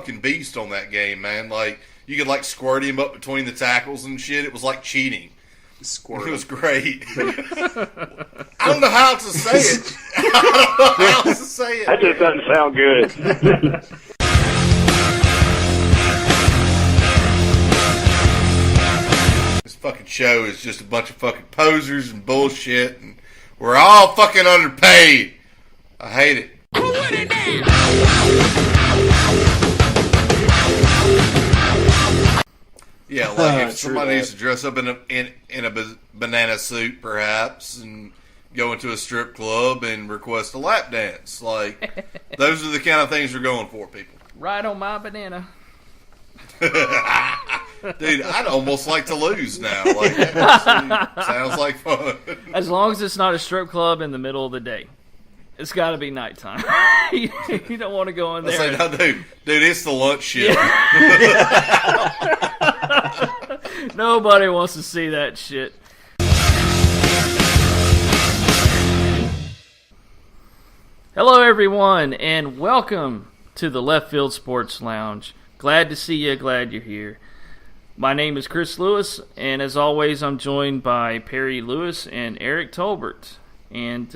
fucking beast on that game, man. Like, you could, like, squirt him up between the tackles and shit. It was like cheating. Squirt. It was great. I don't know how to say it. I don't know how to say it. That just doesn't sound good. This fucking show is just a bunch of fucking posers and bullshit, and we're all fucking underpaid. I hate it. Yeah, like if somebody needs to dress up in a banana suit, perhaps, and go into a strip club and request a lap dance, like those are the kind of things we're going for, people. Ride on my banana. Dude, I'd almost like to lose now. Like, that sounds like fun. As long as it's not a strip club in the middle of the day. It's got to be nighttime. You don't want to go in there. I say, no, dude, it's the lunch shift. Nobody wants to see that shit. Hello, everyone, and welcome to the Left Field Sports Lounge. Glad to see you. Glad you're here. My name is Chris Lewis, and as always, I'm joined by Perry Lewis and Eric Tolbert. And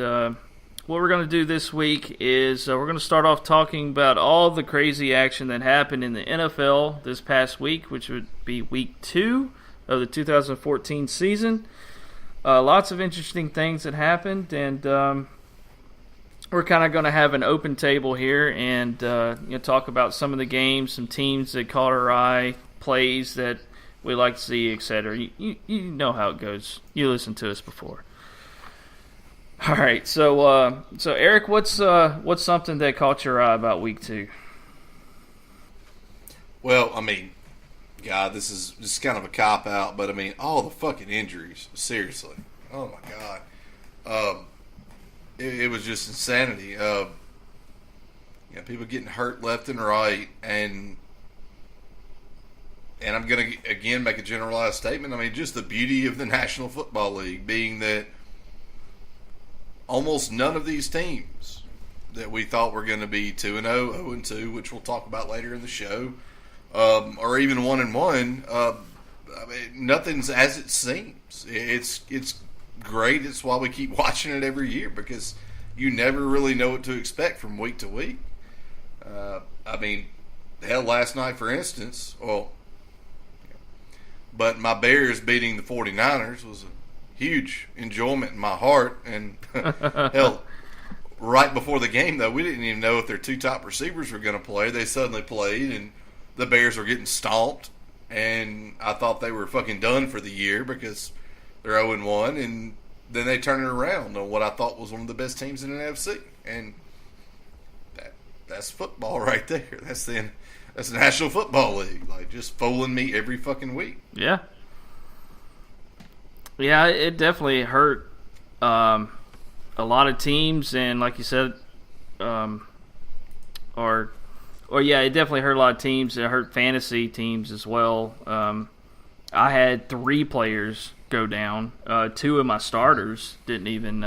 what we're going to do this week is we're going to start off talking about all the crazy action that happened in the NFL this past week, which would be week 2 of the 2014 season. Lots of interesting things that happened, and we're kind of going to have an open table here and talk about some of the games, some teams that caught our eye, plays that we like to see, etc. You know how it goes. You listened to us before. All right, so Eric, what's something that caught your eye about week 2? Well, I mean, God, this is kind of a cop out, but I mean, all the fucking injuries, seriously. Oh my God, it was just insanity. People getting hurt left and right, and I'm gonna again make a generalized statement. I mean, just the beauty of the National Football League being that almost none of these teams that we thought were going to be 2-0, 0-2, which we'll talk about later in the show, or even 1-1. I mean, nothing's as it seems. It's great. It's why we keep watching it every year, because you never really know what to expect from week to week. I mean, hell, last night, for instance, but my Bears beating the 49ers was a huge enjoyment in my heart, and hell, right before the game, though, we didn't even know if their 2 top receivers were going to play. They suddenly played, and the Bears were getting stomped, and I thought they were fucking done for the year because they're 0-1, and then they turn it around on what I thought was one of the best teams in the NFC, and that's football right there. That's the National Football League, like, just fooling me every fucking week. Yeah. Yeah, it definitely hurt a lot of teams, and like you said, it definitely hurt a lot of teams. It hurt fantasy teams as well. I had 3 players go down. 2 of my starters didn't even.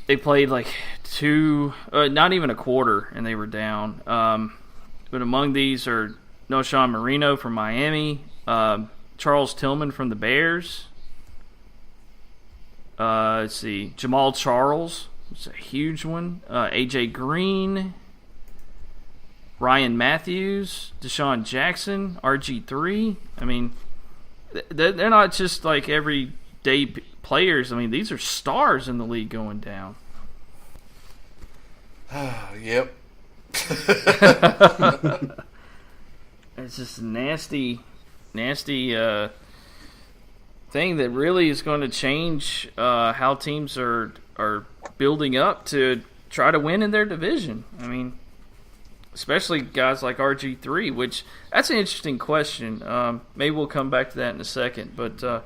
They played like 2, not even a quarter, and they were down. But among these are Noshawn Marino from Miami. Charles Tillman from the Bears. Let's see. Jamal Charles. It's a huge one. A.J. Green. Ryan Matthews. Deshaun Jackson. RG3. I mean, they're not just like everyday players. I mean, these are stars in the league going down. Yep. It's just a nasty thing that really is going to change how teams are building up to try to win in their division. I mean, especially guys like RG3, which that's an interesting question. Maybe we'll come back to that in a second. But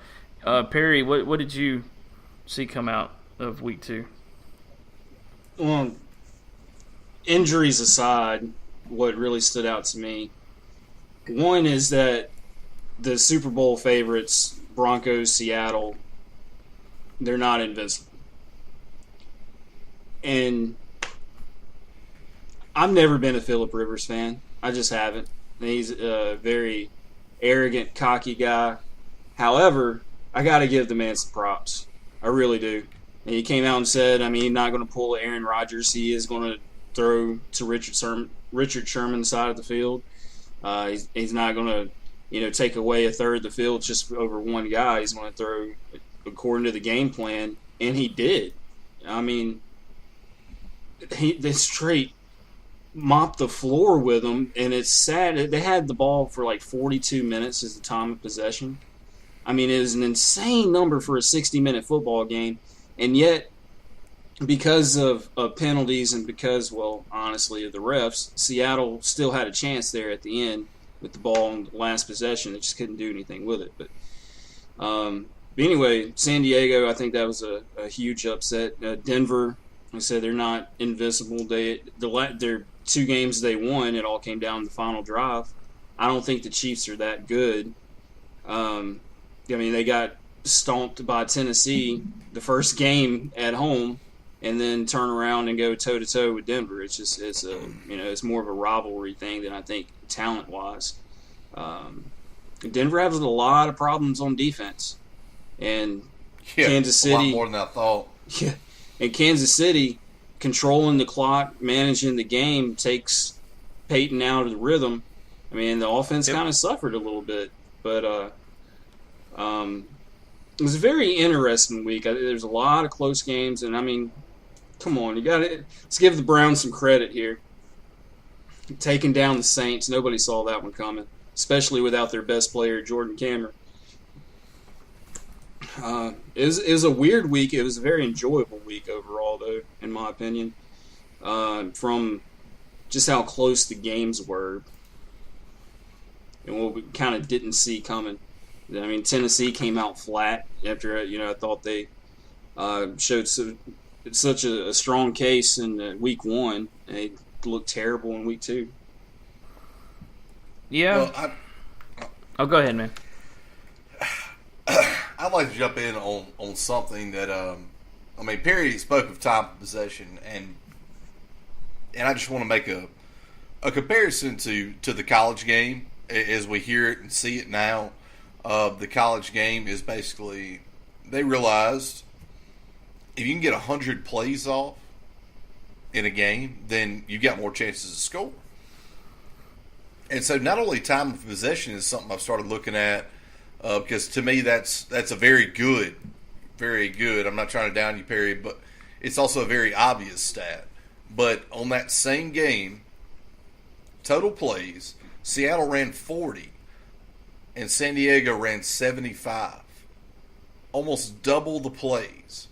Perry, what did you see come out of week 2? Well, injuries aside, what really stood out to me, one is that the Super Bowl favorites, Broncos, Seattle, they're not invincible. And I've never been a Phillip Rivers fan. I just haven't. He's a very arrogant, cocky guy. However, I got to give the man some props. I really do. And he came out and said, he's not going to pull Aaron Rodgers. He is going to throw to Richard Sherman's side of the field. He's not going to, take away a third of the field just over one guy. He's going to throw according to the game plan, and he did. They straight mopped the floor with him, and it's sad. They had the ball for like 42 minutes as the time of possession. It was an insane number for a 60-minute football game, and yet because of penalties and because, honestly, of the refs, Seattle still had a chance there at the end with the ball on the last possession. They just couldn't do anything with it. But anyway, San Diego, I think that was a huge upset. Denver, I said they're not invisible. Their 2 games they won, it all came down to the final drive. I don't think the Chiefs are that good. They got stomped by Tennessee the first game at home, and then turn around and go toe to toe with Denver. It's more of a rivalry thing than I think talent wise. Denver has a lot of problems on defense, and Kansas City a lot more than I thought. Yeah, and Kansas City controlling the clock, managing the game takes Peyton out of the rhythm. The offense kind of suffered a little bit, but it was a very interesting week. There's a lot of close games, and come on, let's give the Browns some credit here. Taking down the Saints, nobody saw that one coming, especially without their best player, Jordan Cameron. It was a weird week. It was a very enjoyable week overall, though, in my opinion, from just how close the games were and what we kind of didn't see coming. Tennessee came out flat after, I thought they showed such a strong case in week 1. And they looked terrible in week 2. Yeah. Well, go ahead, man. I'd like to jump in on something that, Perry spoke of time of possession, and I just want to make a comparison to the college game as we hear it and see it now. The college game is basically, they realized if you can get 100 plays off in a game, then you got more chances to score. And so not only time of possession is something I've started looking at, because to me that's a very good, I'm not trying to down you, Perry, but it's also a very obvious stat. But on that same game, total plays, Seattle ran 40 and San Diego ran 75. Almost double the plays.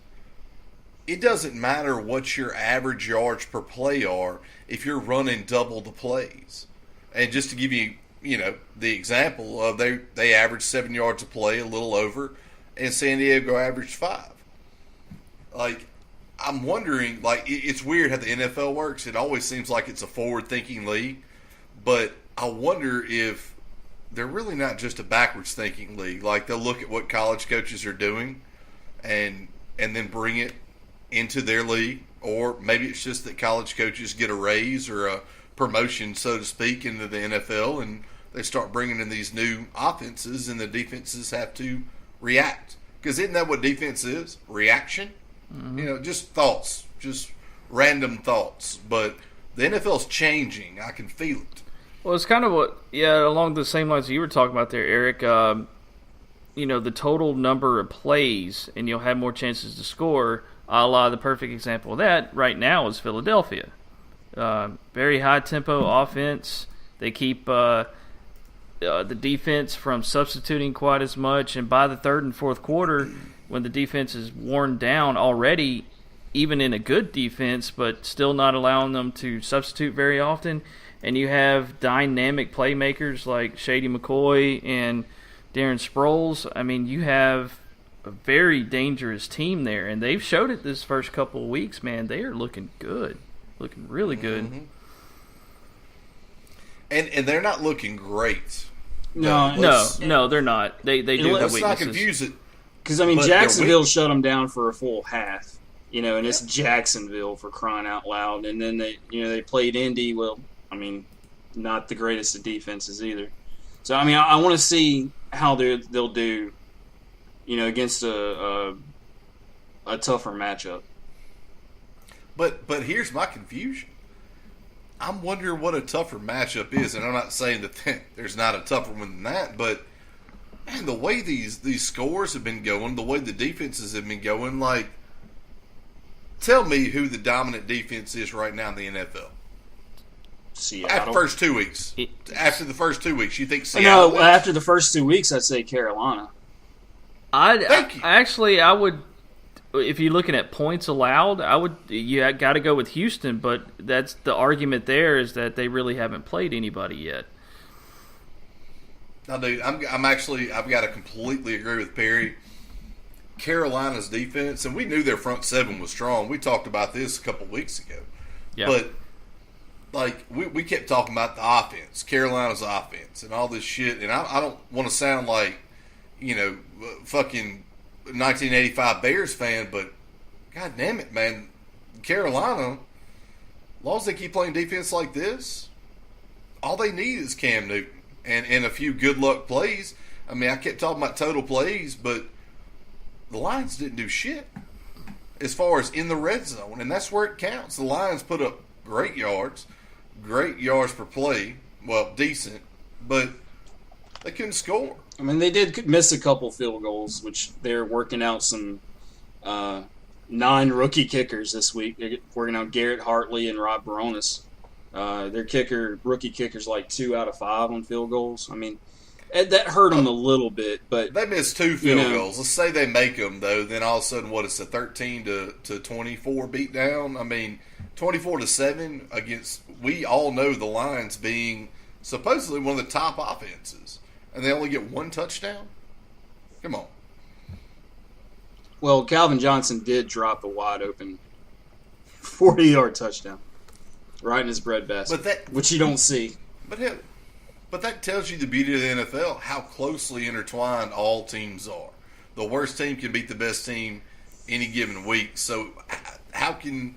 It doesn't matter what your average yards per play are if you're running double the plays. And just to give you, the example of they averaged 7 yards a play, a little over, and San Diego averaged 5. I'm wondering, it's weird how the NFL works. It always seems like it's a forward-thinking league, but I wonder if they're really not just a backwards-thinking league. They'll look at what college coaches are doing and then bring it into their league, or maybe it's just that college coaches get a raise or a promotion, so to speak, into the NFL, and they start bringing in these new offenses, and the defenses have to react. Because isn't that what defense is? Reaction? Mm-hmm. Just thoughts, just random thoughts. But the NFL's changing. I can feel it. Well, it's kind of along the same lines you were talking about there, Eric. The total number of plays, and you'll have more chances to score. A la the perfect example of that right now is Philadelphia. Very high tempo offense. They keep the defense from substituting quite as much, and by the third and fourth quarter, when the defense is worn down already, even in a good defense, but still not allowing them to substitute very often, and you have dynamic playmakers like Shady McCoy and Darren Sproles. You have a very dangerous team there, and they've showed it this first couple of weeks, man. They are looking good. Looking really good. Mm-hmm. And they're not looking great. No, they're not. They do have weaknesses. Let's not confuse it. Because, Jacksonville shut them down for a full half. And it's Jacksonville for crying out loud. And then they played Indy. Well, I mean, not the greatest of defenses either. So I mean, I want to see how they'll do, against a tougher matchup. But here's my confusion. I'm wondering what a tougher matchup is, and I'm not saying that there's not a tougher one than that, but man, the way these scores have been going, the way the defenses have been going, like, tell me who the dominant defense is right now in the NFL. Seattle. After the first 2 weeks. After the first 2 weeks, you think Seattle? No, after the first 2 weeks, I'd say Carolina. I would. If you're looking at points allowed, you got to go with Houston, but that's the argument there is that they really haven't played anybody yet. No, dude, I've got to completely agree with Perry. Carolina's defense, and we knew their front seven was strong. We talked about this a couple weeks ago. Yeah. But, like, we kept talking about the offense, Carolina's offense, and all this shit. And I don't want to sound like, fucking 1985 Bears fan, but god damn it, man, Carolina, as long as they keep playing defense like this, all they need is Cam Newton and a few good luck plays. I mean, I kept talking about total plays, but the Lions didn't do shit as far as in the red zone, and that's where it counts. The Lions put up great yards per play, well, decent, but they couldn't score. I mean, they did miss a couple field goals, which they're working out some 9 rookie kickers this week. They're working out Garrett Hartley and Rob Baronis. Their rookie kickers, like 2 out of 5 on field goals. I mean, that hurt them a little bit, but they missed 2 field goals. Let's say they make them though, then all of a sudden, what is a 13 to 24 beat down? I mean, 24-7 against. We all know the Lions being supposedly one of the top offenses. And they only get 1 touchdown? Come on. Well, Calvin Johnson did drop a wide open 40-yard touchdown right in his breadbasket, which you don't see. But that tells you the beauty of the NFL, how closely intertwined all teams are. The worst team can beat the best team any given week. So how can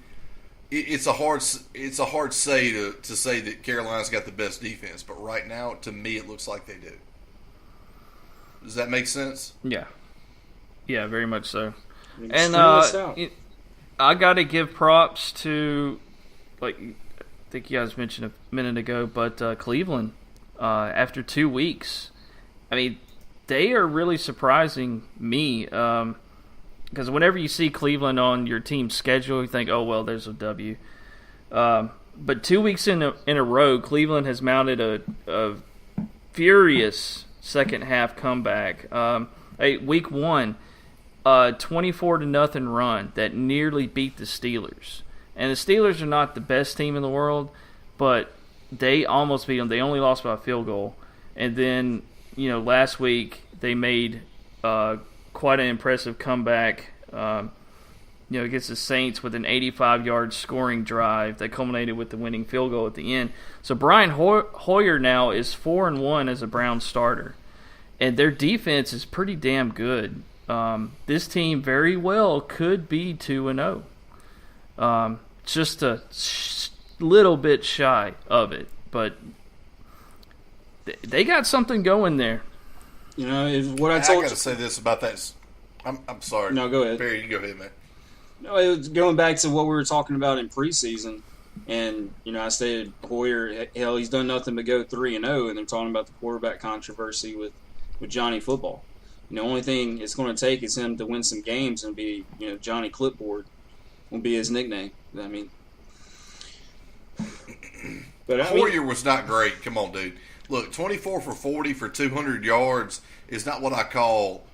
it's a hard say to say that Carolina's got the best defense, but right now to me it looks like they do. Does that make sense? Yeah. Yeah, very much so. And I got to give props to, like, I think you guys mentioned a minute ago, but Cleveland, after 2 weeks, I mean, they are really surprising me because whenever you see Cleveland on your team's schedule, you think, oh, well, there's a W. But 2 weeks in a row, Cleveland has mounted a furious second half comeback. Week 1, 24-0 run that nearly beat the Steelers. And the Steelers are not the best team in the world, but they almost beat them. They only lost by a field goal. And then, last week they made quite an impressive comeback, against the Saints with an 85-yard scoring drive that culminated with the winning field goal at the end. So Brian Hoyer now is 4-1 as a Browns starter, and their defense is pretty damn good. This team very well could be 2-0. Just a little bit shy of it, but they got something going there. What I got to say this about that. I'm sorry. No, go ahead. Barry, you go ahead, man. No, it was going back to what we were talking about in preseason, and I stated Hoyer. Hell, he's done nothing but go 3-0, and they're talking about the quarterback controversy with Johnny Football. The only thing it's going to take is him to win some games and be, Johnny Clipboard will be his nickname. I mean, but Hoyer was not great. Come on, dude. Look, 24 for 40 for 200 yards is not what I call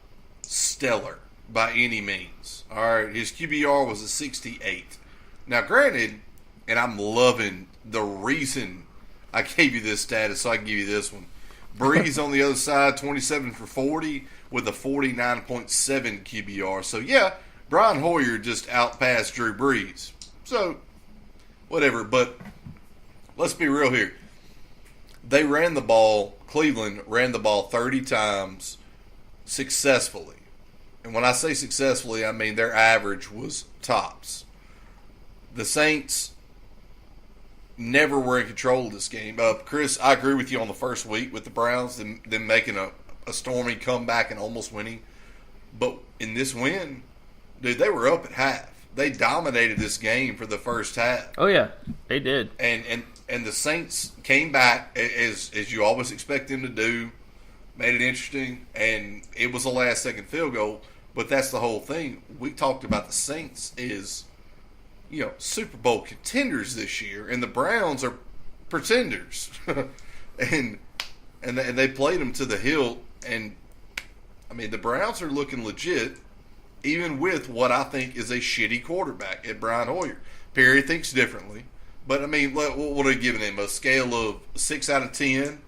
stellar by any means. All right, his QBR was a 68. Now, granted, and I'm loving the reason I gave you this status, so I can give you this one. Breeze on the other side, 27 for 40 with a 49.7 QBR. So, yeah, Brian Hoyer just outpassed Drew Brees. So, whatever. But let's be real here. They ran the ball, Cleveland ran the ball 30 times successfully. And when I say successfully, I mean their average was tops. The Saints never were in control of this game. Chris, I agree with you on the first week with the Browns, them making a stormy comeback and almost winning. But in this win, dude, they were up at half. They dominated this game for the first half. Oh yeah, they did. And the Saints came back as you always expect them to do, made it interesting, and it was a last-second field goal. But that's the whole thing. We talked about the Saints is, Super Bowl contenders this year, and the Browns are pretenders, and they played them to the hilt. And I mean, the Browns are looking legit, even with what I think is a shitty quarterback at Brian Hoyer. Perry thinks differently. But, I mean, what are you giving him? A scale of 6 out of 10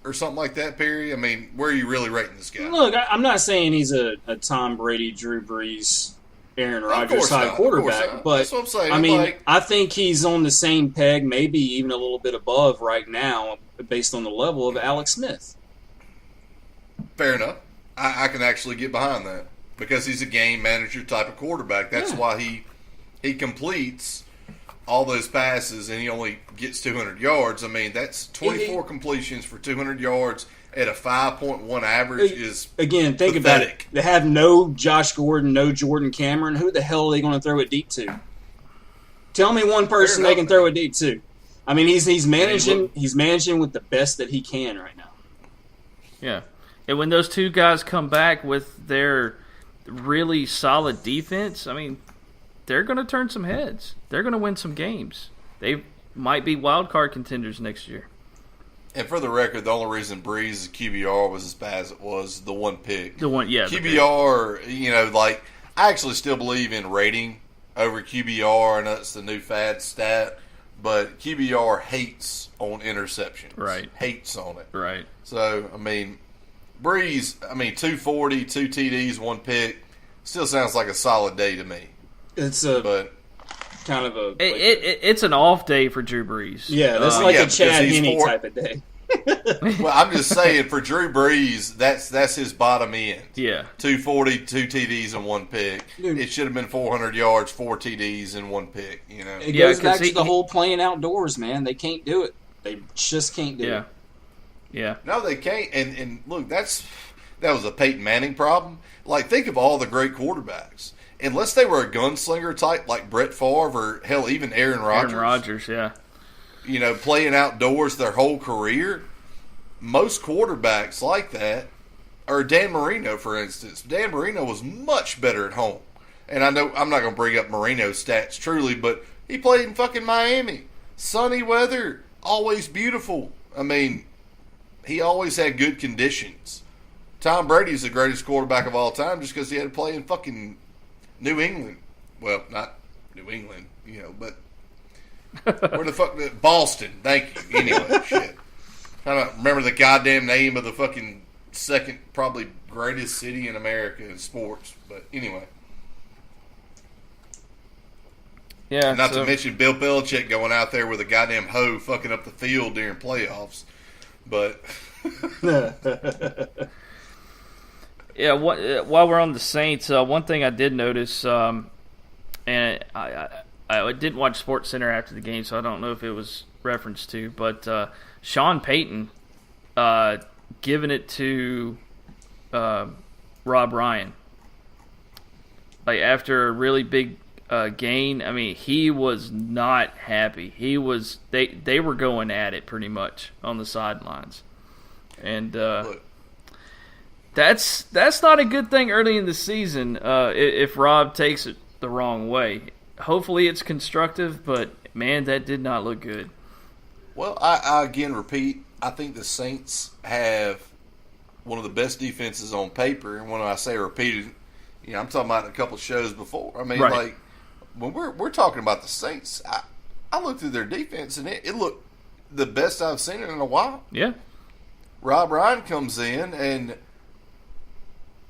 or something like that, Perry? I mean, where are you really rating this guy? Look, I'm not saying he's a Tom Brady, Drew Brees, Aaron Rodgers type quarterback. But, that's what I'm saying. I mean, I think he's on the same peg, maybe even a little bit above right now, based on the level of Alex Smith. Fair enough. I can actually get behind that because he's a game manager type of quarterback. That's why he completes all those passes and he only gets 200 yards. I mean, that's 24 completions for 200 yards at a 5.1 average is again, think pathetic. about it. They have no Josh Gordon, no Jordan Cameron. Who the hell are they going to throw it deep to? Tell me one person they can throw it deep to. I mean, he's managing with the best that he can right now. Yeah. And when those two guys come back with their really solid defense, I mean, they're going to turn some heads. They're going to win some games. They might be wild card contenders next year. And for the record, the only reason Breeze's QBR was as bad as it was the one pick. QBR, I actually still believe in rating over QBR. I know it's the new fad stat, but QBR hates on interceptions. Right. Hates on it. Right. So, I mean, Breeze, 240, 2 TDs, 1 pick, still sounds like a solid day to me. It's kind of a... It's an off day for Drew Brees. Yeah, that's a Chad Henne type of day. Well, I'm just saying, for Drew Brees, that's his bottom end. Yeah. 240, 2 TDs, and 1 pick. Dude. It should have been 400 yards, 4 TDs, and 1 pick. It goes back to the whole playing outdoors, man. They can't do it. They just can't do it. Yeah. No, they can't. And look, that was a Peyton Manning problem. Like, think of all the great quarterbacks. Unless they were a gunslinger type like Brett Favre or, hell, even Aaron Rodgers. Aaron Rodgers, yeah. Playing outdoors their whole career. Most quarterbacks like that are Dan Marino, for instance. Dan Marino was much better at home. And I know I'm not going to bring up Marino's stats truly, but he played in fucking Miami. Sunny weather, always beautiful. I mean, he always had good conditions. Tom Brady's the greatest quarterback of all time just because he had to play in fucking New England. Well, not New England, but where the fuck? Boston. Thank you. Anyway, shit. I don't remember the goddamn name of the fucking second, probably greatest city in America in sports. But anyway. Yeah. Not to mention Bill Belichick going out there with a goddamn hoe fucking up the field during playoffs. But yeah, while we're on the Saints, one thing I did notice, and I didn't watch Sports Center after the game, so I don't know if it was referenced to, but Sean Payton giving it to Rob Ryan. Like, after a really big gain, I mean, he was not happy. They were going at it pretty much on the sidelines. And that's not a good thing early in the season if Rob takes it the wrong way. Hopefully it's constructive, but, man, that did not look good. Well, I again repeat, I think the Saints have one of the best defenses on paper. And when I say repeated, I'm talking about a couple of shows before. I mean, like, when we're talking about the Saints, I looked through their defense, and it looked the best I've seen it in a while. Yeah. Rob Ryan comes in, and,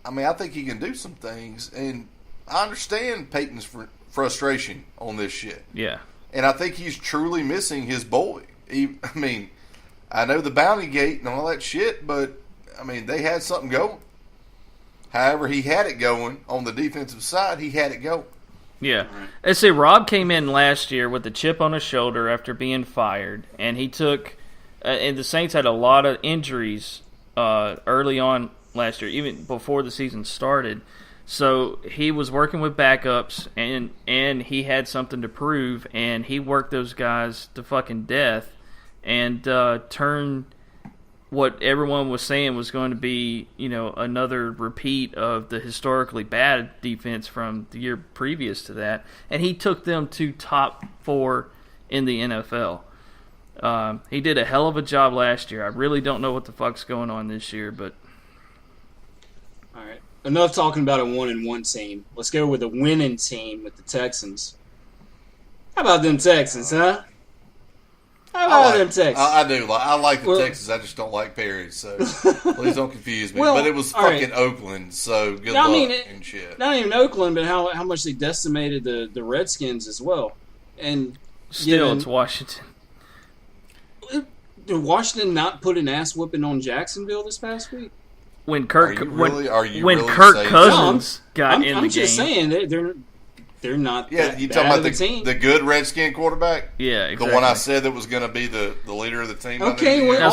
I think he can do some things. And I understand Peyton's frustration on this shit. Yeah. And I think he's truly missing his boy. I know the bounty gate and all that shit, but, they had something going. However, he had it going on the defensive side. He had it going. Yeah. Let's see, Rob came in last year with a chip on his shoulder after being fired, and he took and the Saints had a lot of injuries early on last year, even before the season started. So he was working with backups, and he had something to prove, and he worked those guys to fucking death and turned what everyone was saying was going to be, another repeat of the historically bad defense from the year previous to that, and he took them to top 4 in the NFL. He did a hell of a job last year. I really don't know what the fuck's going on this year, but all right. Enough talking about a 1-1 team. Let's go with a winning team with the Texans. How about them Texans, huh? How about them Texans? I do. I like the Texans. I just don't like Perry, so please don't confuse me. But it was fucking Oakland, so good luck and shit. Not even Oakland, but how much they decimated the Redskins as well. And still, it's Washington. Did Washington not put an ass whooping on Jacksonville this past week? When Kirk Cousins got in the game. I'm just saying they're not. Yeah, that you bad talking about of a team. the good Redskin quarterback? Yeah, exactly. The one I said that was going to be the leader of the team. Okay, well,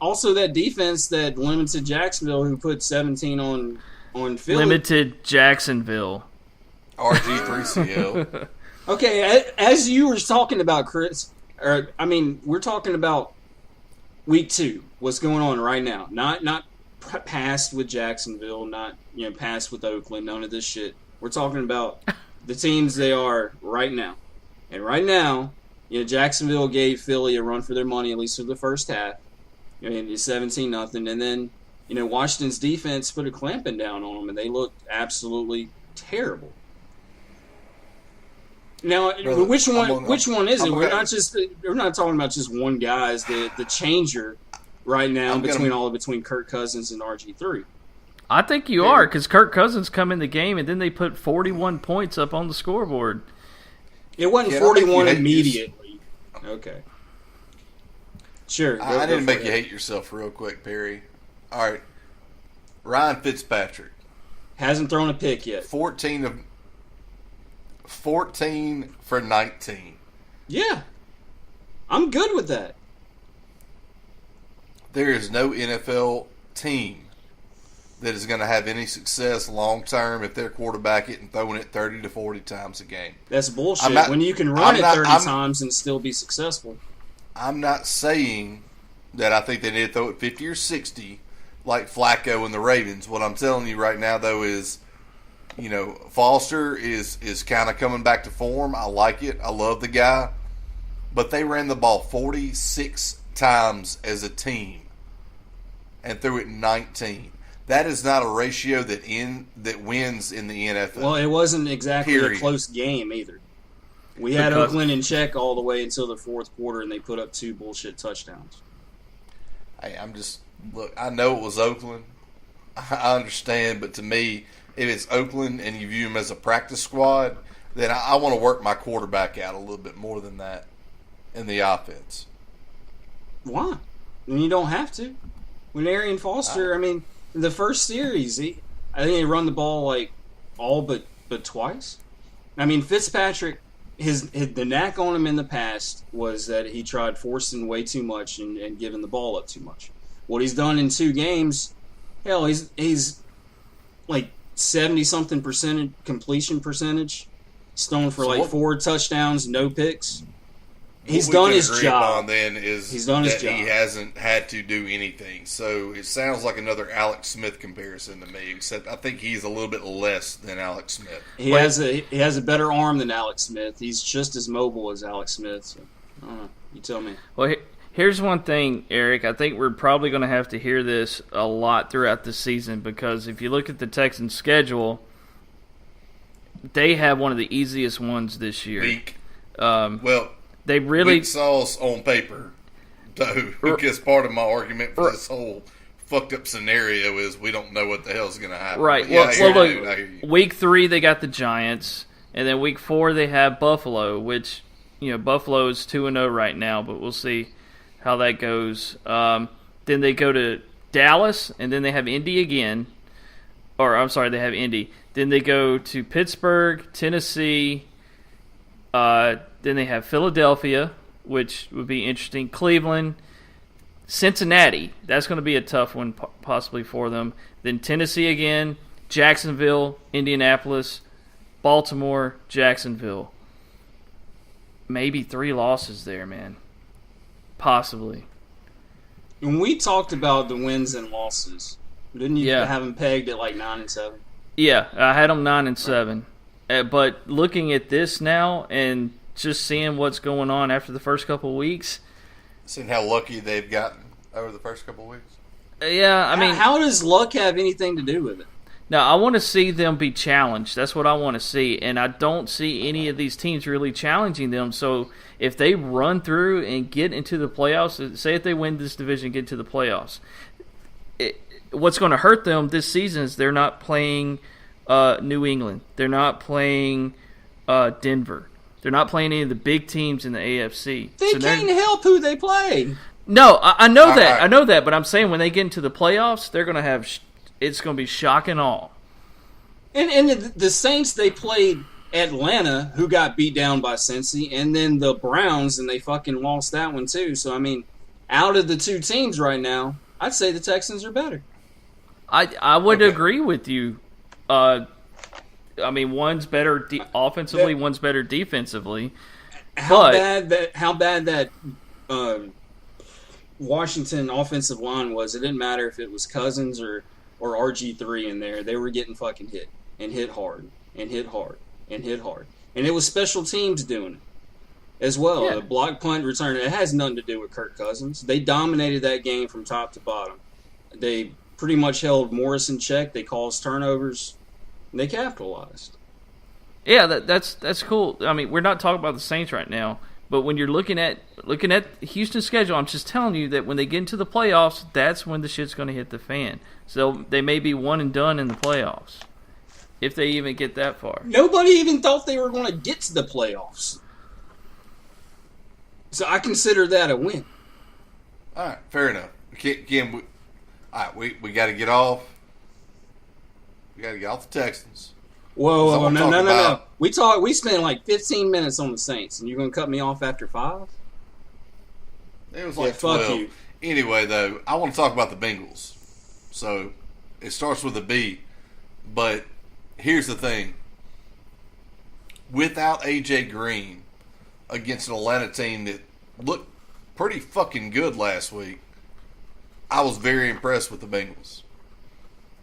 also that defense that limited Jacksonville, who put 17 on Philly. Limited Jacksonville. RG3CL. Okay, as you were talking about, Chris, we're talking about week 2. What's going on right now? Not past with Jacksonville, not past with Oakland. None of this shit. We're talking about the teams they are right now. And right now, Jacksonville gave Philly a run for their money, at least for the first half. It's 17-0. And then, Washington's defense put a clamping down on them, and they looked absolutely terrible. Now, Brother, which one is it? We're not talking about just one guy as the changer right now between Kirk Cousins and RG3. I think you are, because Kirk Cousins come in the game, and then they put 41 points up on the scoreboard. It wasn't 41 immediately. Okay. Sure. I didn't make you hate yourself real quick, Perry. All right. Ryan Fitzpatrick. Hasn't thrown a pick yet. 14 for 19. Yeah. I'm good with that. There is no NFL team that is going to have any success long term if their quarterback isn't throwing it 30 to 40 times a game. That's bullshit. When you can run it 30 times and still be successful. I'm not saying that I think they need to throw it 50 or 60 like Flacco and the Ravens. What I'm telling you right now, though, is Foster is kind of coming back to form. I like it. I love the guy. But they ran the ball 46 times as a team and threw it 19. That is not a ratio that wins in the NFL. Well, it wasn't exactly a close game either. We had Oakland in check all the way until the fourth quarter, and they put up 2 bullshit touchdowns. Hey, I know it was Oakland. I understand, but to me, if it's Oakland and you view them as a practice squad, then I want to work my quarterback out a little bit more than that in the offense. Why? When you don't have to. When Arian Foster, the first series, I think they run the ball like all but twice. Fitzpatrick, the knack on him in the past was that he tried forcing way too much and giving the ball up too much. What he's done in 2 games, hell, he's like 70-something% completion percentage. He's thrown for 4 touchdowns, no picks. He's done his job. He's done his job. He hasn't had to do anything. So it sounds like another Alex Smith comparison to me, except I think he's a little bit less than Alex Smith. He has a better arm than Alex Smith. He's just as mobile as Alex Smith. So, I don't know. You tell me. Well, here's one thing, Eric. I think we're probably going to have to hear this a lot throughout the season because if you look at the Texans' schedule, they have one of the easiest ones this year. Weak. They really weak sauce on paper, though, because part of my argument for this whole fucked up scenario is we don't know what the hell's going to happen. Right. Look, week 3 they got the Giants, and then week 4 they have Buffalo, which Buffalo is 2-0 right now, but we'll see how that goes. Then they go to Dallas, and then they have Indy again. Or I'm sorry, they have Indy. Then they go to Pittsburgh, Tennessee. Then they have Philadelphia, which would be interesting. Cleveland, Cincinnati. That's going to be a tough one possibly for them. Then Tennessee again, Jacksonville, Indianapolis, Baltimore, Jacksonville. Maybe 3 losses there, man. Possibly. When we talked about the wins and losses, didn't you have them pegged at like 9-7? Yeah, I had them 9-7. But looking at this now and just seeing what's going on after the first couple of weeks, seeing how lucky they've gotten over the first couple of weeks. Yeah, I mean, how does luck have anything to do with it? No, I want to see them be challenged. That's what I want to see, and I don't see any of these teams really challenging them. So if they run through and get into the playoffs, say if they win this division, get to the playoffs, what's going to hurt them this season is they're not playing New England. They're not playing Denver. They're not playing any of the big teams in the AFC. They can't help who they play. No, I know that. Right. I know that, but I'm saying when they get into the playoffs, they're going to have it's going to be shock and awe. And the Saints, they played Atlanta, who got beat down by Cincy, and then the Browns, and they fucking lost that one too. So, I mean, out of the 2 teams right now, I'd say the Texans are better. I would agree with you. I mean, one's better offensively, one's better defensively. How bad that Washington offensive line was. It didn't matter if it was Cousins or RG3 in there. They were getting fucking hit and hit hard and hit hard and hit hard. And it was special teams doing it as well. Yeah. The block punt return, it has nothing to do with Kirk Cousins. They dominated that game from top to bottom. They pretty much held Morris in check. They caused turnovers. And they capitalized. Yeah, that's cool. I mean, we're not talking about the Saints right now, but when you're looking at Houston's schedule, I'm just telling you that when they get into the playoffs, that's when the shit's going to hit the fan. So they may be one and done in the playoffs, if they even get that far. Nobody even thought they were going to get to the playoffs. So I consider that a win. All right, fair enough. Again, we got to get off. We got to get off the Texans. Whoa, no. We spent like 15 minutes on the Saints, and you're going to cut me off after 5? It was like 12. Fuck you. Anyway, though, I want to talk about the Bengals. So, it starts with a B. But here's the thing. Without A.J. Green against an Atlanta team that looked pretty fucking good last week, I was very impressed with the Bengals.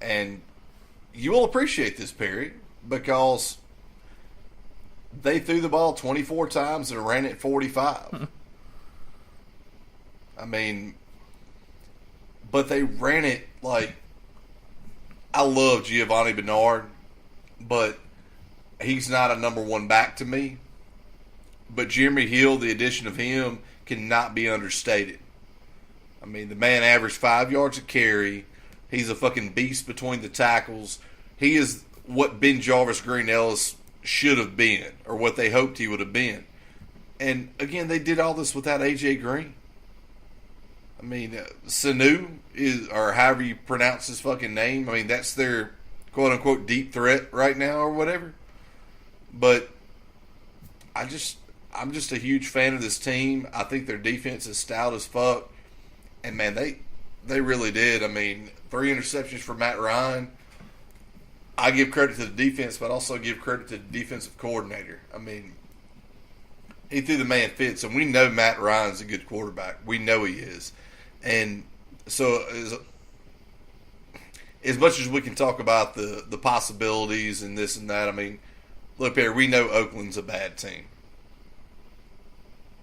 And you will appreciate this, Perry, because they threw the ball 24 times and ran it 45. I mean, but they ran it like, I love Giovanni Bernard, but he's not a number 1 back to me. But Jeremy Hill, the addition of him, cannot be understated. I mean, the man averaged 5 yards a carry. He's a fucking beast between the tackles. He is what Ben Jarvis Green Ellis should have been, or what they hoped he would have been. And again, they did all this without A.J. Green. I mean, Sanu is, or however you pronounce his fucking name. I mean, that's their quote unquote deep threat right now, or whatever. But I'm just a huge fan of this team. I think their defense is stout as fuck. And man, they really did. I mean, 3 interceptions for Matt Ryan. I give credit to the defense, but also give credit to the defensive coordinator. I mean, he threw the man fits, and we know Matt Ryan's a good quarterback. We know he is. And so as much as we can talk about the possibilities and this and that, I mean, look here, we know Oakland's a bad team.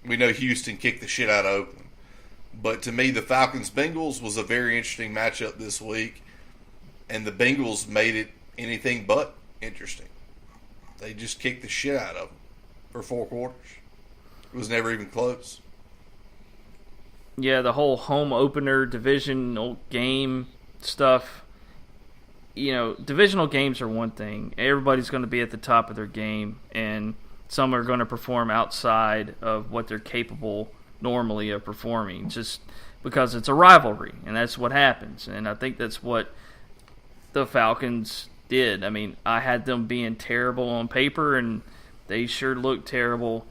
We know Houston kicked the shit out of Oakland. But to me, the Falcons-Bengals was a very interesting matchup this week, and the Bengals made it anything but interesting. They just kicked the shit out of them for 4 quarters. It was never even close. Yeah, the whole home opener divisional game stuff. You know, divisional games are one thing. Everybody's going to be at the top of their game, and some are going to perform outside of what they're capable normally of performing, just because it's a rivalry, and that's what happens. And I think that's what the Falcons did. I mean, I had them being terrible on paper, and they sure looked terrible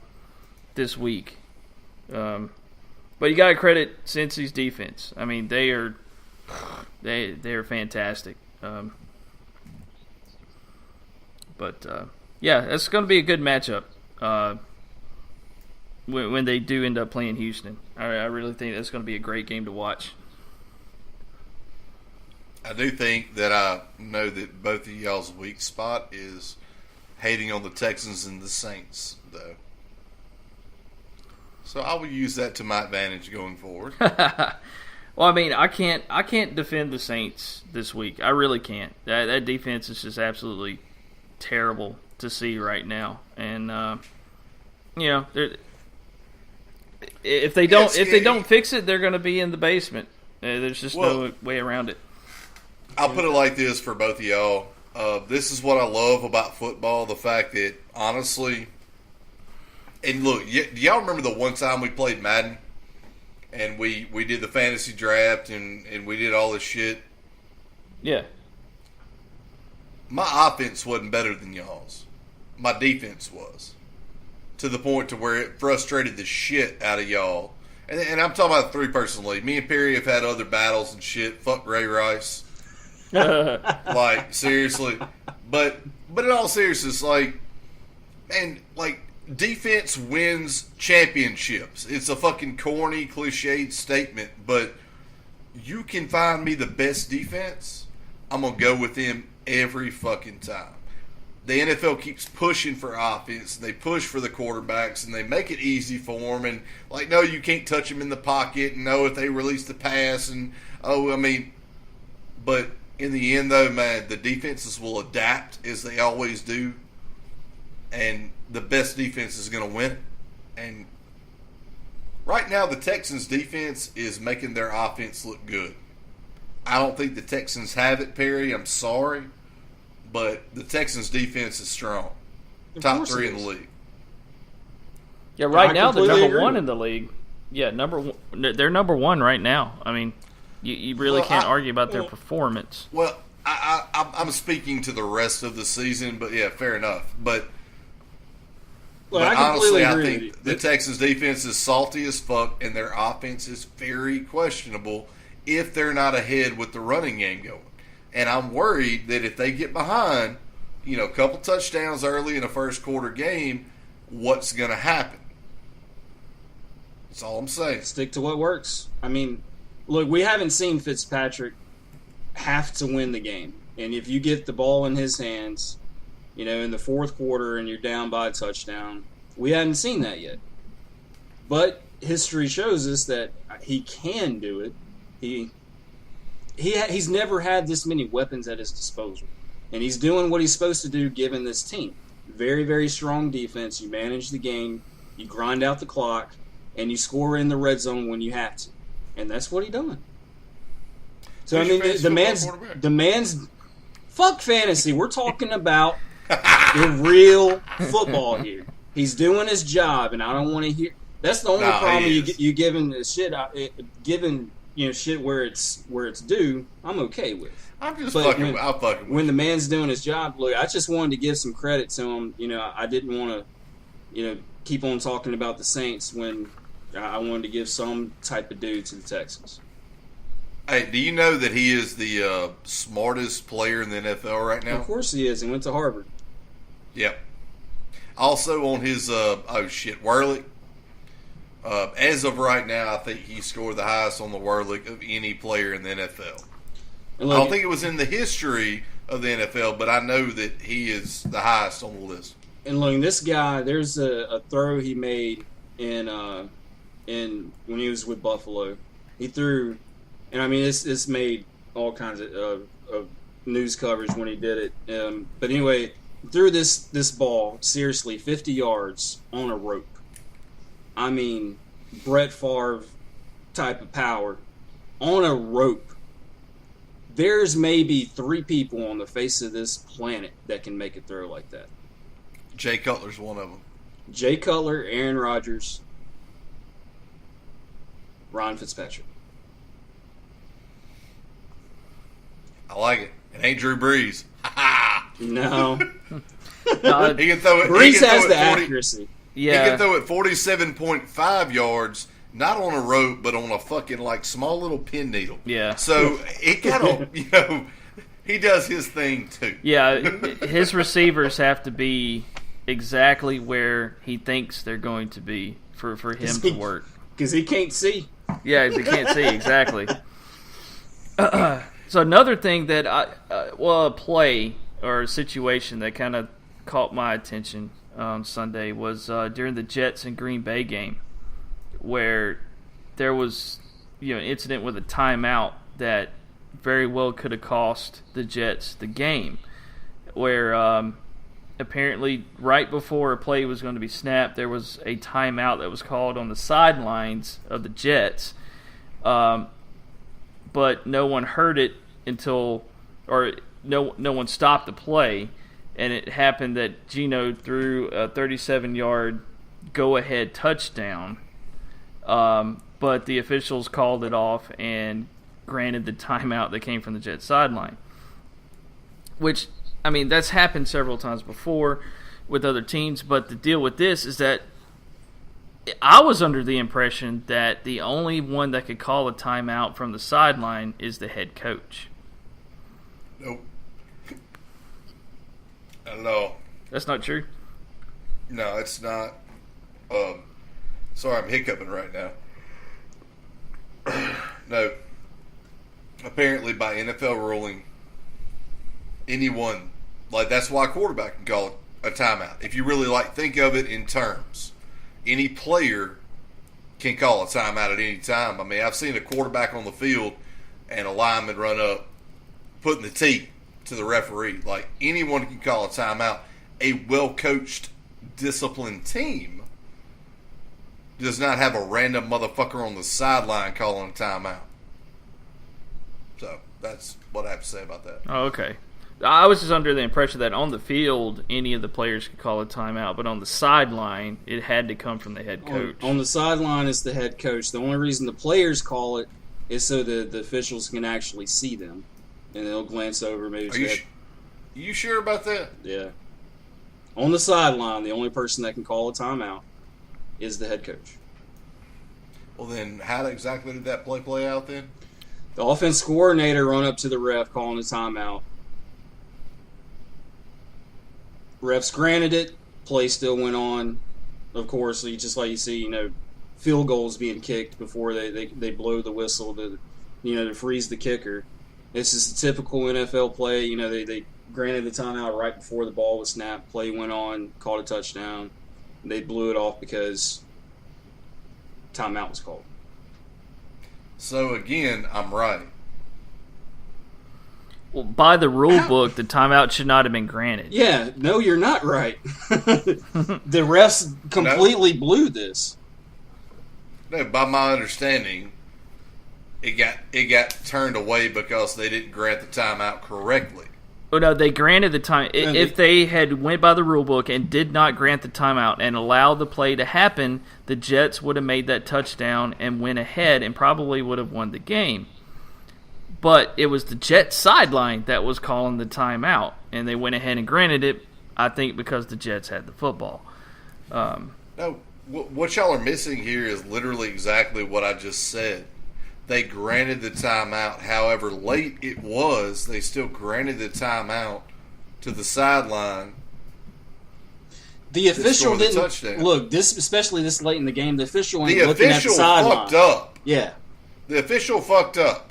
this week. But you got to credit Cincy's defense. I mean, they are fantastic. Yeah, it's going to be a good matchup when they do end up playing Houston. I really think that's going to be a great game to watch. I do think that I know that both of y'all's weak spot is hating on the Texans and the Saints, though. So I will use that to my advantage going forward. Well, I mean, I can't defend the Saints this week. I really can't. That defense is just absolutely terrible to see right now, and if they don't fix it, they're going to be in the basement. There's just no way around it. I'll put it like this for both of y'all. This is what I love about football, the fact that, honestly, and look, do y'all remember the one time we played Madden and we did the fantasy draft and we did all this shit? Yeah. My offense wasn't better than y'all's. My defense was. To the point to where it frustrated the shit out of y'all. And I'm talking about the three-person league. Me and Perry have had other battles and shit. Fuck Ray Rice. Like, seriously. But in all seriousness, defense wins championships. It's a fucking corny, cliched statement, but you can find me the best defense, I'm going to go with them every fucking time. The NFL keeps pushing for offense, and they push for the quarterbacks, and they make it easy for them, and no, you can't touch them in the pocket, and no, if they release the pass, and but in the end, though, man, the defenses will adapt as they always do, and the best defense is going to win it. And right now, the Texans' defense is making their offense look good. I don't think the Texans have it, Perry. I'm sorry, but the Texans' defense is strong. Top 3 in the league. Yeah, right now they're number 1 in the league. Yeah, they're number 1 right now. I mean, you really can't argue about their performance. Well, I'm speaking to the rest of the season, but yeah, fair enough. But honestly, I think the Texans' defense is salty as fuck, and their offense is very questionable if they're not ahead with the running game going. And I'm worried that if they get behind, a couple touchdowns early in a first quarter game, what's going to happen? That's all I'm saying. Stick to what works. I mean, look, we haven't seen Fitzpatrick have to win the game. And if you get the ball in his hands, in the fourth quarter and you're down by a touchdown, we hadn't seen that yet. But history shows us that he can do it. He's never had this many weapons at his disposal. And he's doing what he's supposed to do given this team. Very, very strong defense. You manage the game. You grind out the clock. And you score in the red zone when you have to. And that's what he's doing. So, I mean, the man's fuck fantasy. We're talking about the real football here. He's doing his job, and I don't want to hear. That's the only problem you giving the shit out, giving shit where it's due. I'm okay with. I'm just fucking. I'll fucking. When the man's doing his job, look, I just wanted to give some credit to him. I didn't want to, keep on talking about the Saints when I wanted to give some type of due to the Texans. Hey, do you know that he is the smartest player in the NFL right now? Of course he is. He went to Harvard. Yep. Also on his Whirlick. As of right now, I think he scored the highest on the Whirlick of any player in the NFL. I don't think it was in the history of the NFL, but I know that he is the highest on the list. And look, this guy, there's a throw he made in when he was with Buffalo. He threw, and I mean, it's made all kinds of news coverage when he did it. But anyway, threw this ball, seriously, 50 yards on a rope. I mean, Brett Favre type of power on a rope. There's maybe 3 people on the face of this planet that can make a throw like that. Jay Cutler's one of them. Jay Cutler, Aaron Rodgers, Ryan Fitzpatrick. I like it. It ain't Drew Brees. Ha ha! No. No, He can throw it. Brees he can has throw the it 40, yeah. accuracy. He can throw it 47.5 yards, not on a rope, but on a fucking like small little pin needle. Yeah. So it kind of, he does his thing too. Yeah, his receivers have to be exactly where he thinks they're going to be for him to work. Because he can't see. Yeah, he can't see, exactly. So another thing that a play or a situation that kind of caught my attention on Sunday was during the Jets and Green Bay game, where there was an incident with a timeout that very well could have cost the Jets the game, where apparently right before a play was going to be snapped, there was a timeout that was called on the sidelines of the Jets, but no one heard it until, or no one stopped the play, and it happened that Geno threw a 37-yard go-ahead touchdown, but the officials called it off and granted the timeout that came from the Jets sideline. Which, I mean, that's happened several times before with other teams, but the deal with this is that I was under the impression that the only one that could call a timeout from the sideline is the head coach. Nope. No. That's not true? No, it's not. Sorry, I'm hiccuping right now. No. Apparently, by NFL ruling, anyone, like, that's why a quarterback can call a timeout. If you really think of it in terms, any player can call a timeout at any time. I mean, I've seen a quarterback on the field and a lineman run up, putting the tee to the referee. Like, anyone can call a timeout. A well-coached, disciplined team does not have a random motherfucker on the sideline calling a timeout. So, that's what I have to say about that. Oh, okay. I was just under the impression that on the field, any of the players could call a timeout, but on the sideline, it had to come from the head coach. On the sideline, it's the head coach. The only reason the players call it is so the officials can actually see them, and they'll glance over. Maybe You sure about that? Yeah. On the sideline, the only person that can call a timeout is the head coach. Well, then, how exactly did that play out then? The offense coordinator run up to the ref calling a timeout. Refs granted it. Play still went on. Of course, just like you see, field goals being kicked before they blow the whistle to freeze the kicker. This is a typical NFL play. They granted the timeout right before the ball was snapped. Play went on, called a touchdown. They blew it off because timeout was called. So, again, I'm right. Well, by the rule book, the timeout should not have been granted. Yeah, no, you're not right. The refs completely blew this. No, by my understanding, it got turned away because they didn't grant the timeout correctly. Oh, no, they granted the time. If they had went by the rule book and did not grant the timeout and allowed the play to happen, the Jets would have made that touchdown and went ahead and probably would have won the game. But it was the Jets sideline that was calling the timeout, and they went ahead and granted it, I think, because the Jets had the football. No, what y'all are missing here is literally exactly what I just said. They granted the timeout. However late it was, they still granted the timeout to the sideline. The official didn't touchdown. Look. Especially this late in the game, the official ain't The looking at the official sideline. fucked up. Yeah, The official fucked up,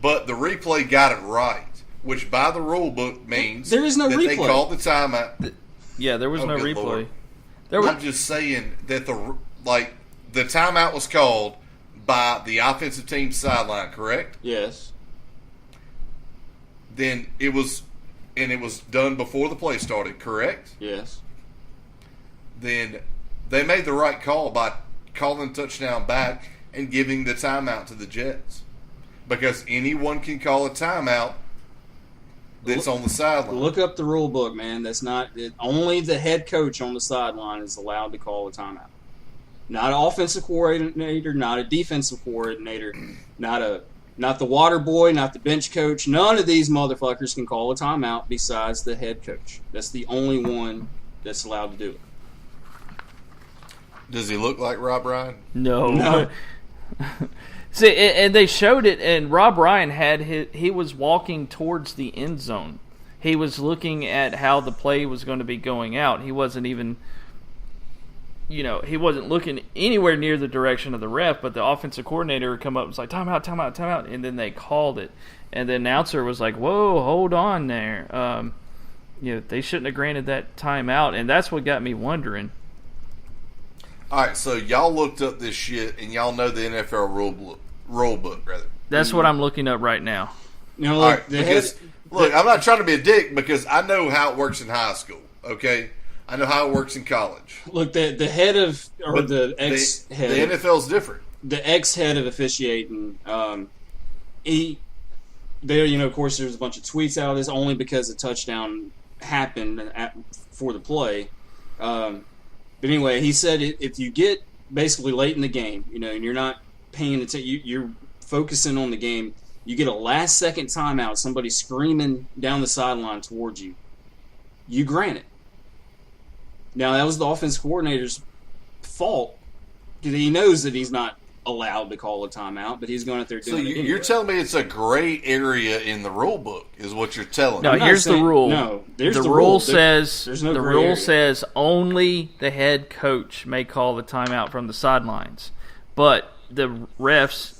but the replay got it right, which by the rule book means there is no that replay. they called the timeout. Yeah, there was no good replay. Lord. I'm just saying that the timeout was called by the offensive team's sideline, correct? yes. Then it was done before the play started, correct? Yes. Then they made the right call by calling touchdown back and giving the timeout to the Jets. Because anyone can call a timeout that's on the sideline. Look up the rule book, man. That's not only the head coach on the sideline is allowed to call a timeout. Not an offensive coordinator, not a defensive coordinator, not a Not the water boy, not the bench coach. None of these motherfuckers can call a timeout besides the head coach. That's the only one that's allowed to do it. Does he look like Rob Ryan? No. See, and they showed it, and Rob Ryan he was walking towards the end zone. He was looking at how the play was going to be going out. He wasn't even, he wasn't looking anywhere near the direction of the ref, but the offensive coordinator would come up and was like, timeout, timeout, timeout, and then they called it. And the announcer was like, whoa, hold on there. They shouldn't have granted that timeout, and that's what got me wondering. All right, so y'all looked up this shit, and y'all know the NFL rule book, rather. That's what I'm looking up right now. Look, I'm not trying to be a dick because I know how it works in high school, okay? I know how it works in college. Look, the head of, or but the ex-head. The NFL's different. The ex-head of officiating, of course, there's a bunch of tweets out of this only because a touchdown happened for the play. But anyway, he said if you get basically late in the game, and you're not paying attention, you're focusing on the game, you get a last-second timeout, somebody screaming down the sideline towards you, you grant it. Now, that was the offense coordinator's fault because he knows that he's not allowed to call a timeout, but he's going out there doing it anyway. You're telling me it's a gray area in the rule book is what you're telling me. No, here's the rule. No, there's the rule. Rule says there's no the gray rule area. says only the head coach may call the timeout from the sidelines, but the refs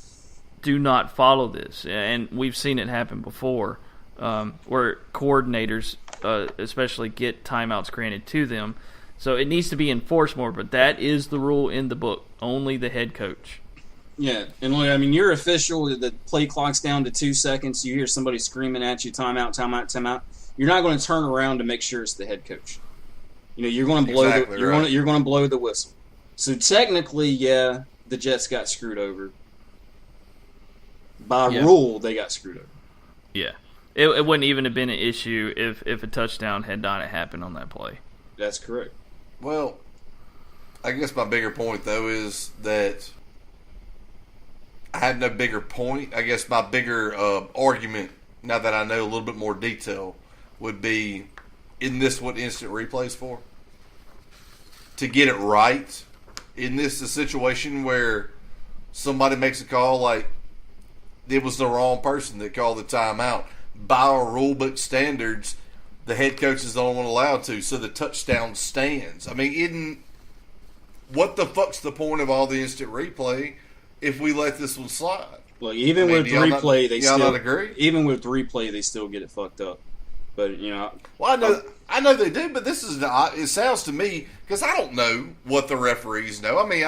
do not follow this, and we've seen it happen before, where coordinators, especially, get timeouts granted to them. So it needs to be enforced more, but that is the rule in the book. Only the head coach. Yeah, and you're official. The play clock's down to 2 seconds. You hear somebody screaming at you, timeout, timeout, timeout. You're not going to turn around to make sure it's the head coach. You're going to blow you're going to blow the whistle. So technically, yeah, the Jets got screwed over. By rule, they got screwed over. Yeah, it wouldn't even have been an issue if a touchdown had not happened on that play. That's correct. Well, I guess my bigger point, though, is that I have no bigger point. I guess my bigger argument, now that I know a little bit more detail, would be, isn't this what instant replay is for? To get it right? Isn't this a situation where somebody makes a call like it was the wrong person that called the timeout? By our rule book standards, the head coach is the only one allowed to, so the touchdown stands. I mean, what the fuck's the point of all the instant replay if we let this one slide? Look, even with replay, they still get it fucked up. But well, I know they do, but this is not. It sounds to me because I don't know what the referees know. I mean,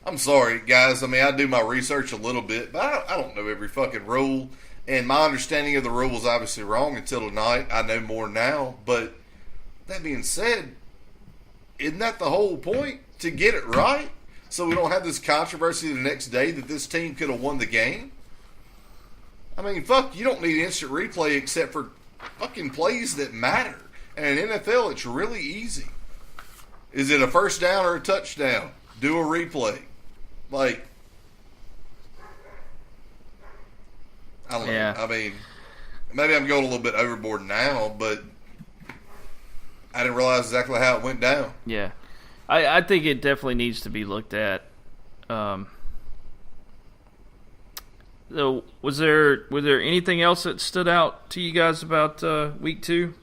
I'm sorry, guys. I mean, I do my research a little bit, but I don't know every fucking rule. And my understanding of the rule was obviously wrong until tonight. I know more now. But that being said, isn't that the whole point? To get it right? So we don't have this controversy the next day that this team could have won the game? I mean, fuck, you don't need instant replay except for fucking plays that matter. And in NFL, it's really easy. Is it a first down or a touchdown? Do a replay. Like, I don't know. I mean, maybe I'm going a little bit overboard now, but I didn't realize exactly how it went down. Yeah. I think it definitely needs to be looked at. So was there anything else that stood out to you guys about week 2?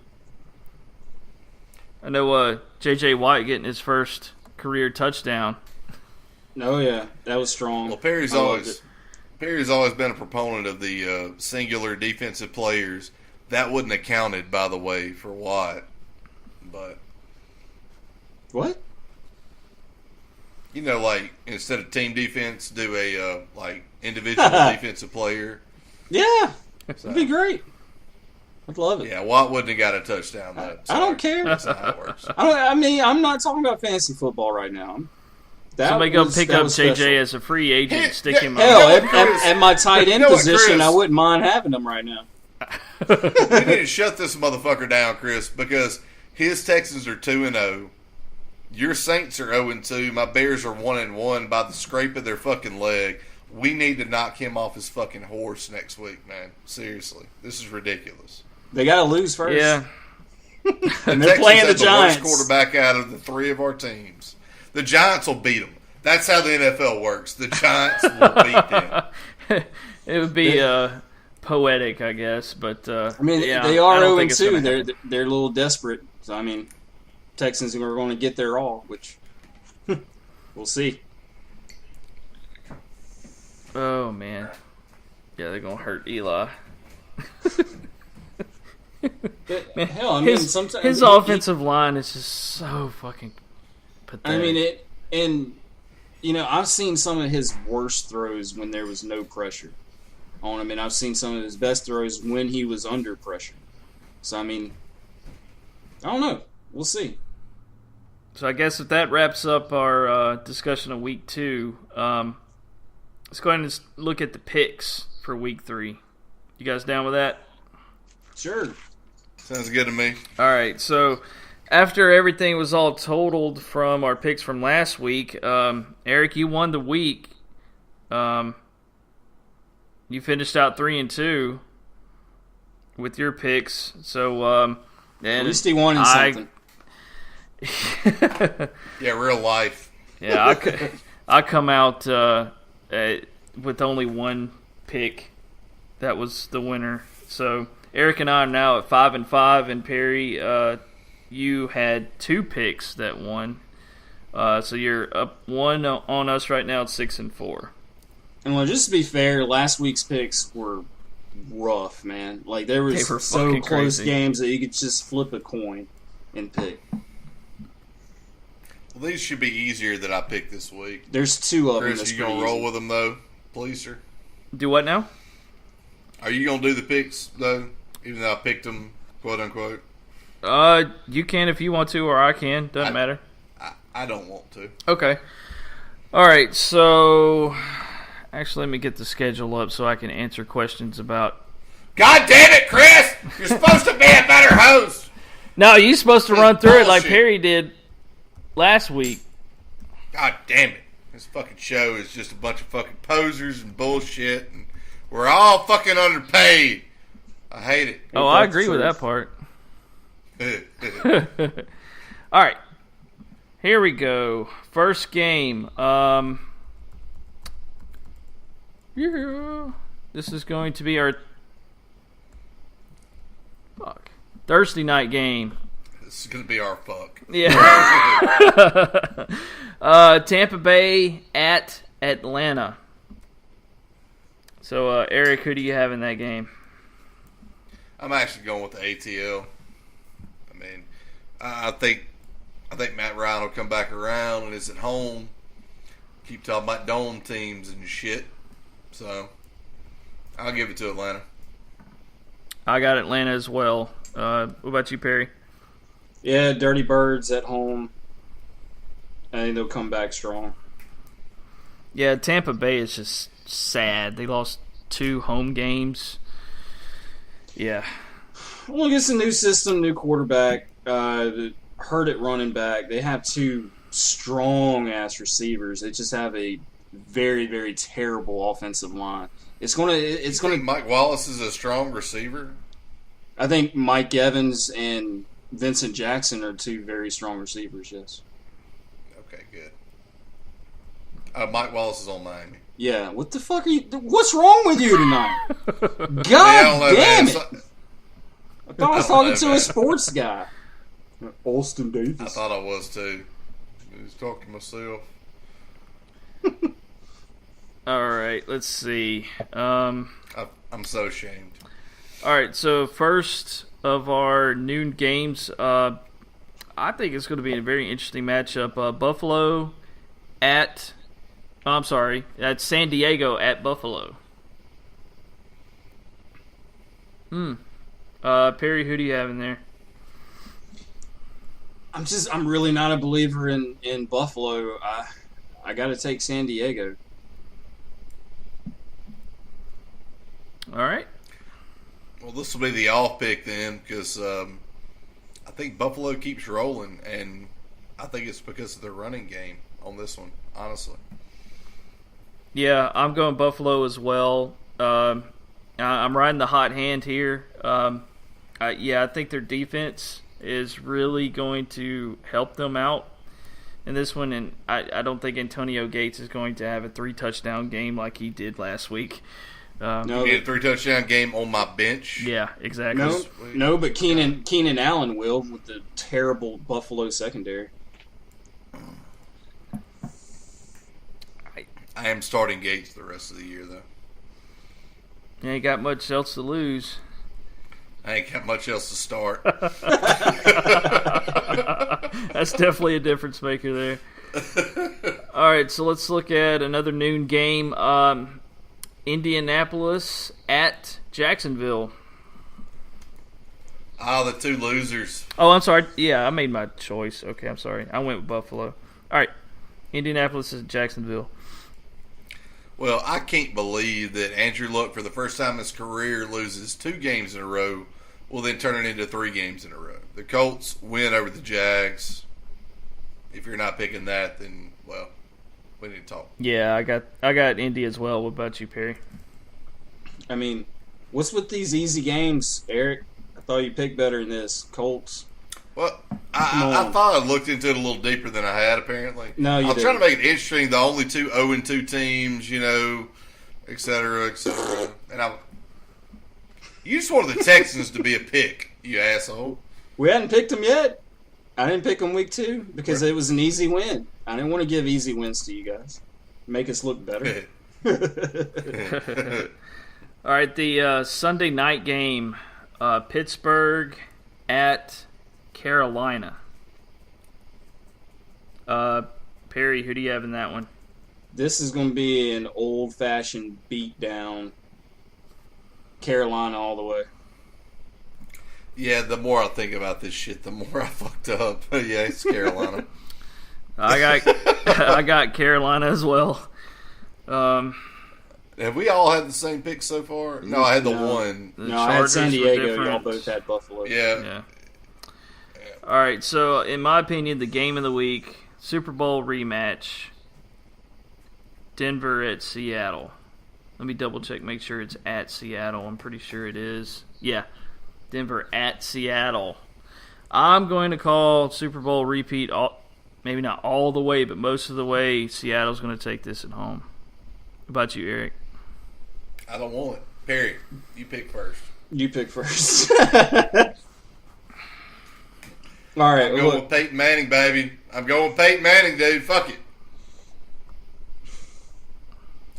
I know J.J. Watt getting his first career touchdown. Oh yeah, that was strong. Well, Perry's always been a proponent of the singular defensive players. That wouldn't have counted, by the way, for Watt. But what? Like instead of team defense, do a individual defensive player. Yeah, that'd be great. I'd love it. Yeah, Watt wouldn't have got a touchdown. I don't care. That's not how it works. I'm not talking about fantasy football right now. Somebody go pick up JJ as a free agent, stick him up. Hell, at my tight end position, I wouldn't mind having him right now. We need to shut this motherfucker down, Chris, because his Texans are 2-0. Your Saints are 0-2. My Bears are 1-1 by the scrape of their fucking leg. we need to knock him off his fucking horse next week, man. Seriously. This is ridiculous. They got to lose first. Yeah. And they're playing the Texas has Giants. the worst quarterback out of the three of our teams. The Giants will beat them. That's how the NFL works. The Giants will beat them. It would be poetic, I guess, but I mean, yeah, they I are don't 0 think it's 2. gonna They're happen. they're a little desperate. So I mean, Texans are going to get their all, which we'll see. Oh man, yeah, they're gonna hurt Eli. But, hell, I mean, His sometimes offensive line is just so fucking pathetic. I mean, I've seen some of his worst throws when there was no pressure on him, and I've seen some of his best throws when he was under pressure. So I mean, I don't know. We'll see. So I guess if that wraps up our discussion of week 2, let's go ahead and look at the picks for week 3. You guys down with that? Sure. Sounds good to me. All right. So after everything was all totaled from our picks from last week, Eric, you won the week. You finished out 3-2 with your picks. So and At least he won in something. Yeah, real life. Yeah, I come out with only one pick. That was the winner. So Eric and I are now at 5-5, and Perry, you had 2 picks that won. So you're up 1 on us right now at 6-4. And well, just to be fair, last week's picks were rough, man. Like there was They were so fucking close crazy. games that you could just flip a coin and pick. Well, these should be easier that I picked this week. There's 2 of them. Chris, That's you going to pretty roll easy. with them, though? Please, sir? Do what now? Are you going to do the picks, though? Even though I picked them, quote-unquote? You can if you want to, or I can. Doesn't matter. I don't want to. Okay. All right, so actually let me get the schedule up so I can answer questions about... God damn it, Chris! You're supposed to be a better host! No, you're supposed to run through it like Bullshit. Perry did last week. God damn it. This fucking show is just a bunch of fucking posers and bullshit, and we're all fucking underpaid. I hate it. Oh, I agree with that part. All right. Here we go. First game. Yeah. This is going to be our Thursday night game. This is going to be our fuck. Yeah. Tampa Bay at Atlanta. So, Eric, who do you have in that game? I'm actually going with the ATL. I mean, I think Matt Ryan will come back around and is at home. Keep talking about dome teams and shit. So, I'll give it to Atlanta. I got Atlanta as well. What about you, Perry? Yeah, Dirty Birds at home. I think they'll come back strong. Yeah, Tampa Bay is just sad. They lost 2 home games. Yeah. Well, it's a new system, new quarterback. Hurt at running back. They have 2 strong-ass receivers. They just have a very, very terrible offensive line. It's You gonna. think Mike Wallace is a strong receiver? I think Mike Evans and Vincent Jackson are 2 very strong receivers. Yes. Okay, good. Mike Wallace is on Miami. Yeah. What the fuck are you? What's wrong with you tonight? I don't God know, damn man. it! I thought I was talking to a sports guy. Austin Davis. I thought I was too. I was talking to myself. All right, let's see. I'm so ashamed. All right, so first of our noon games, I think it's going to be a very interesting matchup. Buffalo at San Diego at Buffalo. Perry, who do you have in there? I'm really not a believer in Buffalo. I got to take San Diego. All right. Well, this will be the off pick then, because I think Buffalo keeps rolling, and I think it's because of their running game on this one, honestly. Yeah, I'm going Buffalo as well. I'm riding the hot hand here. I think their defense is really going to help them out in this one, and I don't think Antonio Gates is going to have a 3-touchdown game like he did last week. No, he had a 3-touchdown game on my bench. Yeah, exactly. No, but Keenan Allen will with the terrible Buffalo secondary. I am starting Gates the rest of the year, though. You ain't got much else to lose. I ain't got much else to start. That's definitely a difference maker there. All right, so let's look at another noon game. Indianapolis at Jacksonville. The two losers. Oh, I'm sorry. Yeah, I made my choice. Okay, I'm sorry. I went with Buffalo. All right, Indianapolis is Jacksonville. Well, I can't believe that Andrew Luck, for the first time in his career, loses 2 games in a row, will then turn it into 3 games in a row. The Colts win over the Jags. If you're not picking that, then, well, we need to talk. Yeah, I got Indy as well. What about you, Perry? I mean, what's with these easy games, Eric? I thought you picked better than this. Colts. Well, I thought I looked into it a little deeper than I had, apparently. No, you I'm didn't. trying to make it interesting. The only 2 0-2 teams, et cetera, et cetera. And you just wanted the Texans to be a pick, you asshole. We hadn't picked them yet. I didn't pick them week 2 because it was an easy win. I didn't want to give easy wins to you guys. Make us look better. All right, the Sunday night game, Pittsburgh at Carolina. Perry, who do you have in that one? This is going to be an old-fashioned beatdown. Carolina all the way. Yeah, the more I think about this shit, the more I fucked up. Yeah, it's Carolina. I got Carolina as well. Have we all had the same pick so far? No, I had the one. No, I had San Chargers were Diego. different. Y'all both had Buffalo. Yeah. All right, so in my opinion, the game of the week, Super Bowl rematch, Denver at Seattle. Let me double check, make sure it's at Seattle. I'm pretty sure it is. Yeah, Denver at Seattle. I'm going to call Super Bowl repeat, maybe not all the way, but most of the way, Seattle's going to take this at home. What about you, Eric? I don't want it. Perry, you pick first. You pick first. All right. I'm going with Peyton Manning, baby. I'm going with Peyton Manning, dude. Fuck it.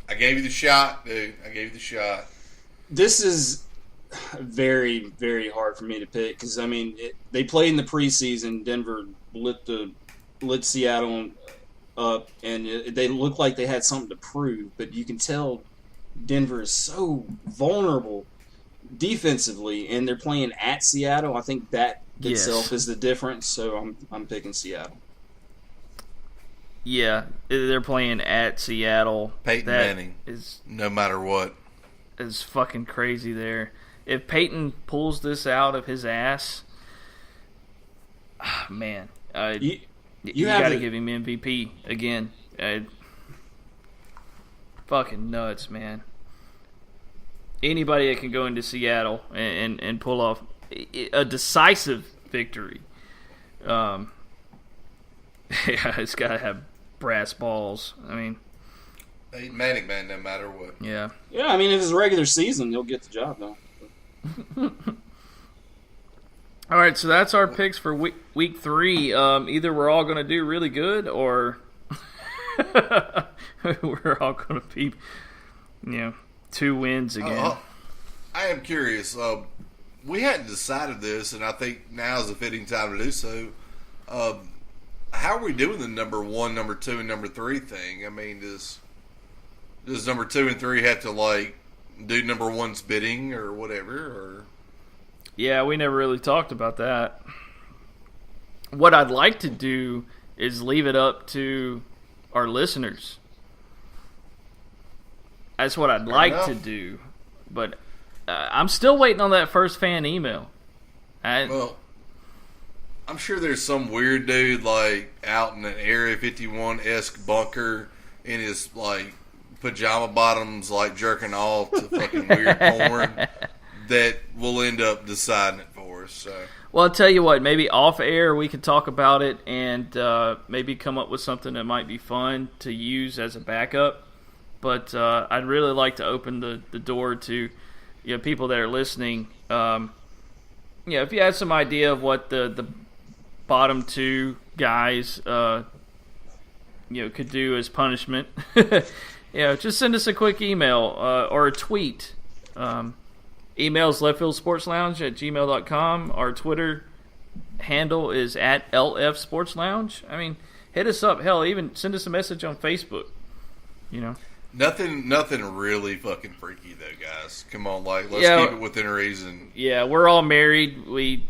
I gave you the shot, dude. I gave you the shot. This is very, very hard for me to pick because, I mean, they played in the preseason. Denver lit Seattle up, and they looked like they had something to prove. But you can tell Denver is so vulnerable defensively, and they're playing at Seattle. I think that itself is the difference. So I'm picking Seattle. Yeah, they're playing at Seattle. Peyton Manning, no matter what, is fucking crazy there. If Peyton pulls this out of his ass, man, you got to give him MVP again. Fucking nuts, man. Anybody that can go into Seattle and pull off a decisive victory, yeah, it's got to have brass balls. I mean, Peyton Manning, man, no matter what. Yeah. Yeah, I mean, if it's a regular season, he'll get the job done. All right, so that's our picks for week 3. Either we're all going to do really good, or we're all going to be, 2 wins again. I am curious. We hadn't decided this, and I think now is a fitting time to do so. How are we doing the number 1, number 2, and number 3 thing? I mean, does number 2 and 3 have to do number 1's bidding or whatever? Or yeah, we never really talked about that. What I'd like to do is leave it up to our listeners. That's what I'd like to do, but I'm still waiting on that first fan email. Well, I'm sure there's some weird dude out in an Area 51-esque bunker in his pajama bottoms like jerking off to fucking weird porn that will end up deciding it for us. So. Well, I'll tell you what, maybe off air we could talk about it and maybe come up with something that might be fun to use as a backup. But I'd really like to open the door to people that are listening. If you had some idea of what the bottom two guys could do as punishment, just send us a quick email or a tweet. Email's leftfieldsportslounge@gmail.com. Our Twitter handle is @LFSportsLounge. I mean, hit us up. Hell, even send us a message on Facebook. Nothing really fucking freaky though, guys. Come on, let's keep it within reason. Yeah, we're all married. We,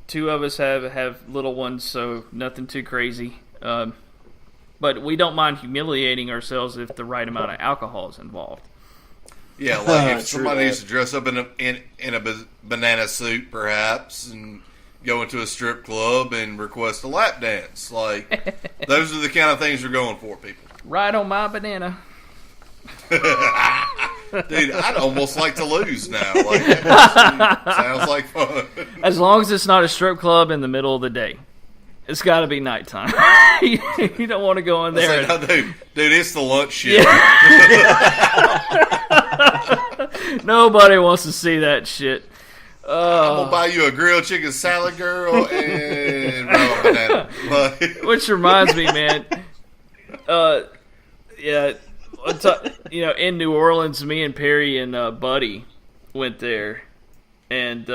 two of us have little ones, so nothing too crazy. But we don't mind humiliating ourselves if the right amount of alcohol is involved. Yeah, like if somebody needs to dress up in a banana suit, perhaps, and go into a strip club and request a lap dance, like those are the kind of things we're going for, people. Ride on my banana. Dude, I'd almost like to lose now. Like, that sounds like fun. As long as it's not a strip club in the middle of the day. It's got to be nighttime. You don't want to go in there. No, dude, it's the lunch shift. Yeah. Nobody wants to see that shit. I'm going to buy you a grilled chicken salad, girl, and banana. Which reminds me, man. In New Orleans, me and Perry and Buddy went there, and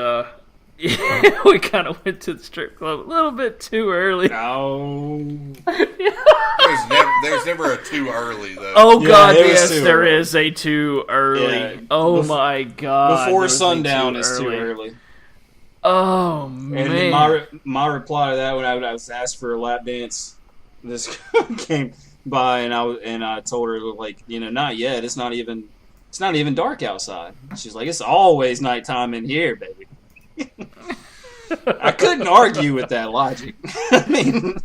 we kind of went to the strip club a little bit too early. No. There's never a too early, though. Oh, God, yes, there is a too early. Yeah. Oh, my God. Before sundown is too early. Oh, man. And my reply to that when I was asked for a lap dance, this came by, and I told her, like, not yet. It's not even dark outside. She's like, it's always nighttime in here, baby. I couldn't argue with that logic. I mean,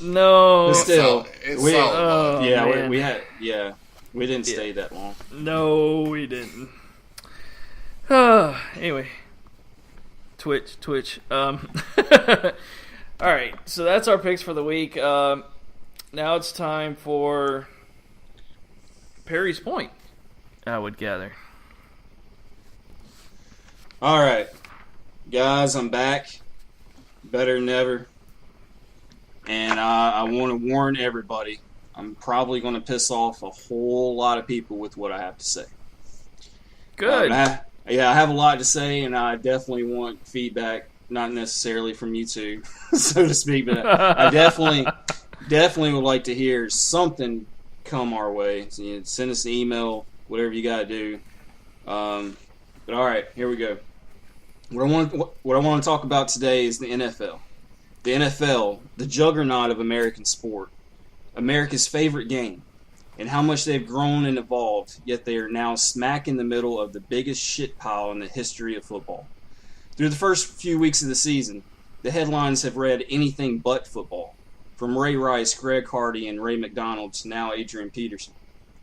no, but still, it's we didn't stay that long. No, we didn't. Anyway, Twitch. All right, so that's our picks for the week. Now it's time for Perry's Point, I would gather. All right. Guys, I'm back, better than ever, and I want to warn everybody, I'm probably going to piss off a whole lot of people with what I have to say. Good. I have a lot to say, and I definitely want feedback, not necessarily from you two, so to speak, but I definitely would like to hear something come our way. So, send us an email, whatever you got to do. But all right, here we go. What I want to talk about today is the NFL. The NFL, the juggernaut of American sport, America's favorite game, and how much they've grown and evolved, yet they are now smack in the middle of the biggest shit pile in the history of football. Through the first few weeks of the season, the headlines have read anything but football, from Ray Rice, Greg Hardy, and Ray McDonald to now Adrian Peterson.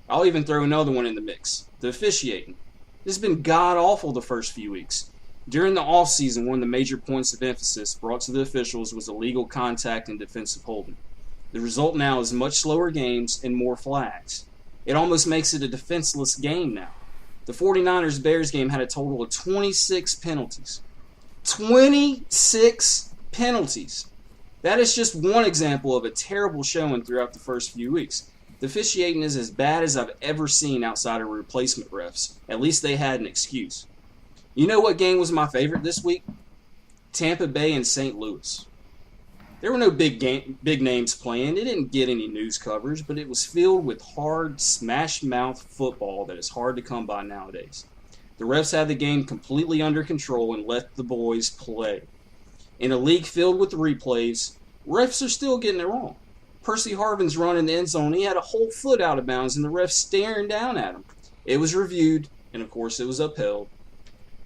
I'll even throw another one in the mix, the officiating. It's been god-awful the first few weeks. During the offseason, one of the major points of emphasis brought to the officials was illegal contact and defensive holding. The result now is much slower games and more flags. It almost makes it a defenseless game now. The 49ers-Bears game had a total of 26 penalties. 26 penalties! That is just one example of a terrible showing throughout the first few weeks. The officiating is as bad as I've ever seen outside of replacement refs. At least they had an excuse. You know what game was my favorite this week? Tampa Bay and St. Louis. There were no big names playing. It didn't get any news coverage, but it was filled with hard, smash-mouth football that is hard to come by nowadays. The refs had the game completely under control and let the boys play. In a league filled with replays, refs are still getting it wrong. Percy Harvin's run in the end zone, he had a whole foot out of bounds and the ref staring down at him. It was reviewed, and of course it was upheld.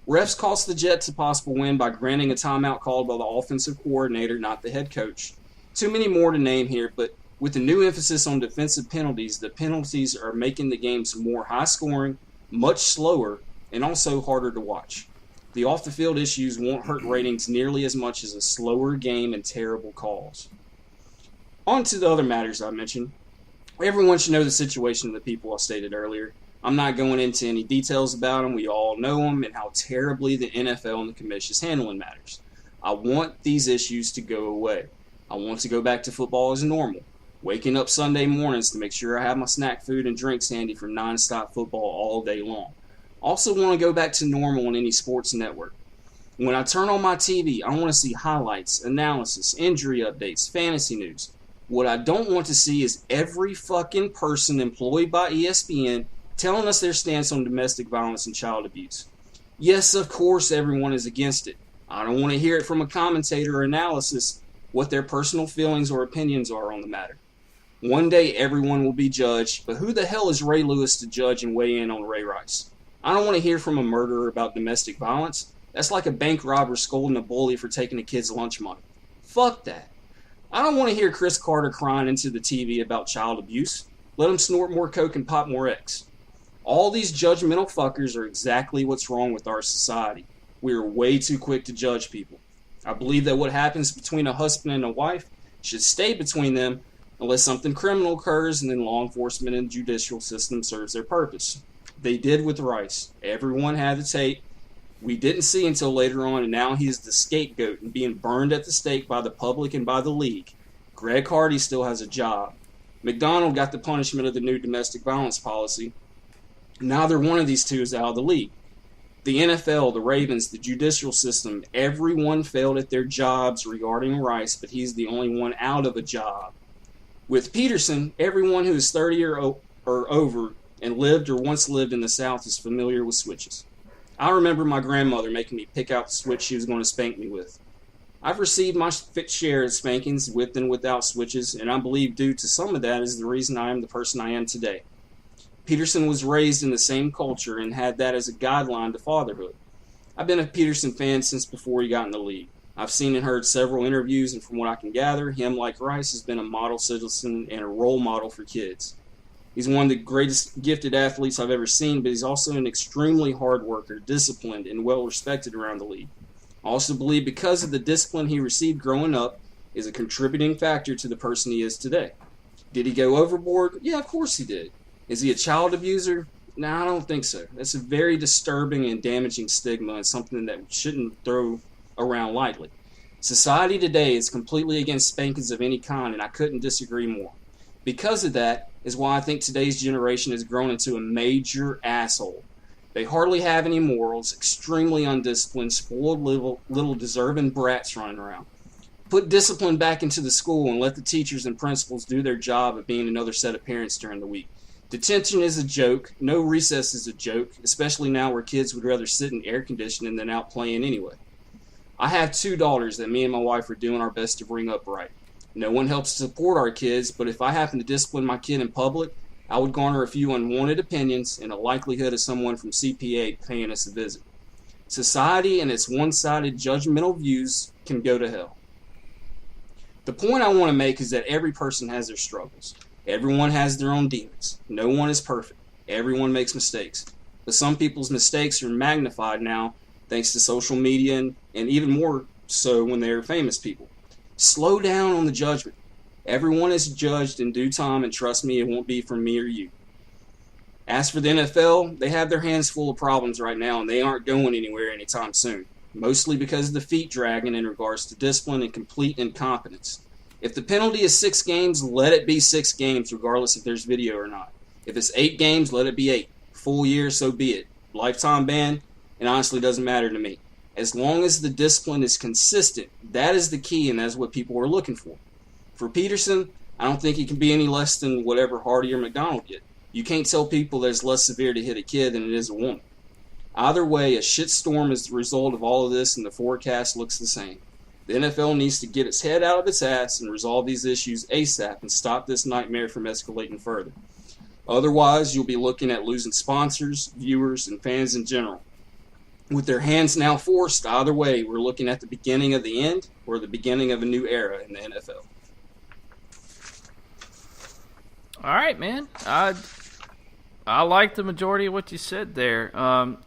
Refs cost the Jets a possible win by granting a timeout called by the offensive coordinator, not the head coach. Too many more to name here, but With the new emphasis on defensive penalties, the penalties are making the games more high-scoring, much slower, and also harder to watch. The off-the-field issues won't hurt ratings nearly as much as a slower game and terrible calls. On to the other matters I mentioned. Everyone should know the situation of the people I stated earlier. I'm not going into any details about them. We all know them and how terribly the NFL and the commission is handling matters. I want these issues to go away. I want to go back to football as normal. Waking up Sunday mornings to make sure I have my snack food and drinks handy for nonstop football all day long. Also want to go back to normal on any sports network. When I turn on my TV, I want to see highlights, analysis, injury updates, fantasy news. What I don't want to see is every fucking person employed by ESPN telling us their stance on domestic violence and child abuse. Yes, of course, everyone is against it. I don't want to hear it from a commentator or analysis what their personal feelings or opinions are on the matter. One day, everyone will be judged, but who the hell is Ray Lewis to judge and weigh in on Ray Rice? I don't want to hear from a murderer about domestic violence. That's like a bank robber scolding a bully for taking a kid's lunch money. Fuck that. I don't want to hear Chris Carter crying into the TV about child abuse. Let him snort more coke and pop more X. All these judgmental fuckers are exactly what's wrong with our society. We are way too quick to judge people. I believe that what happens between a husband and a wife should stay between them unless something criminal occurs and then law enforcement and judicial system serves their purpose. They did with Rice. Everyone had the tape. We didn't see until later on, and now he is the scapegoat and being burned at the stake by the public and by the league. Greg Hardy still has a job. McDonald got the punishment of the new domestic violence policy. Neither one of these two is out of the league. The NFL, the Ravens, the judicial system, everyone failed at their jobs regarding Rice, but he's the only one out of a job. With Peterson, everyone who is 30 or over and lived or once lived in the South is familiar with switches. I remember my grandmother making me pick out the switch she was going to spank me with. I've received my share of spankings with and without switches, and I believe due to some of that is the reason I am the person I am today. Peterson was raised in the same culture and had that as a guideline to fatherhood. I've been a Peterson fan since before he got in the league. I've seen and heard several interviews, and from what I can gather, him, like Rice, has been a model citizen and a role model for kids. He's one of the greatest gifted athletes I've ever seen, but he's also an extremely hard worker, disciplined, and well-respected around the league. I also believe because of the discipline he received growing up is a contributing factor to the person he is today. Did he go overboard? Yeah, of course he did. Is he a child abuser? No, I don't think so. That's a very disturbing and damaging stigma and something that we shouldn't throw around lightly. Society today is completely against spankings of any kind, and I couldn't disagree more. Because of that is why I think today's generation has grown into a major asshole. They hardly have any morals, extremely undisciplined, spoiled little deserving brats running around. Put discipline back into the school and let the teachers and principals do their job of being another set of parents during the week. Detention is a joke. No recess is a joke, especially now where kids would rather sit in air conditioning than out playing anyway. I have 2 daughters that me and my wife are doing our best to bring up right. No one helps to support our kids, but if I happen to discipline my kid in public, I would garner a few unwanted opinions and a likelihood of someone from CPA paying us a visit. Society and its one-sided judgmental views can go to hell. The point I want to make is that every person has their struggles. Everyone has their own demons. No one is perfect. Everyone makes mistakes. But some people's mistakes are magnified now thanks to social media and even more so when they are famous people. Slow down on the judgment. Everyone is judged in due time, and trust me, it won't be from me or you. As for the NFL, they have their hands full of problems right now, and they aren't going anywhere anytime soon, mostly because of the feet dragging in regards to discipline and complete incompetence. If the penalty is 6 games, let it be 6 games, regardless if there's video or not. If it's 8 games, let it be 8. Full year, so be it. Lifetime ban, it honestly doesn't matter to me. As long as the discipline is consistent, that is the key, and that's what people are looking for. For Peterson, I don't think he can be any less than whatever Hardy or McDonald get. You can't tell people that it's less severe to hit a kid than it is a woman. Either way, a shitstorm is the result of all of this, and the forecast looks the same. The NFL needs to get its head out of its ass and resolve these issues ASAP and stop this nightmare from escalating further. Otherwise, you'll be looking at losing sponsors, viewers, and fans in general. With their hands now forced, either way, we're looking at the beginning of the end or the beginning of a new era in the NFL. All right, man. I like the majority of what you said there.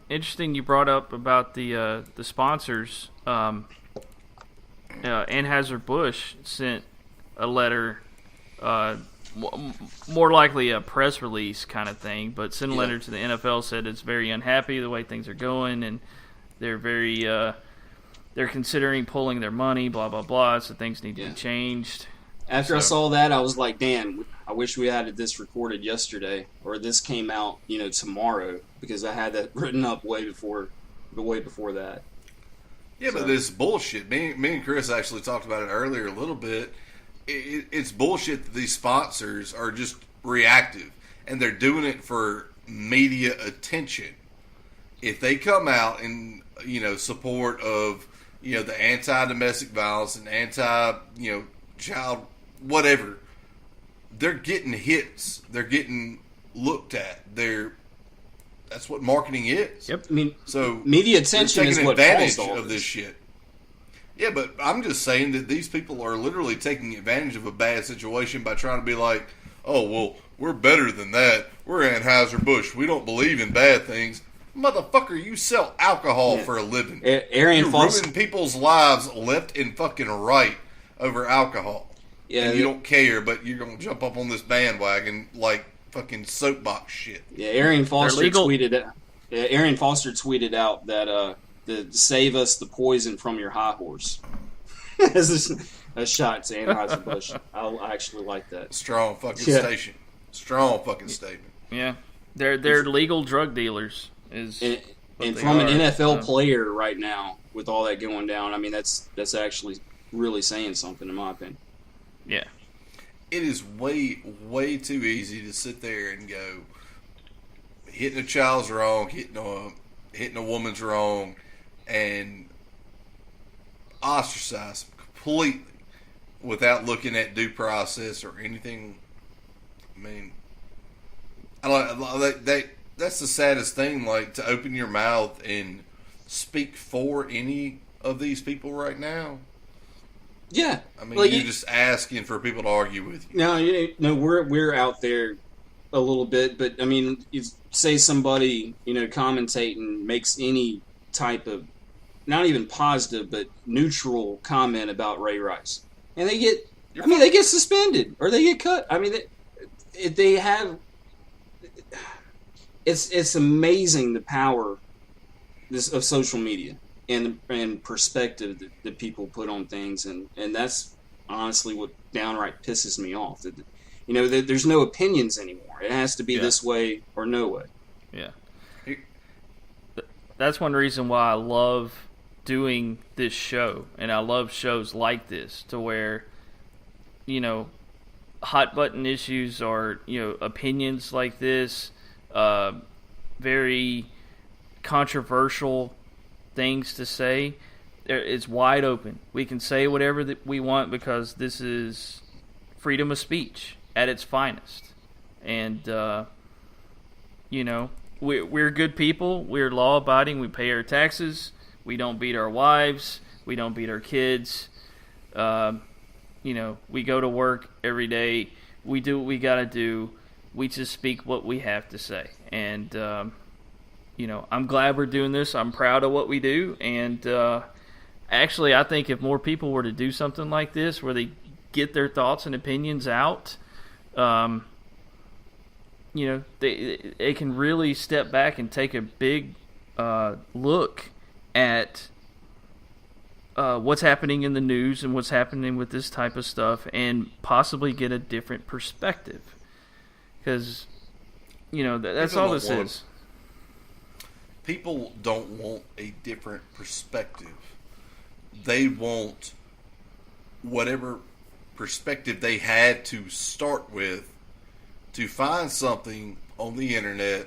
Interesting you brought up about the sponsors. Anheuser-Busch sent a letter, more likely a press release kind of thing, but sent a letter to the NFL, said it's very unhappy the way things are going, and they're very they're considering pulling their money, blah, blah, blah, so things need to be changed. After I saw that, I was like, damn, I wish we had this recorded yesterday, or this came out, tomorrow, because I had that written up way before that. Yeah, but this bullshit. Me and Chris actually talked about it earlier a little bit. It's bullshit that these sponsors are just reactive, and they're doing it for media attention. If they come out in support of the anti-domestic violence and anti child whatever, they're getting hits. They're getting looked at. That's what marketing is. Yep. I mean, so media attention is what advantage caused all of this shit. Yeah, but I'm just saying that these people are literally taking advantage of a bad situation by trying to be like, oh, well, we're better than that. We're Anheuser-Busch. We don't believe in bad things. Motherfucker, you sell alcohol for a living. You're ruining people's lives left and fucking right over alcohol. Yeah, and you don't care, but you're going to jump up on this bandwagon like fucking soapbox shit. Yeah, Arian Foster tweeted out that to save us the poison from your high horse. As a shot to Anheuser-Busch. I actually like that. Strong fucking station. Strong fucking statement. Yeah, they're legal drug dealers. And from an NFL player right now, with all that going down, I mean that's actually really saying something in my opinion. Yeah. It is way, way too easy to sit there and go, hitting a child's wrong, hitting a woman's wrong, and ostracize them completely without looking at due process or anything. I mean, that's the saddest thing, like, to open your mouth and speak for any of these people right now. Yeah, I mean, you're just asking for people to argue with you. No, we're out there a little bit, but I mean, you say somebody commentating makes any type of not even positive but neutral comment about Ray Rice, and they get suspended or they get cut. I mean, they have. It's amazing the power of social media. And perspective that people put on things, and that's honestly what downright pisses me off. That there's no opinions anymore. It has to be this way or no way. Yeah, that's one reason why I love doing this show, and I love shows like this, to where hot button issues or opinions like this, very controversial things to say. It's wide open. We can say whatever that we want because this is freedom of speech at its finest. And we're good people. We're law abiding. We pay our taxes. We don't beat our wives. We don't beat our kids. We go to work every day. We do what we got to do. We just speak what we have to say. And I'm glad we're doing this. I'm proud of what we do. And actually, I think if more people were to do something like this, where they get their thoughts and opinions out, they can really step back and take a big look at what's happening in the news and what's happening with this type of stuff, and possibly get a different perspective. Because, that's all this is. People don't want a different perspective. They want whatever perspective they had to start with, to find something on the internet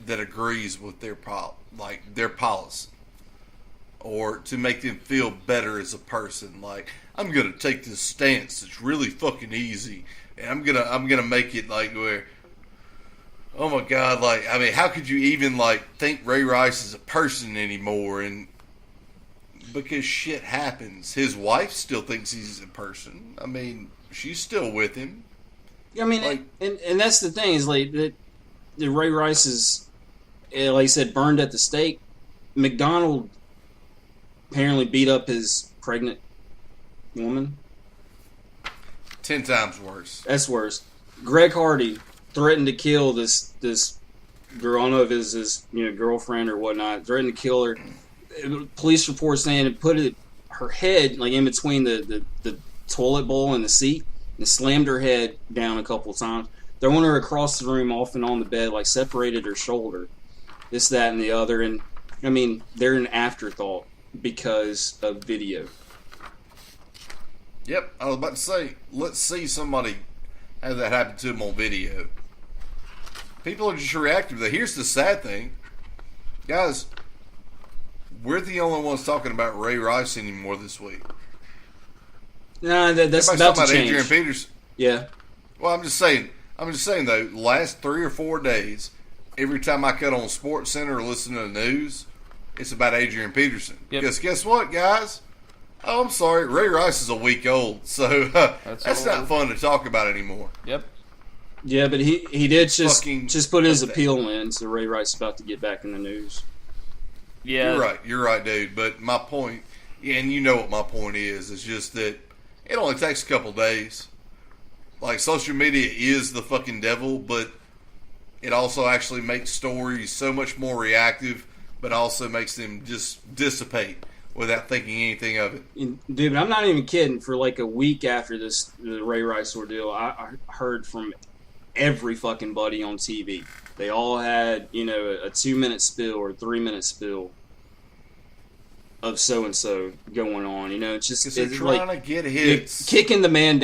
that agrees with their policy, or to make them feel better as a person. Like, I'm gonna take this stance that's really fucking easy, and I'm gonna make it like where, oh my God, like, I mean, how could you even, think Ray Rice is a person anymore? And because shit happens. His wife still thinks he's a person. I mean, she's still with him. I mean, and that's the thing is like that. The Ray Rice is, like I said, burned at the stake. McDonald apparently beat up his pregnant woman. 10 times worse. That's worse. Greg Hardy threatened to kill this girl. I don't know if it's his girlfriend or whatnot. Threatened to kill her. Police report saying it put her head like in between the toilet bowl and the seat and slammed her head down a couple of times. Throwing her across the room, off and on the bed, like separated her shoulder. This, that, and the other. And, I mean, they're an afterthought because of video. Yep, I was about to say, let's see somebody have that happen to them on video. People are just reactive. Here's the sad thing. Guys, we're the only ones talking about Ray Rice anymore this week. Nah, that's Everybody's about talking to change. Adrian Peterson. Yeah. Well, I'm just saying though, last 3 or 4 days, every time I cut on SportsCenter or listen to the news, it's about Adrian Peterson. Yep. Because guess what, guys? Oh, I'm sorry, Ray Rice is a week old, so that's not fun to talk about anymore. Yep. Yeah, but he did just put his pathetic. appeal in, so Ray Rice is about to get back in the news. Yeah. You're right, dude. But my point, and you know what my point is just that it only takes a couple days. Like, social media is the fucking devil, but it also actually makes stories so much more reactive, but also makes them just dissipate without thinking anything of it. Dude, but I'm not even kidding. For like a week after the Ray Rice ordeal, I heard from every fucking buddy on TV. They all had, a 2-minute spill or a 3-minute spill of so-and-so going on. It's just Because they're trying to get hits. Kicking the man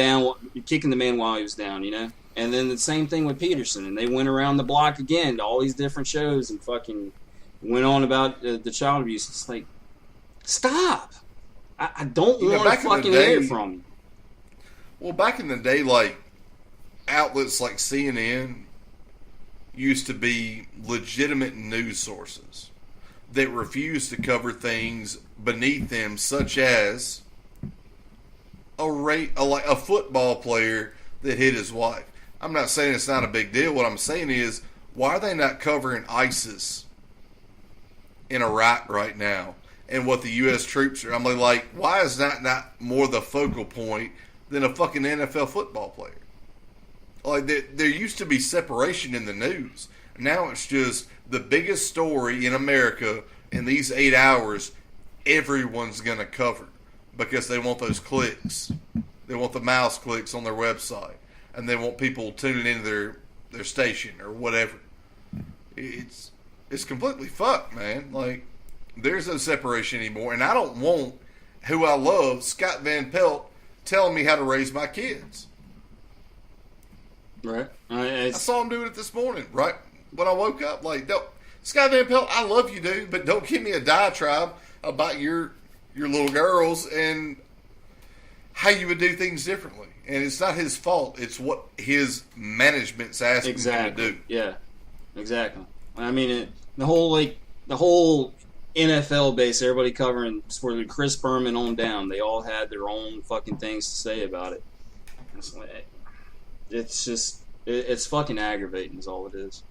while he was down, And then the same thing with Peterson. And they went around the block again to all these different shows and fucking went on about the child abuse. It's like, stop. I don't want to fucking hear it from you. Well, back in the day, like, outlets like CNN used to be legitimate news sources that refused to cover things beneath them, such as a football player that hit his wife. I'm not saying it's not a big deal. What I'm saying is, why are they not covering ISIS in Iraq right now and what the U.S. troops are? I'm like, why is that not more the focal point than a fucking NFL football player? Like, there used to be separation in the news. Now it's just the biggest story in America in these 8 hours, everyone's going to cover because they want those clicks. They want the mouse clicks on their website, and they want people tuning into their station or whatever. It's completely fucked, man. Like, there's no separation anymore, and I don't want who I love, Scott Van Pelt, telling me how to raise my kids. Right. I saw him doing it this morning, right when I woke up. Like, Scott Van Pelt, I love you, dude, but don't give me a diatribe about your little girls and how you would do things differently. And it's not his fault. It's what his management's asking him to do. Yeah, exactly. I mean, the whole NFL base, everybody covering sport, Chris Berman on down, they all had their own fucking things to say about it. It's fucking aggravating is all it is.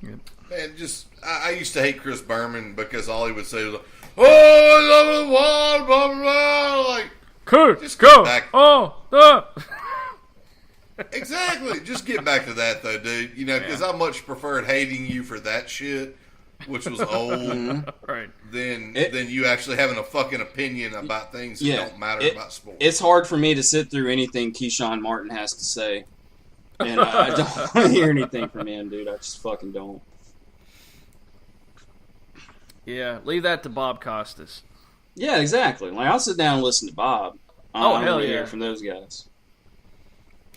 Yep. Man, I used to hate Chris Berman because all he would say was, "Oh, I love the wall, blah, blah, blah." Like, just go. Exactly. Just get back to that, though, dude. Because I much preferred hating you for that shit, which was old, right? than you actually having a fucking opinion about things that don't matter about sports. It's hard for me to sit through anything Keyshawn Martin has to say. And I don't want to hear anything from him, dude. I just fucking don't. Yeah, leave that to Bob Costas. Yeah, exactly. Like, I'll sit down and listen to Bob. I don't hell want to yeah. hear from those guys.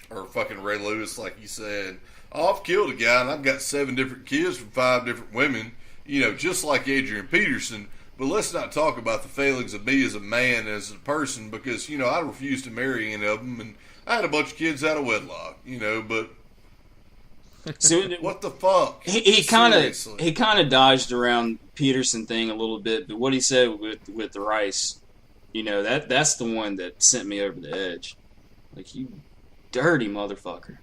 Or fucking Ray Lewis, like you said. Oh, I've killed a guy, and I've got 7 different kids from 5 different women. Just like Adrian Peterson. But let's not talk about the failings of me as a man, as a person, because, I refused to marry any of them, and I had a bunch of kids out of wedlock, but So, what the fuck? He kind of dodged around Peterson thing a little bit, but what he said with the Rice, that's the one that sent me over the edge. Like, you dirty motherfucker.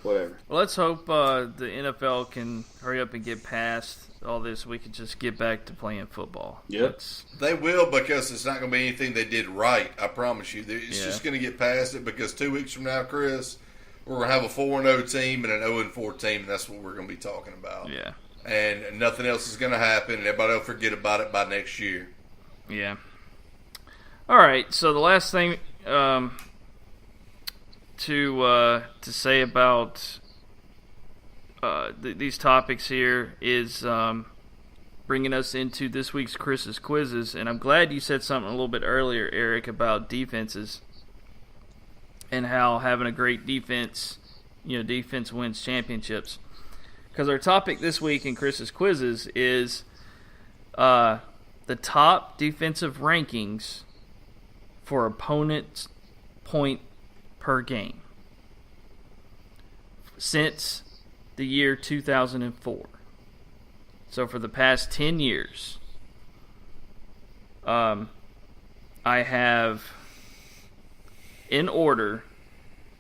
whatever. Well, let's hope the NFL can hurry up and get past all this. We can just get back to playing football. Yep. They will, because it's not going to be anything they did right. I promise you. It's just going to get past it, because 2 weeks from now, Chris, we're going to have a 4-0 team and an 0-4 team, and that's what we're going to be talking about. Yeah. And nothing else is going to happen, and everybody will forget about it by next year. Yeah. All right. So the last thing to say about these topics here is bringing us into this week's Chris's quizzes, and I'm glad you said something a little bit earlier, Eric, about defenses and how having a great defense, defense wins championships. Because our topic this week in Chris's quizzes is the top defensive rankings for opponents' point per game since the year 2004. So for the past 10 years, I have, in order,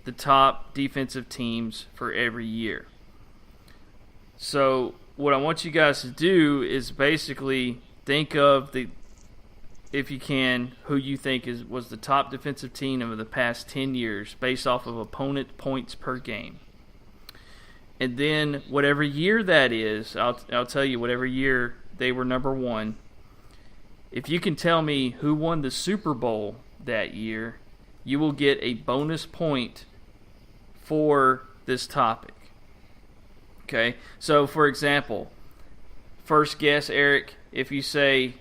the top defensive teams for every year. So what I want you guys to do is basically think of if you can, who you think was the top defensive team over the past 10 years based off of opponent points per game. And then whatever year that is, I'll tell you whatever year they were number one. If you can tell me who won the Super Bowl that year, you will get a bonus point for this topic. Okay? So, for example, first guess, Eric, if you say,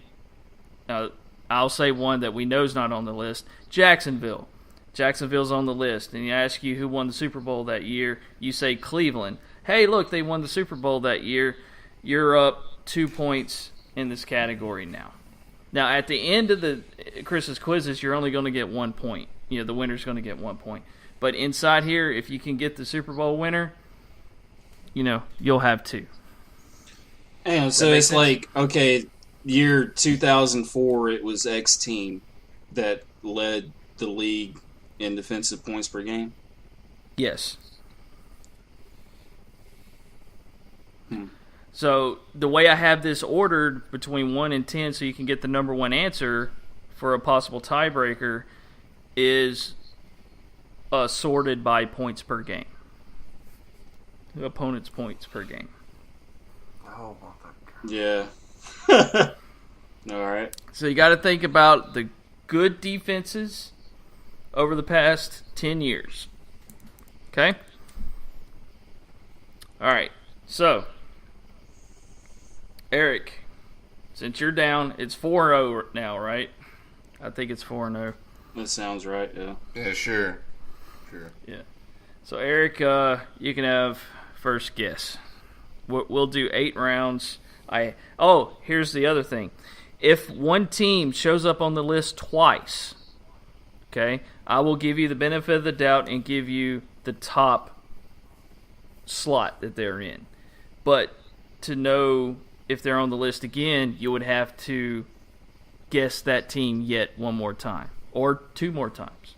I'll say one that we know is not on the list, Jacksonville. Jacksonville's on the list. And you ask you who won the Super Bowl that year, you say Cleveland. Hey, look, they won the Super Bowl that year. You're up 2 points in this category now. Now, at the end of Chris's quizzes, you're only going to get 1 point. The winner's going to get 1 point. But inside here, if you can get the Super Bowl winner, you'll have 2. And so it's like, okay, year 2004, it was X team that led the league in defensive points per game? Yes. So the way I have this ordered between 1 and 10 so you can get the number one answer for a possible tiebreaker is sorted by points per game. Opponent's points per game. Oh, my God. Yeah. All right. So you got to think about the good defenses over the past 10 years. Okay? All right. So, Eric, since you're down, it's 4-0 now, right? I think it's 4-0. That sounds right, yeah. Yeah, sure. Yeah. So, Eric, you can have first guess. We'll do 8 rounds. Here's the other thing. If one team shows up on the list twice, okay, I will give you the benefit of the doubt and give you the top slot that they're in. But to know if they're on the list again, you would have to guess that team yet one more time or 2 more times.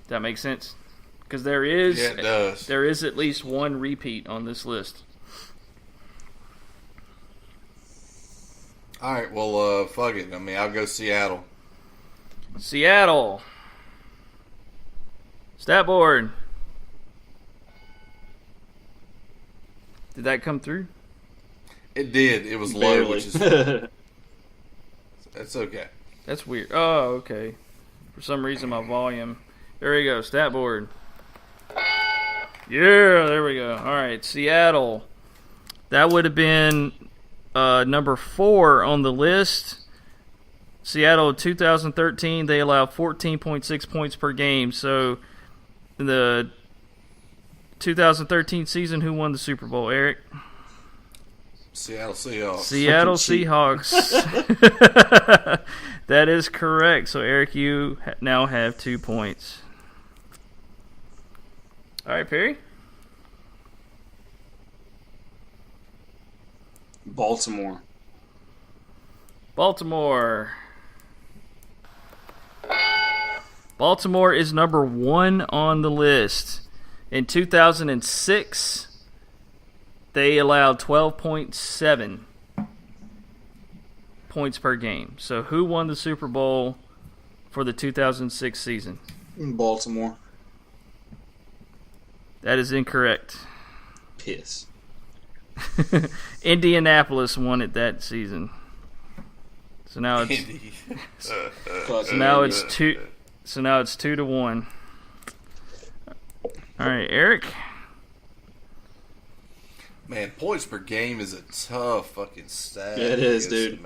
Does that make sense? Because there is at least one repeat on this list. All right, well, fuck it. I mean, I'll go Seattle. Seattle. Stat board. Did that come through? It did. It was Barely. low, which is... That's okay. That's weird. Oh, okay. For some reason, my volume... There we go. Stat board. Yeah, there we go. All right, Seattle. That would have been number 4 on the list. Seattle 2013, they allowed 14.6 points per game. So, in the 2013 season, who won the Super Bowl, Eric? Seattle Seahawks. Seattle Seahawks. That is correct. So, Eric, you now have 2 points. All right, Perry. Baltimore. Baltimore is number 1 on the list. In 2006, they allowed 12.7 points per game. So who won the Super Bowl for the 2006 season? Baltimore. That is incorrect. Piss. Indianapolis won it that season. So now it's now it's 2-1. All right, Eric. Man, points per game is a tough fucking stat. Yeah, it is, dude.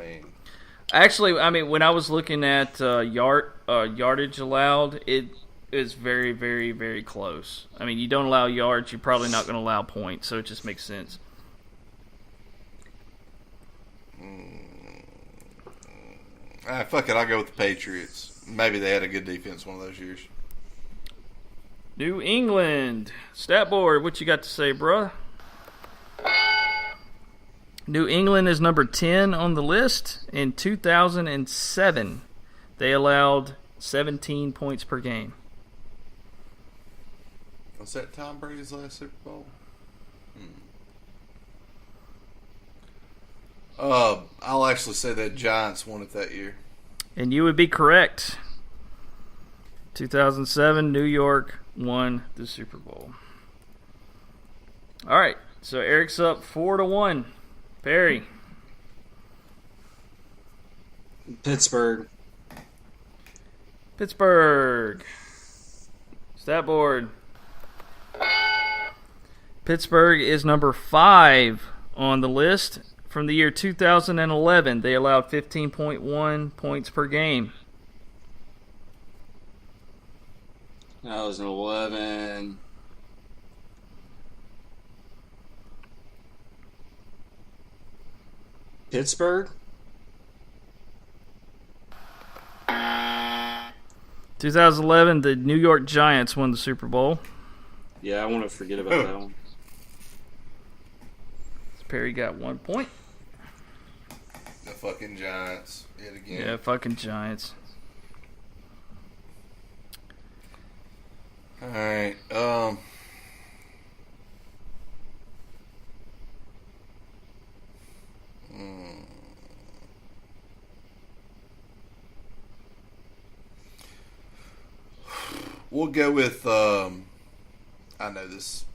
Actually, I mean, when I was looking at yardage allowed, it is very, very, very close. I mean, you don't allow yards, you're probably not going to allow points, so it just makes sense. Fuck it, I'll go with the Patriots. Maybe they had a good defense one of those years. New England. Stat board, what you got to say, bruh? New England is number 10 on the list. In 2007, they allowed 17 points per game. Was that Tom Brady's last Super Bowl? I'll actually say that Giants won it that year. And you would be correct. 2007, New York won the Super Bowl. All right, so Eric's up 4-1. Perry. Pittsburgh. Stat board. Pittsburgh is number 5 on the list. From the year 2011, they allowed 15.1 points per game. That was an 11. Pittsburgh? 2011, the New York Giants won the Super Bowl. Yeah, I want to forget about that one. Perry got 1 point. The fucking Giants yet again. Yeah, fucking Giants. All right. We'll go with. I know this.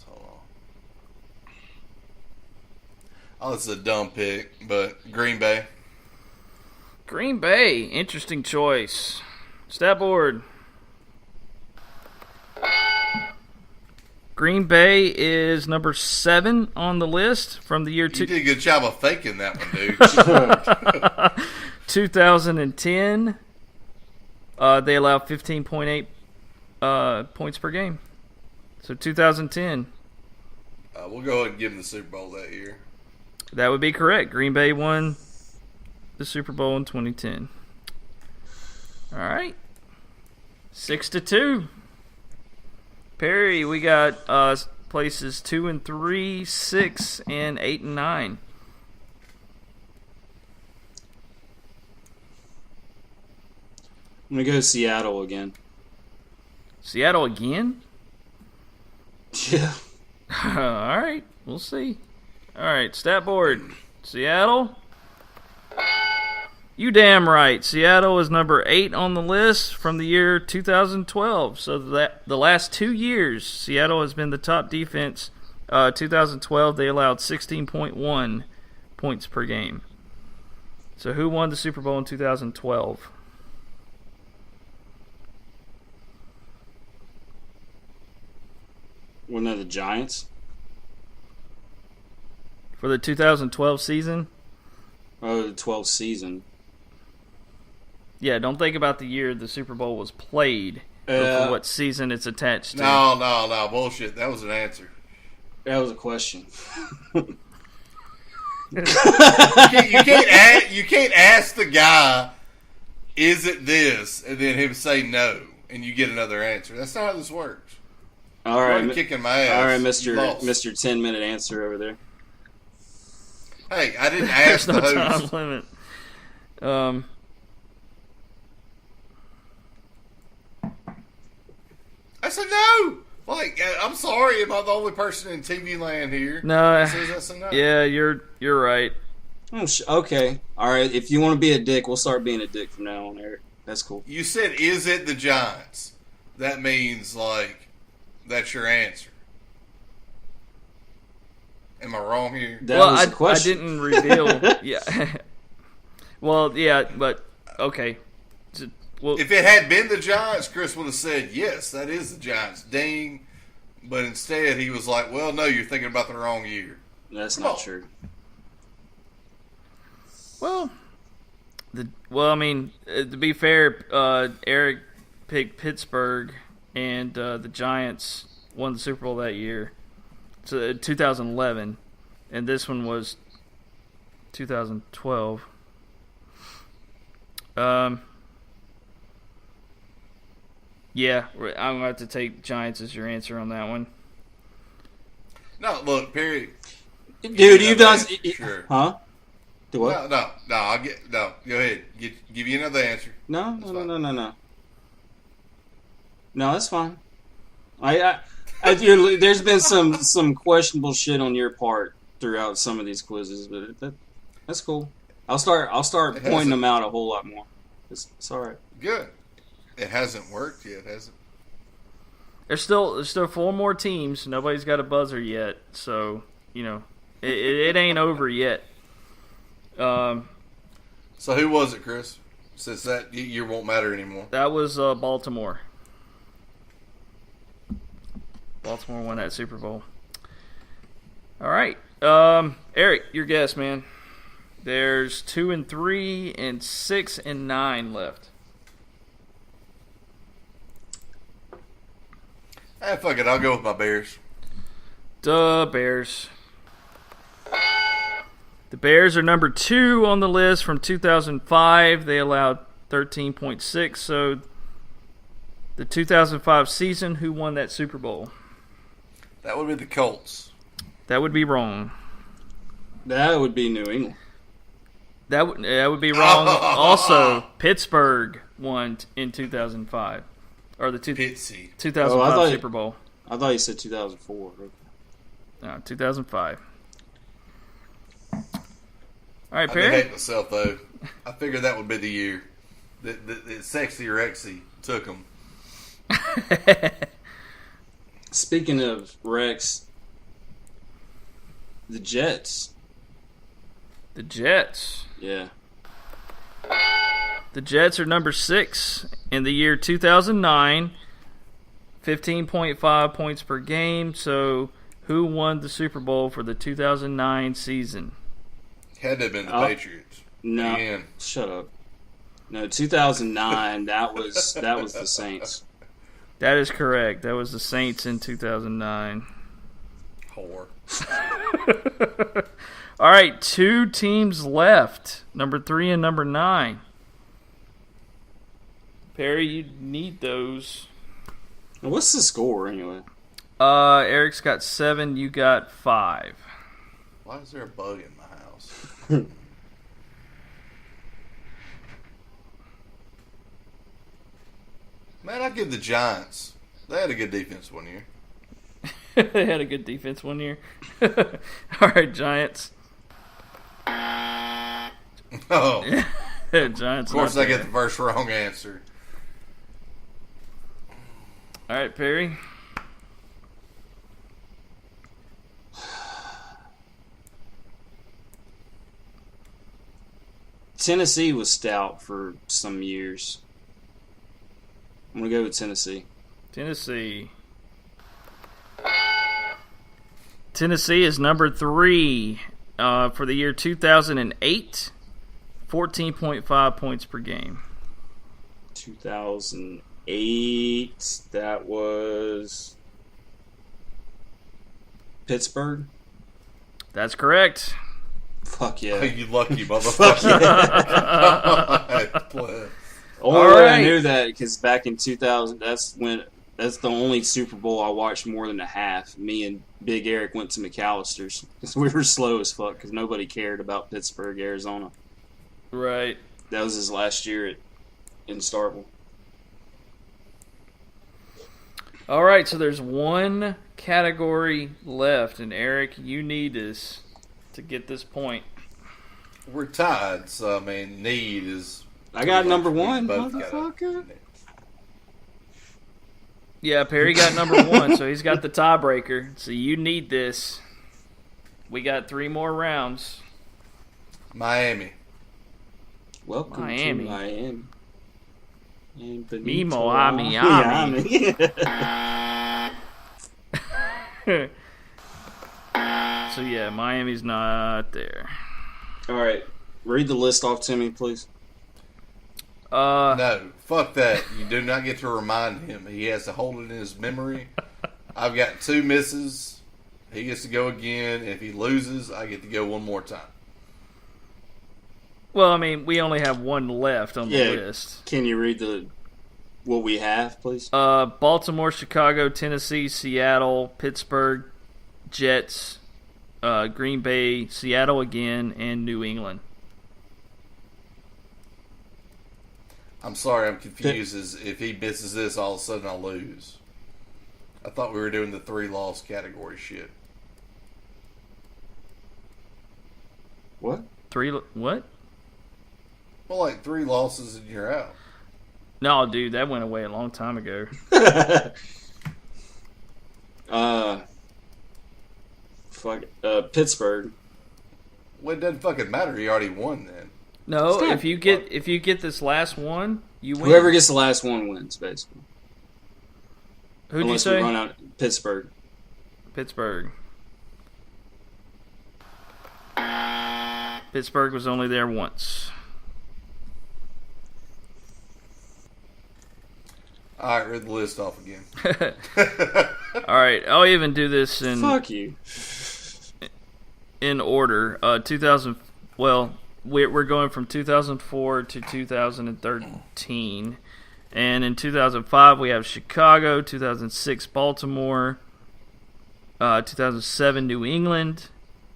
Hold on. Oh, this is a dumb pick, but Green Bay. Green Bay, interesting choice. Stat board. Green Bay is number 7 on the list from the year You did a good job of faking that one, dude. 2010. They allow 15.8 points per game. So 2010. We'll go ahead and give them the Super Bowl that year. That would be correct. Green Bay won the Super Bowl in 2010. All right. 6-2. Perry, we got places 2 and 3, 6 and 8 and 9. I'm going to go Seattle again. Seattle again? Yeah. All right. We'll see. All right. Stat board. Seattle. You damn right. Seattle is number 8 on the list from the year 2012. So that the last 2 years, Seattle has been the top defense. 2012, they allowed 16.1 points per game. So who won the Super Bowl in 2012? Wasn't that the Giants? For the 2012 season? Oh, the 12th season. Yeah, don't think about the year the Super Bowl was played, but for what season it's attached to. No, bullshit. That was an answer. That was a question. You can't ask the guy, is it this, and then him say no, and you get another answer. That's not how this works. All right, You're kicking my ass. All right, You lost. Mr. 10-minute answer over there. Hey, I didn't ask There's the no host. time limit. I said no. Like, I'm sorry, am I the only person in TV land here? No. That says that's a no. Yeah, you're right. Okay. All right. If you want to be a dick, we'll start being a dick from now on, Eric. That's cool. You said, is it the Giants? That means, like, that's your answer. Am I wrong here? That was the I question. didn't reveal. Yeah. Well, yeah, but okay. Well, If it had been the Giants, Chris would have said, yes, that is the Giants. Ding. But instead, he was like, well, no, you're thinking about the wrong year. That's not true. well, I mean, to be fair, Eric picked Pittsburgh, and the Giants won the Super Bowl that year. So 2011, and this one was 2012. Yeah, I'm going to have to take Giants as your answer on that one. No, look, Perry. Dude, you've done... Sure. Huh? Do what? No. Go ahead. Give you another answer. No. No, that's fine. There's been some questionable shit on your part throughout some of these quizzes, but that's cool. I'll start pointing them out a whole lot more. It's all right. Good. It hasn't worked yet, has it? There's still 4 more teams. Nobody's got a buzzer yet, so it ain't over yet. So who was it, Chris? Since that year won't matter anymore. That was Baltimore. Baltimore won that Super Bowl. All right, Eric, your guess, man. There's 2 and 3 and 6 and 9 left. Fuck it. I'll go with my Bears. Duh, Bears. The Bears are number 2 on the list from 2005. They allowed 13.6. So the 2005 season, who won that Super Bowl? That would be the Colts. That would be wrong. That would be New England. That would be wrong. Also, Pittsburgh won in 2005. Or the Pitsy. 2005 Super Bowl. I thought you said 2004. No, 2005. All right, I Perry. hate myself, though. I figured that would be the year that Sexy Rexy took them. Speaking of Rex, the Jets. The Jets. Yeah. The Jets are number 6 in the year 2009. 15.5 points per game. So, who won the Super Bowl for the 2009 season? Had to have been the Patriots. No, Again. Shut up. No, 2009. that was the Saints. That is correct. That was the Saints in 2009. Whore. All right, 2 teams left. Number 3 and number 9. Perry, you need those. What's the score anyway? Eric's got 7. You got 5. Why is there a bug in my house? Man, I give the Giants. They had a good defense one year. They had a good defense one year. All right, Giants. Oh. Giants. Of course, I get the first wrong answer. All right, Perry. Tennessee was stout for some years. I'm going to go with Tennessee. Tennessee is number 3 for the year 2008. 14.5 points per game. 2008, that was Pittsburgh. That's correct. Fuck yeah. You lucky motherfucker. Only All way right. I knew that because back in 2000, that's the only Super Bowl I watched more than a half. Me and Big Eric went to McAllister's because we were slow as fuck because nobody cared about Pittsburgh, Arizona. Right. That was his last year in Starkville. All right, so there's one category left, and Eric, you need this to get this point. We're tied, so I mean, need is. I got number we one, both motherfucker. Yeah, Perry got number one, so he's got the tiebreaker. So you need this. We got 3 more rounds. Miami. Welcome Miami. to Miami. And Mimo, Miami. So yeah, Miami's not there. All right, read the list off to me, please. No, fuck that. You do not get to remind him. He has to hold it in his memory. I've got 2 misses. He gets to go again. If he loses, I get to go one more time. Well, I mean, we only have one left on the list. Can you read what we have, please? Baltimore, Chicago, Tennessee, Seattle, Pittsburgh, Jets, Green Bay, Seattle again, and New England. I'm sorry, I'm confused. If he misses this, all of a sudden I'll lose. I thought we were doing the 3-loss category shit. What? What? Well, like 3 losses and you're out. No, dude, that went away a long time ago. Pittsburgh. Well, it doesn't fucking matter. He already won then. No, if you get this last one, you win. Whoever gets the last one wins, basically. Who'd Unless you say? we run out Pittsburgh. Pittsburgh. Pittsburgh was only there once. All right, read the list off again. All right, I'll even do this in Fuck you. in order. 2000. Well, we're going from 2004 to 2013, and in 2005 we have Chicago, 2006 Baltimore, 2007 New England,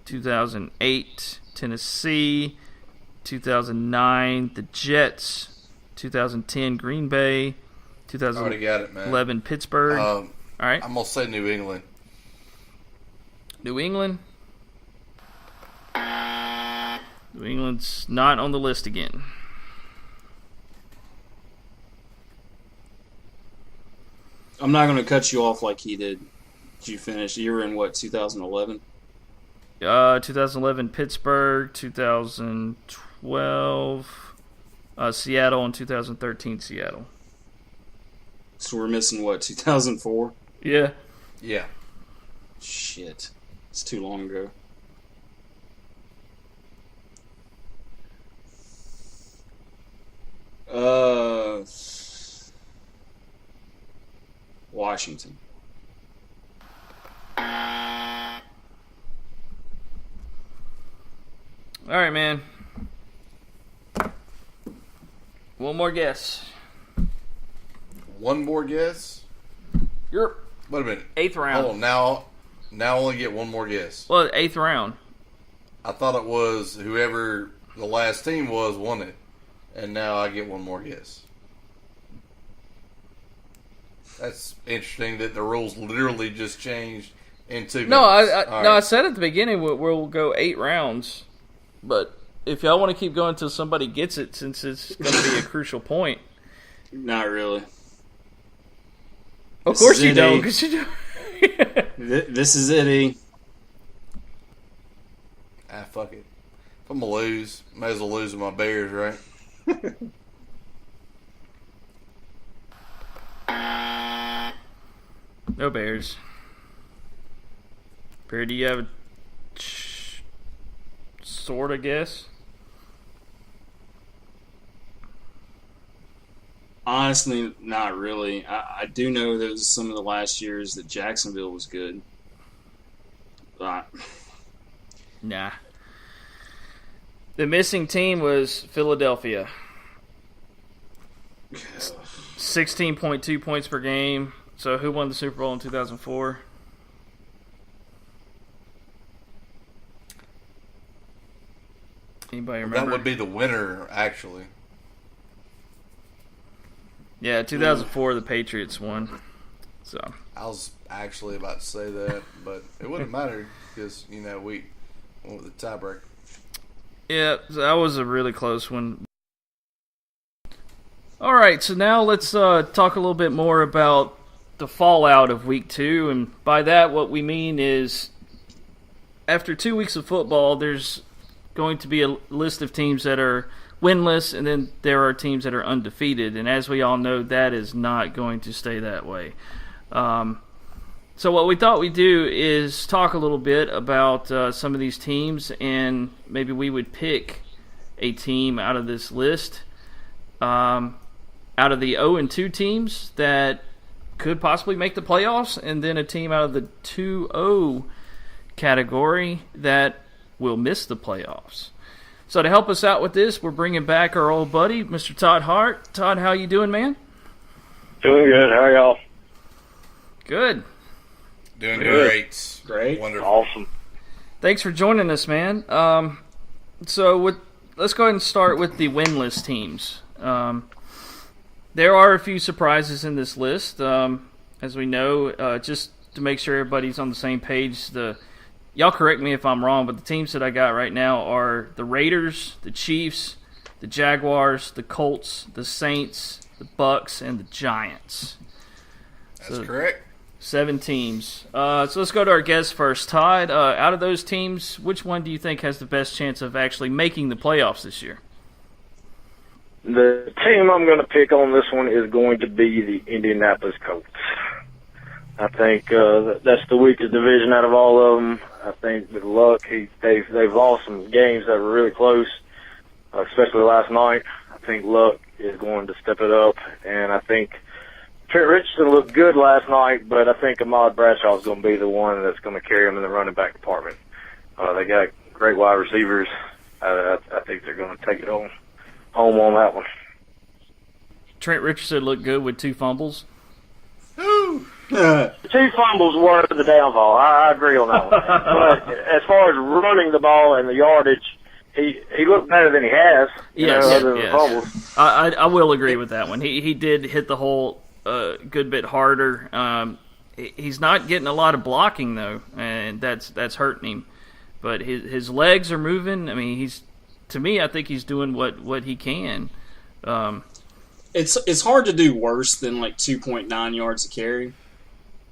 2008 Tennessee, 2009 the Jets, 2010 Green Bay, Already got it, man. 2011 Pittsburgh. All right, I'm gonna say New England. New England. New England's not on the list again. I'm not going to cut you off like he did. Did you finish? You were in what, 2011? 2011 Pittsburgh, 2012 Seattle, and 2013 Seattle. So we're missing what, 2004? Yeah. Yeah. Shit. It's too long ago. Washington. All right, man. One more guess. One more guess? You're Wait a minute. 8th round. Hold on. Now I only get one more guess. Well, 8th round. I thought it was whoever the last team was won it. And now I get one more guess. That's interesting that the rules literally just changed in 2 minutes. No, All I right. said at the beginning we'll go 8 rounds, but if y'all want to keep going until somebody gets it, since it's going to be a crucial point. Not really. Of This course is you it, don't, E. because you don't. This is it, E. Fuck it. If I'm going to lose, might as well lose with my Bears, right? No Bears. Perry, do you have a sort of guess? Honestly, not really. I do know there was some of the last years that Jacksonville was good. Nah. The missing team was Philadelphia. 16.2 points per game. So who won the Super Bowl in 2004? Anybody remember? That would be the winner, actually. Yeah, 2004 the Patriots won. So I was actually about to say that, but it wouldn't matter because, we went with the tiebreaker. yeah, that was a really close one. All right, so now let's talk a little bit more about the fallout of Week 2, and by that what we mean is after 2 weeks of football, there's going to be a list of teams that are winless, and then there are teams that are undefeated, and as we all know, that is not going to stay that way. So what we thought we'd do is talk a little bit about some of these teams, and maybe we would pick a team out of this list, out of the 0-2 teams that could possibly make the playoffs, and then a team out of the 2-0 category that will miss the playoffs. So to help us out with this, we're bringing back our old buddy, Mr. Todd Hart. Todd, how you doing, man? Doing good. How are y'all? Good. Doing Great. great. Wonderful. Awesome. Thanks for joining us, man. Let's go ahead and start with the winless teams. There are a few surprises in this list, as we know. Just to make sure everybody's on the same page, y'all correct me if I'm wrong, but the teams that I got right now are the Raiders, the Chiefs, the Jaguars, the Colts, the Saints, the Bucks, and the Giants. That's correct. 7 teams. So let's go to our guest first. Todd, out of those teams, which one do you think has the best chance of actually making the playoffs this year? The team I'm going to pick on this one is going to be the Indianapolis Colts. I think that's the weakest division out of all of them. I think with luck, they've lost some games that were really close, especially last night. I think luck is going to step it up, and I think Trent Richardson looked good last night, but I think Ahmad Bradshaw is going to be the one that's going to carry him in the running back department. They got great wide receivers. I think they're going to take it home on that one. Trent Richardson looked good with 2 fumbles. Woo! 2 fumbles were the downfall. I agree on that one. But as far as running the ball and the yardage, he looked better than he has. Other than fumbles. I will agree with that one. He did hit the hole a good bit harder. He's not getting a lot of blocking though, and that's hurting him. But his legs are moving. I mean, I think he's doing what he can. It's hard to do worse than like 2.9 yards a carry.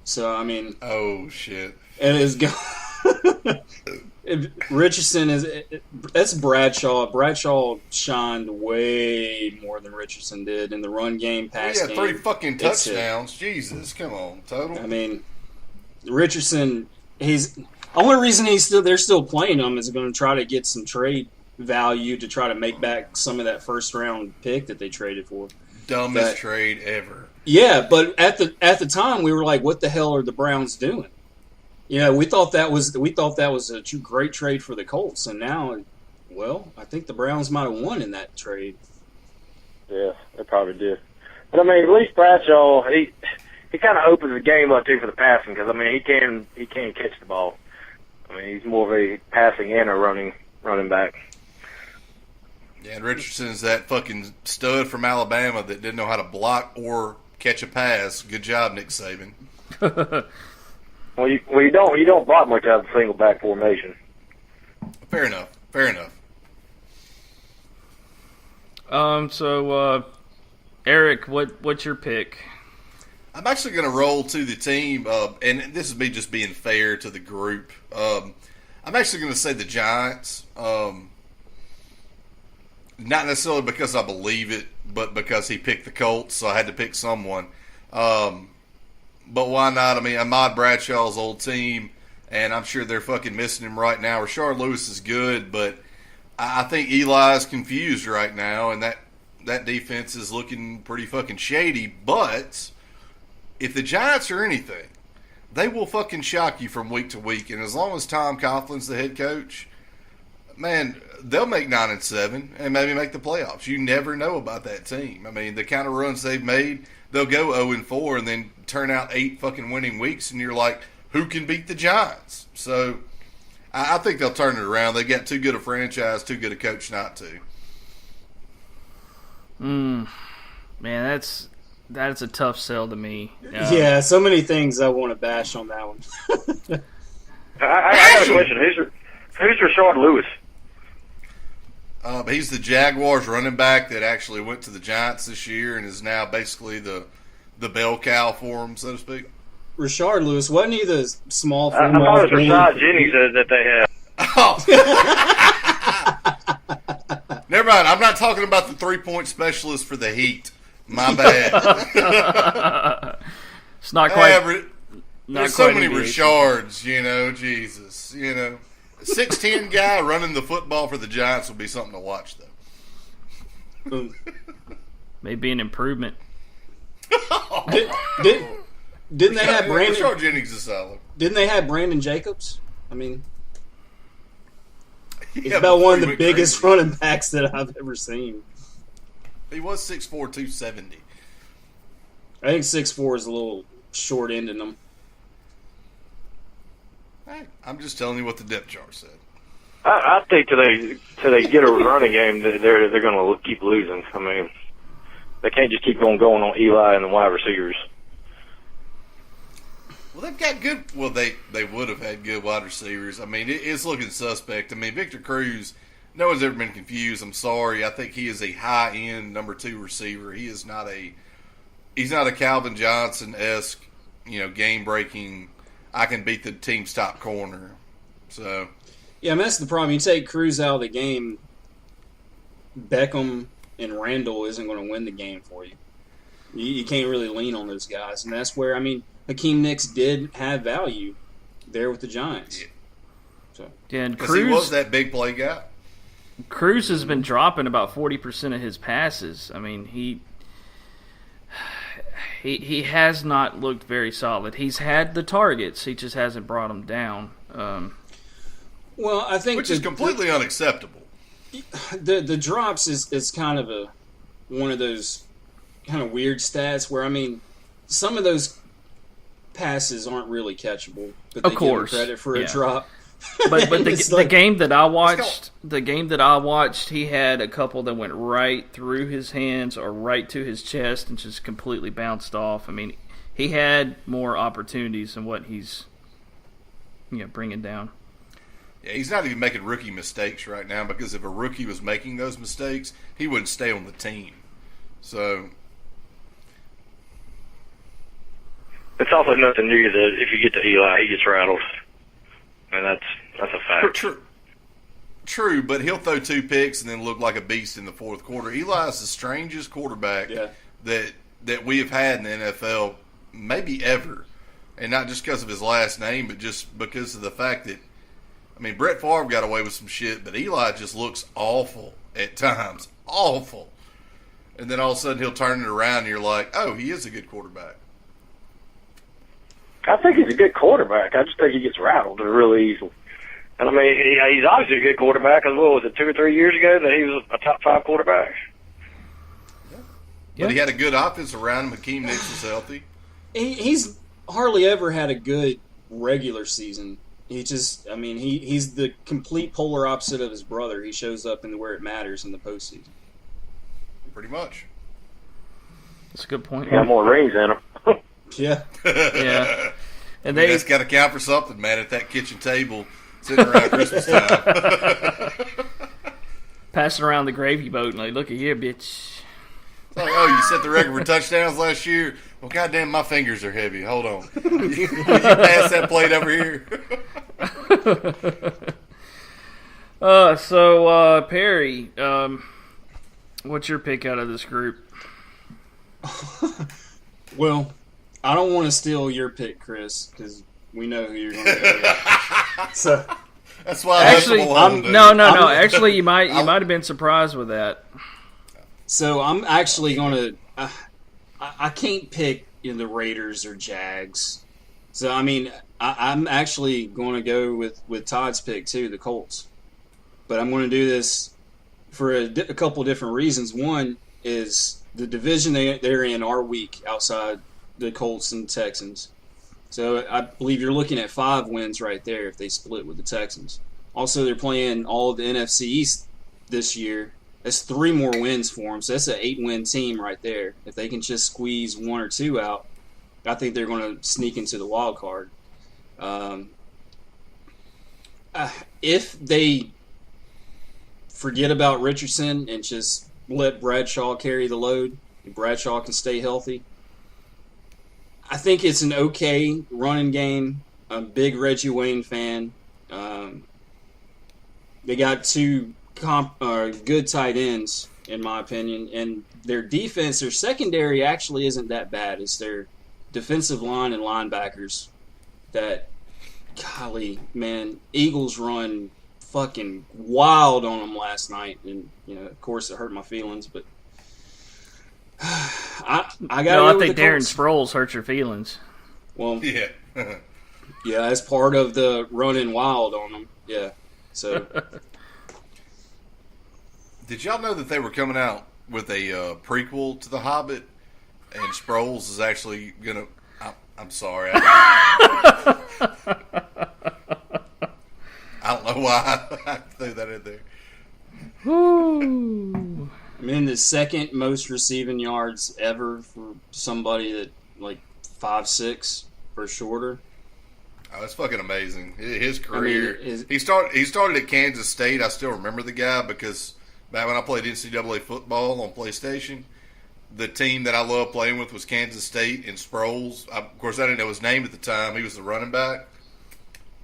So I mean, oh shit, it is. Richardson that's Bradshaw. Bradshaw shined way more than Richardson did in the run game, pass game. 3 fucking touchdowns. Jesus, come on, total. I mean, Richardson. The only reason they're still playing him is going to try to get some trade value to try to make back some of that first round pick that they traded for. Dumbest trade ever. Yeah, but at the time we were like, what the hell are the Browns doing? We thought that was a great trade for the Colts, and now, well, I think the Browns might have won in that trade. Yeah, they probably did. But I mean, at least Bradshaw, he kind of opens the game up too for the passing because I mean he can catch the ball. I mean he's more of a passing and a running back. Yeah, and Richardson's that fucking stud from Alabama that didn't know how to block or catch a pass. Good job, Nick Saban. Well, you don't block much out of the single back formation. Fair enough. So Eric, what's your pick? I'm actually going to roll to the team, and this is me just being fair to the group. I'm actually going to say the Giants. Not necessarily because I believe it, but because he picked the Colts, so I had to pick someone. But why not? I mean, Ahmad Bradshaw's old team, and I'm sure they're fucking missing him right now. Rashard Lewis is good, but I think Eli's confused right now, and that defense is looking pretty fucking shady. But if the Giants are anything, they will fucking shock you from week to week. And as long as Tom Coughlin's the head coach, man, they'll make 9-7 and maybe make the playoffs. You never know about that team. I mean, the kind of runs they've made, they'll go 0-4 and then turn out 8 fucking winning weeks, and you're like, who can beat the Giants? So I think they'll turn it around. They got too good a franchise, too good a coach not to. Man, That's a tough sell to me. Yeah, so many things I want to bash on that one. I got a question. Who's Rashard Lewis? He's the Jaguars running back that actually went to the Giants this year and is now basically the bell cow for them, so to speak. Rashard Lewis, wasn't he the small I thought it was Rashad Jennings that they had. Oh. Never mind. I'm not talking about the 3-point specialist for the Heat. My bad. It's not quite. There's so many Rashards, Jesus. 6'10" guy running the football for the Giants will be something to watch, though. Maybe an improvement. Didn't they have Brandon? Rashard Jennings is solid. Didn't they have Brandon Jacobs? I mean, he's about one of the biggest running backs that I've ever seen. He was 6'4", 270. I think 6'4" is a little short ending them. Hey, I'm just telling you what the depth chart said. I think till they get a running game, they're going to keep losing. I mean, they can't just keep on going on Eli and the wide receivers. Well, they've got good. Well, they would have had good wide receivers. I mean, it's looking suspect. I mean, Victor Cruz. No one's ever been confused. I'm sorry. I think he is a high-end number 2 receiver. He is not a. He's not a Calvin Johnson-esque, game-breaking. I can beat the team's top corner. So. Yeah, I mean, that's the problem. You take Cruz out of the game, Beckham and Randall isn't going to win the game for you. You can't really lean on those guys, and that's where Hakeem Nicks did have value there with the Giants. Yeah. So. Yeah, and Cruz, he was that big play guy. Cruz has been dropping about 40% of his passes. I mean, he has not looked very solid. He's had the targets, he just hasn't brought them down. Well, I think which is completely unacceptable. The drops is kind of one of those kind of weird stats where some of those passes aren't really catchable, but they give him credit for a drop. But the game that I watched, he had a couple that went right through his hands or right to his chest and just completely bounced off. I mean, he had more opportunities than what he's bringing down. Yeah, he's not even making rookie mistakes right now, because if a rookie was making those mistakes, he wouldn't stay on the team. So it's also nothing new that if you get to Eli, he gets rattled. And that's a fact. True, but he'll throw 2 picks and then look like a beast in the fourth quarter. Eli is the strangest quarterback that we have had in the NFL, maybe ever. And not just because of his last name, but just because of the fact that, Brett Favre got away with some shit, but Eli just looks awful at times. Awful. And then all of a sudden he'll turn it around and you're like, oh, he is a good quarterback. I think he's a good quarterback. I just think he gets rattled really easily. And he's obviously a good quarterback. As well, was it 2 or 3 years ago that he was a top 5 quarterback? Yeah. But he had a good offense around him. Hakeem Nicks was healthy. He's hardly ever had a good regular season. He just, he's the complete polar opposite of his brother. He shows up in where it matters in the postseason. Pretty much. That's a good point. He got more rings in him. Yeah. Yeah. And that's got to count for something, man, at that kitchen table sitting around Christmas time. Passing around the gravy boat and look at here, bitch. It's like, oh, you set the record for touchdowns last year? Well, goddamn, my fingers are heavy. Hold on. Will you pass that plate over here? So, Perry, what's your pick out of this group? Well, I don't want to steal your pick, Chris, because we know who you're going to go with. So that's why no. Actually, you might have been surprised with that. So I'm actually going to. I can't pick the Raiders or Jags. So I'm actually going to go with Todd's pick too, the Colts. But I'm going to do this for a couple different reasons. One is the division they're in are weak outside the Colts and Texans. So I believe you're looking at 5 wins right there if they split with the Texans. Also, they're playing all of the NFC East this year That's 3 more wins for them. So that's an 8-win team right there. If they can just squeeze 1 or 2 out, I think they're going to sneak into the wild card. If they forget about Richardson and just let Bradshaw carry the load, and Bradshaw can stay healthy, I think it's an okay running game. I'm a big Reggie Wayne fan. They got 2 good tight ends, in my opinion, and their defense, their secondary actually isn't that bad. It's their defensive line and linebackers that, golly, man, Eagles run fucking wild on them last night, and of course, it hurt my feelings, but I got. No, I think Darren Sproles hurt your feelings. Well, Yeah. yeah, as part of the running wild on them. Yeah, so. Did y'all know that they were coming out with a prequel to The Hobbit, and Sproles is actually gonna? I'm sorry. I don't know why I threw that in there. Woo. I mean, the second most receiving yards ever for somebody that like 5'6" or shorter. Oh, it's fucking amazing. His career. I mean, he started at Kansas State. I still remember the guy because back when I played NCAA football on PlayStation, the team that I loved playing with was Kansas State, and Sproles. Of course, I didn't know his name at the time. He was the running back.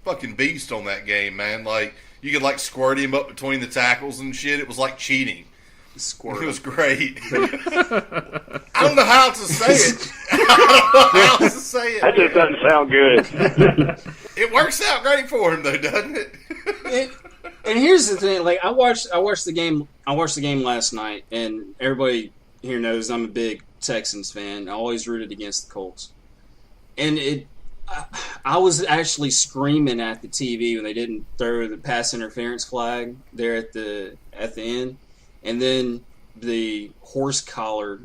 Fucking beast on that game, man. Like, you could, like, squirt him up between the tackles and shit. It was like cheating. Squirt. It was great. I don't know how to say it. I don't know how to say it. That just doesn't sound good. It works out great for him, though, doesn't it? And here's the thing: like I watched the game last night, and everybody here knows I'm a big Texans fan. I always rooted against the Colts, and I was actually screaming at the TV when they didn't throw the pass interference flag there at the end, and then the horse collar,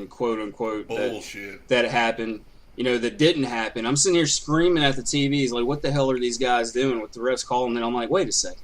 quote unquote, bullshit that happened. That didn't happen. I'm sitting here screaming at the TVs, like, what the hell are these guys doing with the refs calling? And then I'm like, wait a second.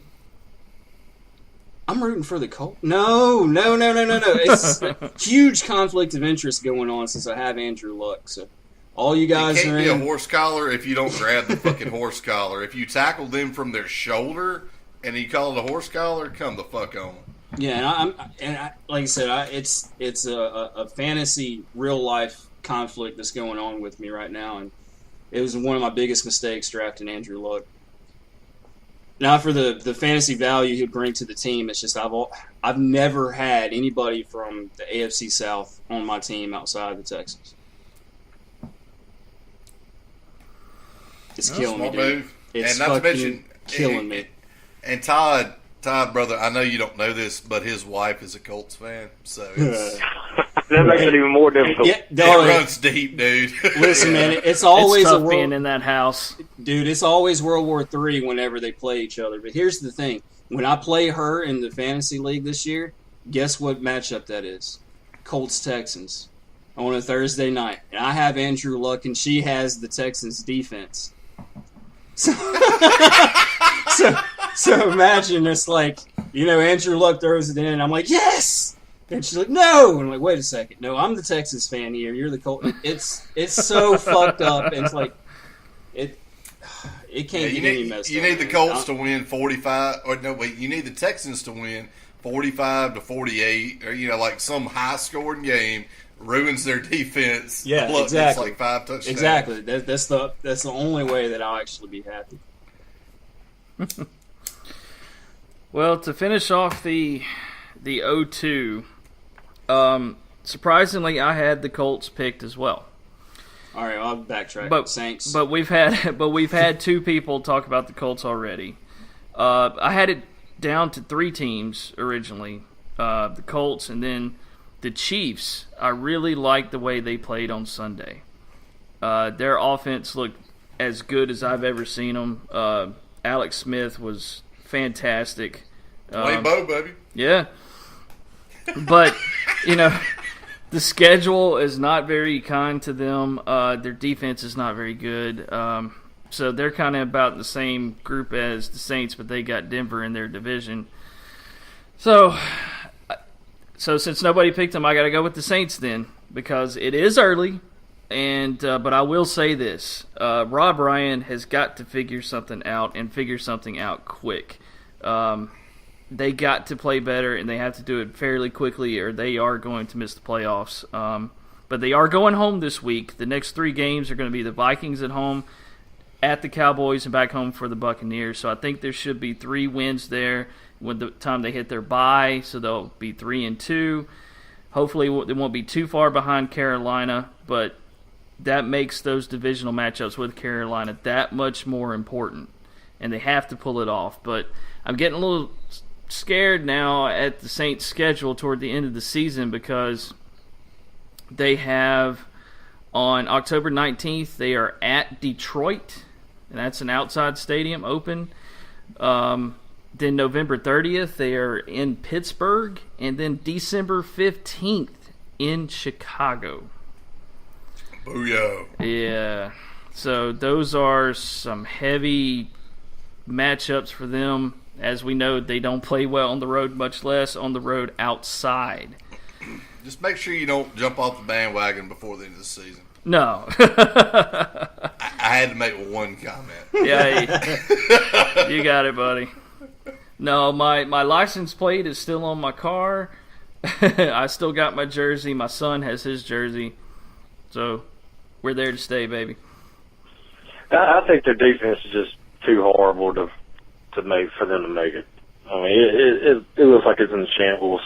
I'm rooting for the Colts. No. It's a huge conflict of interest going on since I have Andrew Luck. So all you guys it can't are be in. a horse collar if you don't grab the fucking horse collar. If you tackle them from their shoulder and you call it a horse collar, come the fuck on. Yeah, and I like I said, it's a fantasy real life conflict that's going on with me right now, and it was one of my biggest mistakes drafting Andrew Luck. Not for the fantasy value he'd bring to the team. It's just I've never had anybody from the AFC South on my team outside of the Texans. It's killing me, dude. Move. It's and not to fucking mention, killing me. And Todd, brother, I know you don't know this, but his wife is a Colts fan, so it's, That makes it even more difficult. Yeah, it dog, runs deep, dude. listen, man, it's always it's a tough world. being in that house. Dude, it's always World War III whenever they play each other. But here's the thing. When I play her in the fantasy league this year, guess what matchup that is? Colts-Texans on a Thursday night. And I have Andrew Luck, and she has the Texans defense. So, so imagine it's like, Andrew Luck throws it in, and I'm like, yes! And she's like, no! And I'm like, wait a second. No, I'm the Texans fan here. You're the Colts. It's so fucked up. And it's like, it can't get any messed up. You need the Colts to win 45, or no, wait, you need the Texans to win 45-48, or, like some high-scoring game ruins their defense. Yeah, Look, exactly. It's like 5 touchdowns. Exactly. That's the only way that I'll actually be happy. Well, to finish off the 0-2, surprisingly, I had the Colts picked as well. All right, I'll backtrack. But Saints. But we've had 2 people talk about the Colts already. I had it down to 3 teams originally, the Colts and then the Chiefs. I really liked the way they played on Sunday. Their offense looked as good as I've ever seen them. Alex Smith was fantastic. Play Bo, baby. Yeah. But, the schedule is not very kind to them. Their defense is not very good. So they're kind of about the same group as the Saints, but they got Denver in their division. So So since nobody picked them, I got to go with the Saints then, because it is early. And but I will say this: Rob Ryan has got to figure something out, and figure something out quick. They got to play better, and they have to do it fairly quickly, or they are going to miss the playoffs. But they are going home this week. The next 3 games are going to be the Vikings at home, at the Cowboys, and back home for the Buccaneers. So I think there should be 3 wins there when the time they hit their bye, so they'll be 3-2. Hopefully they won't be too far behind Carolina, but that makes those divisional matchups with Carolina that much more important, and they have to pull it off. But I'm getting a little scared now at the Saints' schedule toward the end of the season, because they have, on October 19th, they are at Detroit, and that's an outside stadium, open. Then November 30th, they are in Pittsburgh, and then December 15th in Chicago. Booyah. Yeah. So those are some heavy matchups for them. As we know, they don't play well on the road, much less on the road outside. Just make sure you don't jump off the bandwagon before the end of the season. No. I had to make one comment. Yeah, you got it, buddy. No, my license plate is still on my car. I still got my jersey. My son has his jersey. So we're there to stay, baby. I think their defense is just too horrible to make for them to make it. I mean, it looks like it's in shambles.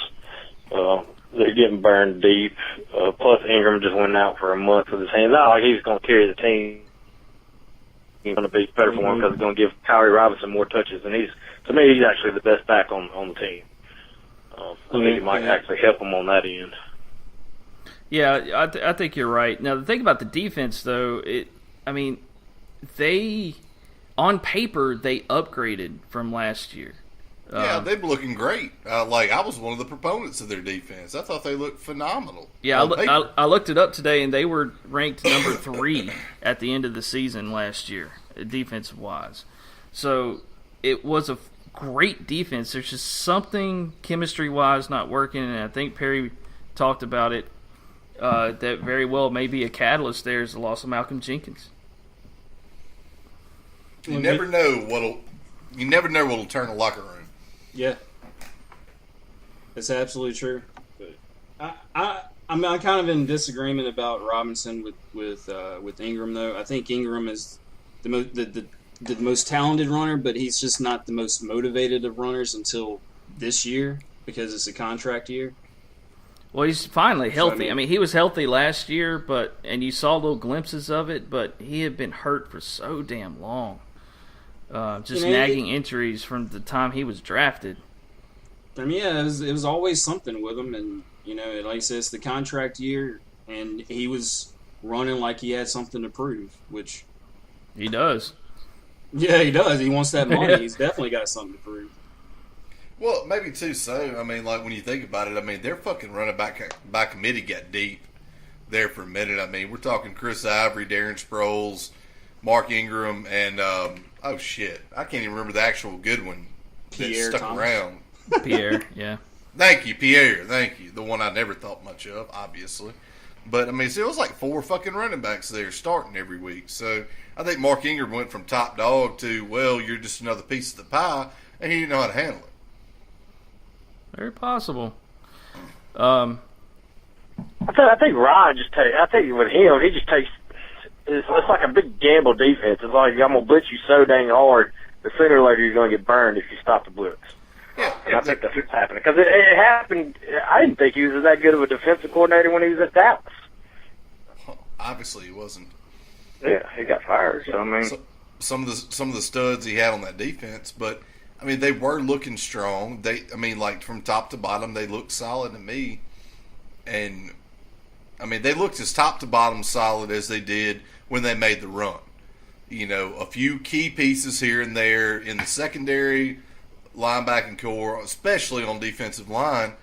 They're getting burned deep. Plus, Ingram just went out for a month with his hands. Not like he's going to carry the team. He's going to be better for him because he's going to give Kyrie Robinson more touches. And to me, he's actually the best back on the team. I think he might actually help him on that end. Yeah, I think you're right. Now, the thing about the defense, though, they, on paper, they upgraded from last year. Yeah, they've been looking great. I was one of the proponents of their defense. I thought they looked phenomenal. Yeah, I looked it up today, and they were ranked number 3 at the end of the season last year, defensive-wise. So it was a great defense. There's just something chemistry-wise not working, and I think Perry talked about it, that very well may be a catalyst there is the loss of Malcolm Jenkins. You never know what'll turn a locker room. Yeah, that's absolutely true. But I'm kind of in disagreement about Robinson with Ingram, though. I think Ingram is the most talented runner, but he's just not the most motivated of runners until this year because it's a contract year. Well, he's finally healthy. So, I mean, he was healthy last year, and you saw little glimpses of it, but he had been hurt for so damn long. Nagging injuries from the time he was drafted. I mean, yeah, it was always something with him, and like I said, it's the contract year, and he was running like he had something to prove, which he does. Yeah, he does. He wants that money. He's definitely got something to prove. Well, maybe too so. I mean, like when you think about it, I mean, their fucking running back by committee got deep there for a minute. I mean, we're talking Chris Ivory, Darren Sproles, Mark Ingram, and oh shit, I can't even remember the actual good one that stuck Thomas. around. Pierre, yeah. Thank you, Pierre. Thank you. The one I never thought much of, obviously. But I mean, it was like 4 fucking running backs there starting every week. So I think Mark Ingram went from top dog to, well, you're just another piece of the pie, and he didn't know how to handle it. Very possible. I think Ryan I think with him, he just takes. It's like a big gamble defense. It's like I'm gonna blitz you so dang hard, that sooner or later you're gonna get burned if you stop the blitz. Yeah, and I think that's what's happening because it happened. I didn't think he was that good of a defensive coordinator when he was at Dallas. Well, obviously, he wasn't. Yeah, he got fired. So I mean, some of the studs he had on that defense, but I mean, they were looking strong. Like from top to bottom, they looked solid to me, and I mean, they looked as top to bottom solid as they did when they made the run. A few key pieces here and there in the secondary, linebacking core, especially on defensive line,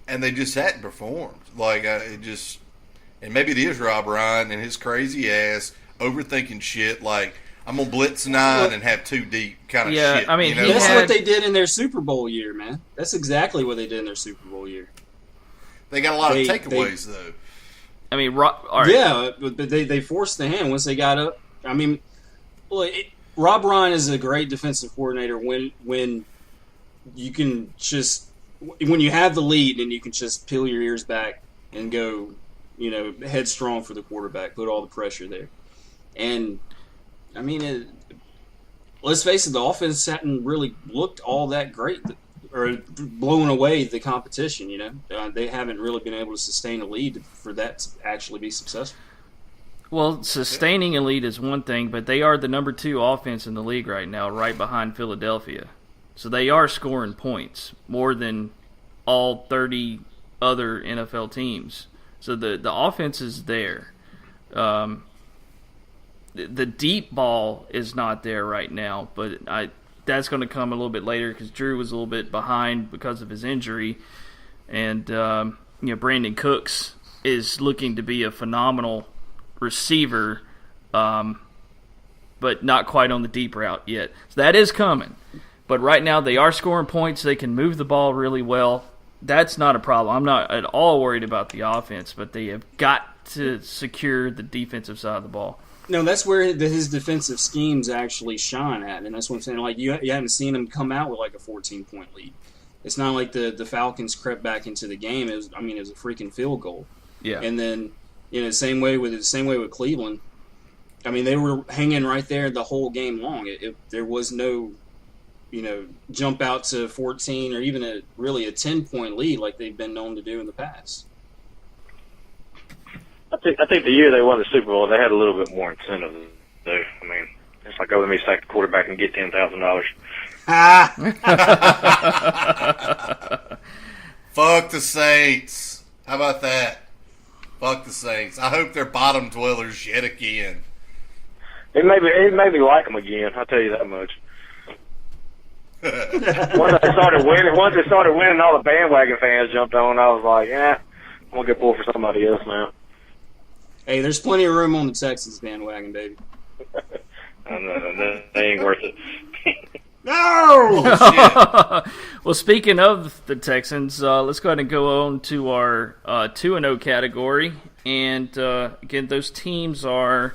and they just hadn't performed. And maybe it is Rob Ryan and his crazy ass overthinking shit. Like, I'm gonna blitz 9 and have 2 deep kind of shit. I mean, that's what they did in their Super Bowl year, man. That's exactly what they did in their Super Bowl year. They got a lot of takeaways, though. I mean, all right. Yeah, but they forced the hand once they got up. I mean, Rob Ryan is a great defensive coordinator when you can just when you have the lead and you can just peel your ears back and go, headstrong for the quarterback, put all the pressure there. And I mean, let's face it, the offense hadn't really looked all that great or blowing away the competition. They haven't really been able to sustain a lead for that to actually be successful. Well, sustaining a lead is one thing, but they are the number 2 offense in the league right now, right behind Philadelphia. So they are scoring points more than all 30 other NFL teams. So the offense is there. The deep ball is not there right now, but that's going to come a little bit later because Drew was a little bit behind because of his injury. And, Brandon Cooks is looking to be a phenomenal receiver, but not quite on the deep route yet. So that is coming. But right now they are scoring points. They can move the ball really well. That's not a problem. I'm not at all worried about the offense, but they have got to secure the defensive side of the ball. No, that's where his defensive schemes actually shine at, and that's what I'm saying. Like you haven't seen him come out with like a 14-point lead. It's not like the Falcons crept back into the game. It was a freaking field goal. Yeah. And then same way with Cleveland. I mean, they were hanging right there the whole game long. There was no jump out to 14 or even a 10-point lead like they've been known to do in the past. I think the year they won the Super Bowl, they had a little bit more incentive, though. I mean, it's like, let me sack the quarterback and get $10,000. Fuck the Saints. How about that? Fuck the Saints. I hope they're bottom dwellers yet again. It made me like them again. I'll tell you that much. Once they started winning, all the bandwagon fans jumped on. I was like, I'm gonna get pulled for somebody else now. Hey, there's plenty of room on the Texans bandwagon, baby. No, they ain't worth it. No! Well, speaking of the Texans, let's go ahead and go on to our 2-0 category. And again, those teams are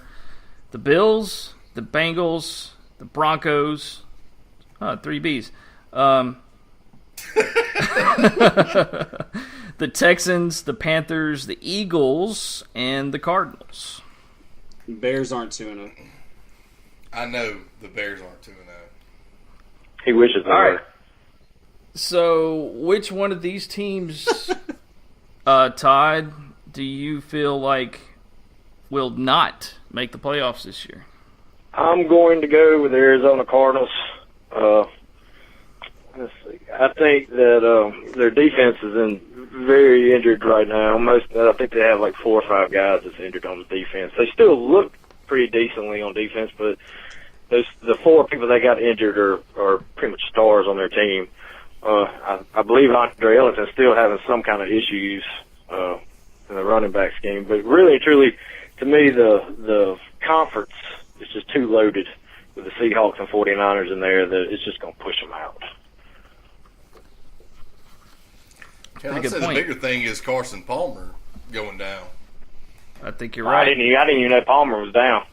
the Bills, the Bengals, the Broncos. 3 Bs. The Texans, the Panthers, the Eagles, and the Cardinals. Bears aren't 2-0. I know the Bears aren't 2-0. He wishes they were. So, which one of these teams, Todd, do you feel like will not make the playoffs this year? I'm going to go with the Arizona Cardinals. Let's see. I think that their defense is very injured right now. I think they have like 4 or 5 guys that's injured on the defense. They still look pretty decently on defense, but the 4 people that got injured are pretty much stars on their team. I believe Andre Ellington's still having some kind of issues in the running back scheme. But really and truly, to me, the conference is just too loaded with the Seahawks and 49ers in there that it's just going to push them out. Yeah, I'd say the bigger thing is Carson Palmer going down. I think you're right. I didn't even know Palmer was down.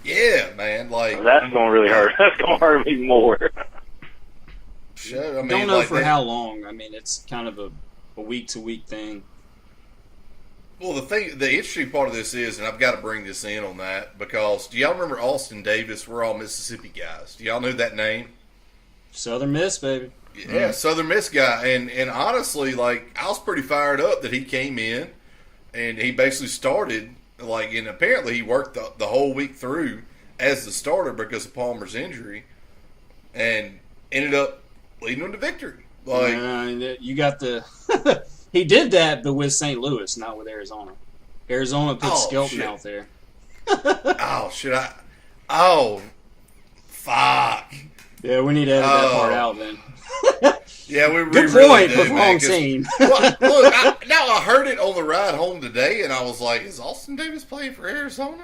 Yeah, man. Like that's going to really hurt. That's going to hurt me more. Don't know for how long. I mean, it's kind of a week-to-week thing. Well, the interesting part of this is, and I've got to bring this in on that, because do y'all remember Austin Davis? We're all Mississippi guys. Do y'all know that name? Southern Miss, baby. Yeah, Southern Miss guy. And honestly, like, I was pretty fired up that he came in and he basically started, like, and apparently he worked the whole week through as the starter because of Palmer's injury and ended up leading them to victory. Like, you got the he did that, but with St. Louis, not with Arizona. Arizona put Skelton out there. Fuck. Yeah, we need to edit that part out then. Yeah, we Good really point, do, but man, wrong team. Look, I heard it on the ride home today, and I was like, is Austin Davis playing for Arizona?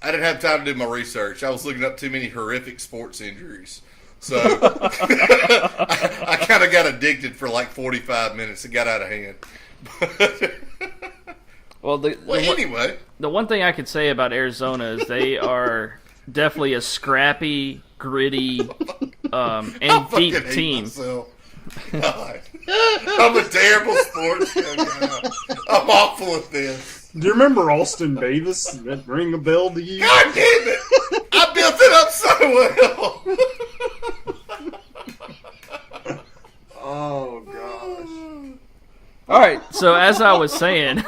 I didn't have time to do my research. I was looking up too many horrific sports injuries. So I kind of got addicted for like 45 minutes. It got out of hand. Well, anyway, the one thing I could say about Arizona is they are definitely a scrappy, gritty, and deep team. God. I'm a terrible sportsman now. I'm awful at this. Do you remember Austin Davis? Did that ring a bell to you? God damn it! I built it up so well. Oh gosh. All right, so as I was saying,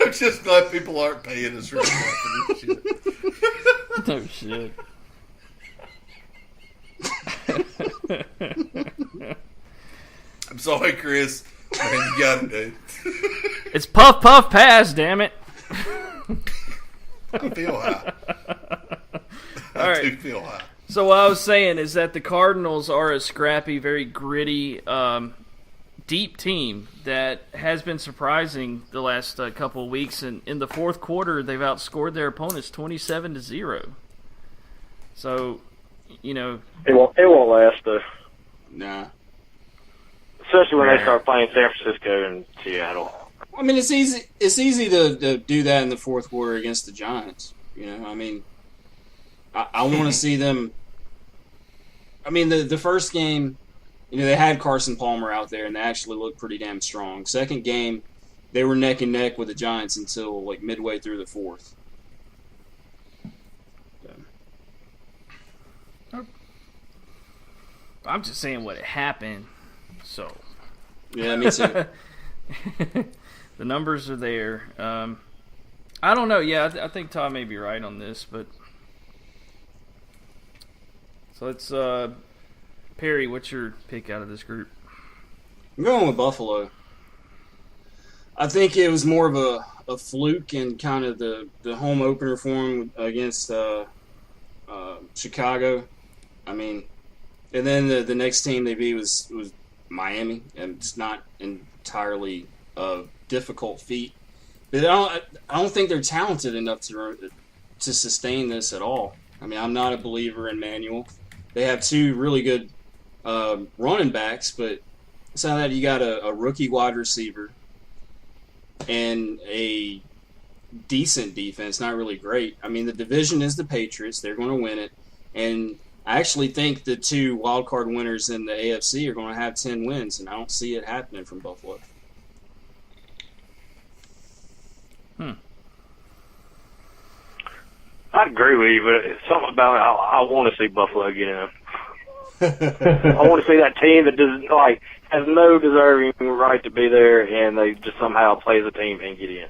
I'm just glad people aren't paying us right now for this shit. no shit. I'm sorry, Chris. Man, you got it, dude. It's puff puff pass, damn it. I feel high. All right. I do feel high. So what I was saying is that the Cardinals are a scrappy, very gritty, deep team that has been surprising the last couple of weeks. And in the fourth quarter, they've outscored their opponents 27-0. So, you know, It won't last though. Nah. Especially when they start playing San Francisco and Seattle. I mean, it's easy. It's easy to do that in the fourth quarter against the Giants. You know, I mean, I want to see them. I mean, the first game, you know, they had Carson Palmer out there, and they actually looked pretty damn strong. Second game, they were neck and neck with the Giants until like midway through the fourth. So. I'm just saying what happened. So. Yeah, me too. The numbers are there. I don't know. Yeah, I think Todd may be right on this, but so let's Perry, what's your pick out of this group? I'm going with Buffalo. I think it was more of a fluke and kind of the home opener for them against Chicago. I mean, and then the next team they beat was Miami, and it's not entirely a difficult feat. But I don't think they're talented enough to sustain this at all. I mean, I'm not a believer in Manuel. They have two really good running backs, but it's not that you got a rookie wide receiver and a decent defense, not really great. I mean, the division is the Patriots. They're going to win it. And I actually think the two wild card winners in the AFC are going to have 10 wins, and I don't see it happening from Buffalo. I agree with you, but it's something about it, I want to see Buffalo get in. I want to see that team that has no deserving right to be there, and they just somehow play as a team and get in.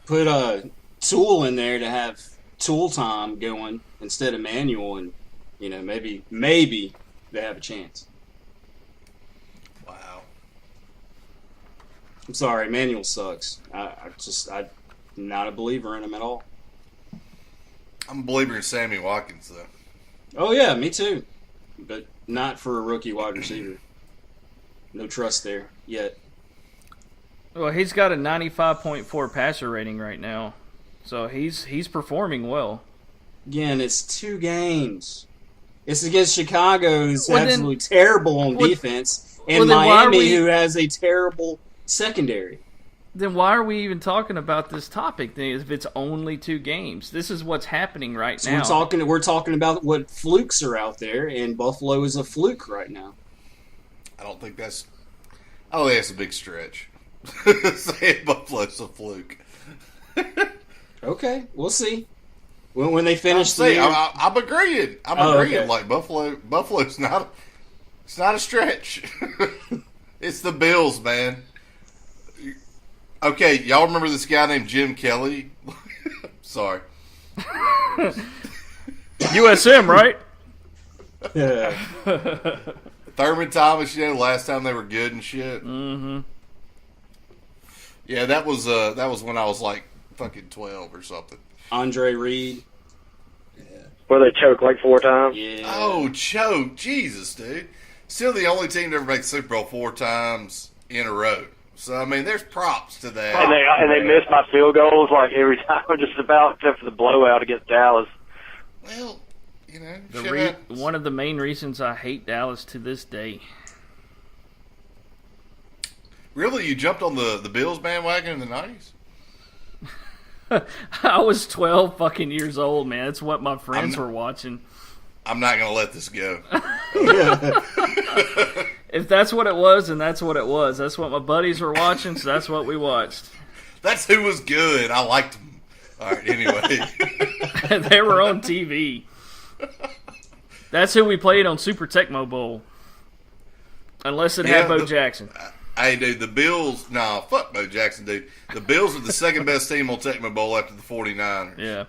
Put a Tool in there to have Tool time going instead of Manuel, and you know maybe they have a chance. Wow. I'm sorry, Manuel sucks. I'm not a believer in him at all. I'm a believer in Sammy Watkins, though. Oh yeah, me too, but not for a rookie wide receiver. No trust there yet. Well, he's got a 95.4 passer rating right now, so he's performing well. Again, it's 2 games. It's against Chicago, who's absolutely terrible on defense, and Miami, who has a terrible secondary. Then why are we even talking about this topic then if it's only 2 games? This is what's happening right now. We're talking about what flukes are out there, and Buffalo is a fluke right now. I don't think that's a big stretch. Saying Buffalo's a fluke. Okay, we'll see. When they finish the year. I'm agreeing. Okay. Okay. Like Buffalo's not. It's not a stretch. It's the Bills, man. Okay, y'all remember this guy named Jim Kelly? Sorry. USM, right? Yeah. Thurman Thomas, last time they were good and shit. Mm-hmm. Yeah, that was when I was like fucking 12 or something. Andre Reed. Where they choke like 4 times. Yeah. Oh, choke. Jesus, dude. Still the only team to ever make the Super Bowl 4 times in a row. So, I mean, there's props to that. And they missed my field goals like every time, just about, except for the blowout against Dallas. Well, one of the main reasons I hate Dallas to this day. Really, you jumped on the Bills bandwagon in the 90s? I was 12 fucking years old, man. That's what my friends were watching. I'm not going to let this go. If that's what it was, then that's what it was. That's what my buddies were watching, so that's what we watched. That's who was good. I liked them. All right, anyway. They were on TV. That's who we played on Super Tecmo Bowl. Unless it had Bo Jackson. Hey, dude, the Bills... Nah, fuck Bo Jackson, dude. The Bills are the second best team on Tecmo Bowl after the 49ers. Yeah.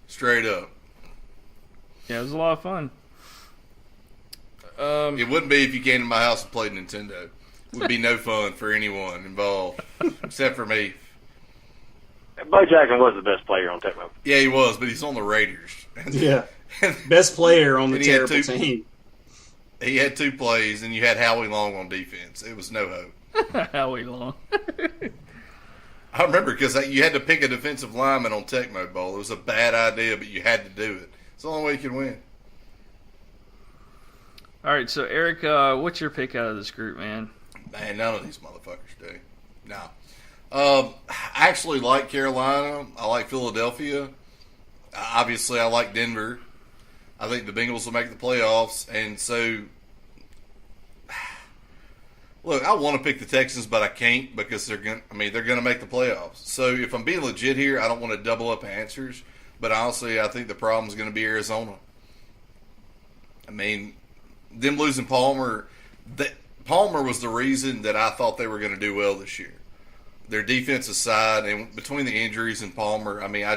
Straight up. Yeah, it was a lot of fun. It wouldn't be if you came to my house and played Nintendo. It would be no fun for anyone involved, except for me. Bo Jackson was the best player on Tecmo. Yeah, he was, but he's on the Raiders. Yeah. Best player on the terrible team. He had 2 plays, and you had Howie Long on defense. It was no hope. Howie Long. I remember because you had to pick a defensive lineman on Tecmo Bowl. It was a bad idea, but you had to do it. It's the only way you can win. All right, so Eric, what's your pick out of this group, man? Man, none of these motherfuckers do. No. I actually like Carolina. I like Philadelphia. Obviously, I like Denver. I think the Bengals will make the playoffs, and so look, I want to pick the Texans, but I can't because they're gonna make the playoffs. So if I'm being legit here, I don't want to double up answers, but honestly, I think the problem is going to be Arizona. I mean, them losing Palmer, Palmer was the reason that I thought they were going to do well this year. Their defensive side, and between the injuries and Palmer, I mean, I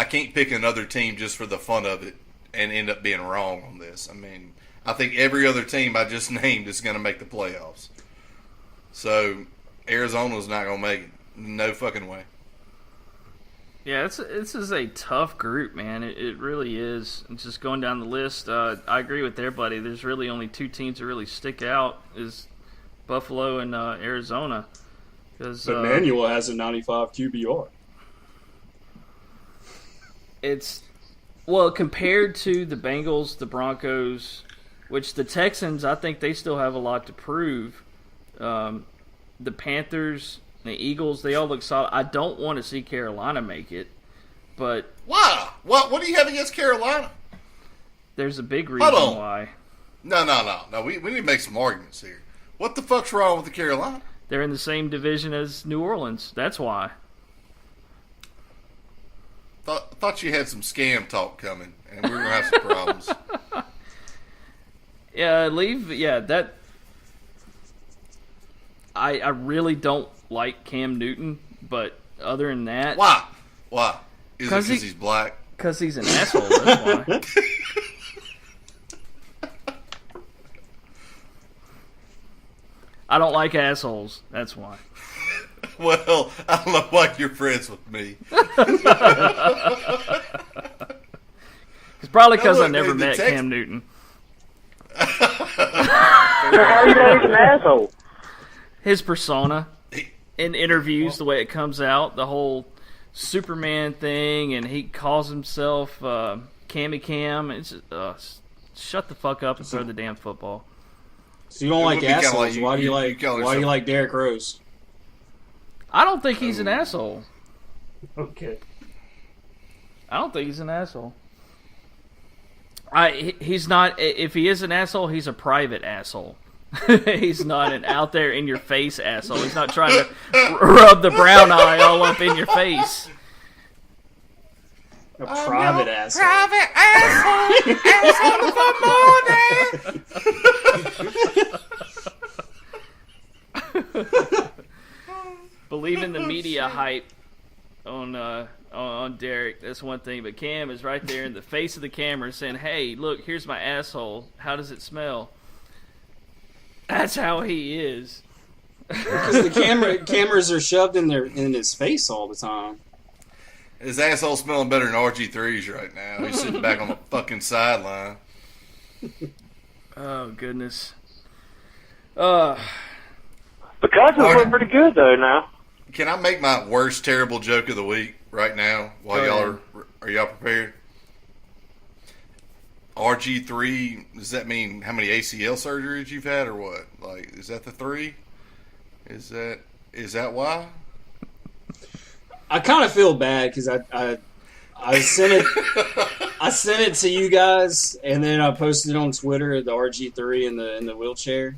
can't pick another team just for the fun of it and end up being wrong on this. I mean, I think every other team I just named is going to make the playoffs. So, Arizona's not going to make it. No fucking way. Yeah, this is a tough group, man. It really is. And just going down the list, I agree with everybody. There's really only 2 teams that really stick out is Buffalo and Arizona. But Manuel has a 95 QBR. It's, well, compared to the Bengals, the Broncos, which the Texans, I think they still have a lot to prove. The Panthers, the Eagles, they all look solid. I don't want to see Carolina make it, but... Why? What do you have against Carolina? There's a big reason why. No. We need to make some arguments here. What the fuck's wrong with the Carolina? They're in the same division as New Orleans. That's why. Thought you had some scam talk coming, and we were going to have some problems. That... I really don't like Cam Newton, but other than that... Why? Is it because he's black? Because he's an asshole, that's why. I don't like assholes, that's why. Well, I don't know why you're friends with me. It's probably because I never met Cam Newton. How you know he's an asshole? His persona in interviews, the way it comes out, the whole Superman thing, and he calls himself Cammy Cam. It's shut the fuck up and throw the damn football. So you don't like assholes? Why do you like Derrick Rose? I don't think he's an asshole. Okay. I don't think he's an asshole. He's not. If he is an asshole, he's a private asshole. He's not an out there in your face asshole. He's not trying to rub the brown eye all up in your face. A private asshole. Private asshole. Asshole of the morning. Believe in the media hype on Derek. That's one thing. But Cam is right there in the face of the camera saying, "Hey, look, here's my asshole. How does it smell?" That's how he is. Because the cameras are shoved in his face all the time. His asshole smelling better than RG3's right now. He's sitting back on the fucking sideline. Oh goodness. The Cousins look pretty good though now. Can I make my worst terrible joke of the week right now? While are y'all prepared? RG3, does that mean how many ACL surgeries you've had or what? Like, is that the 3? Is that why? I kind of feel bad because I sent it. I sent it to you guys, and then I posted it on Twitter. The RG3 in the wheelchair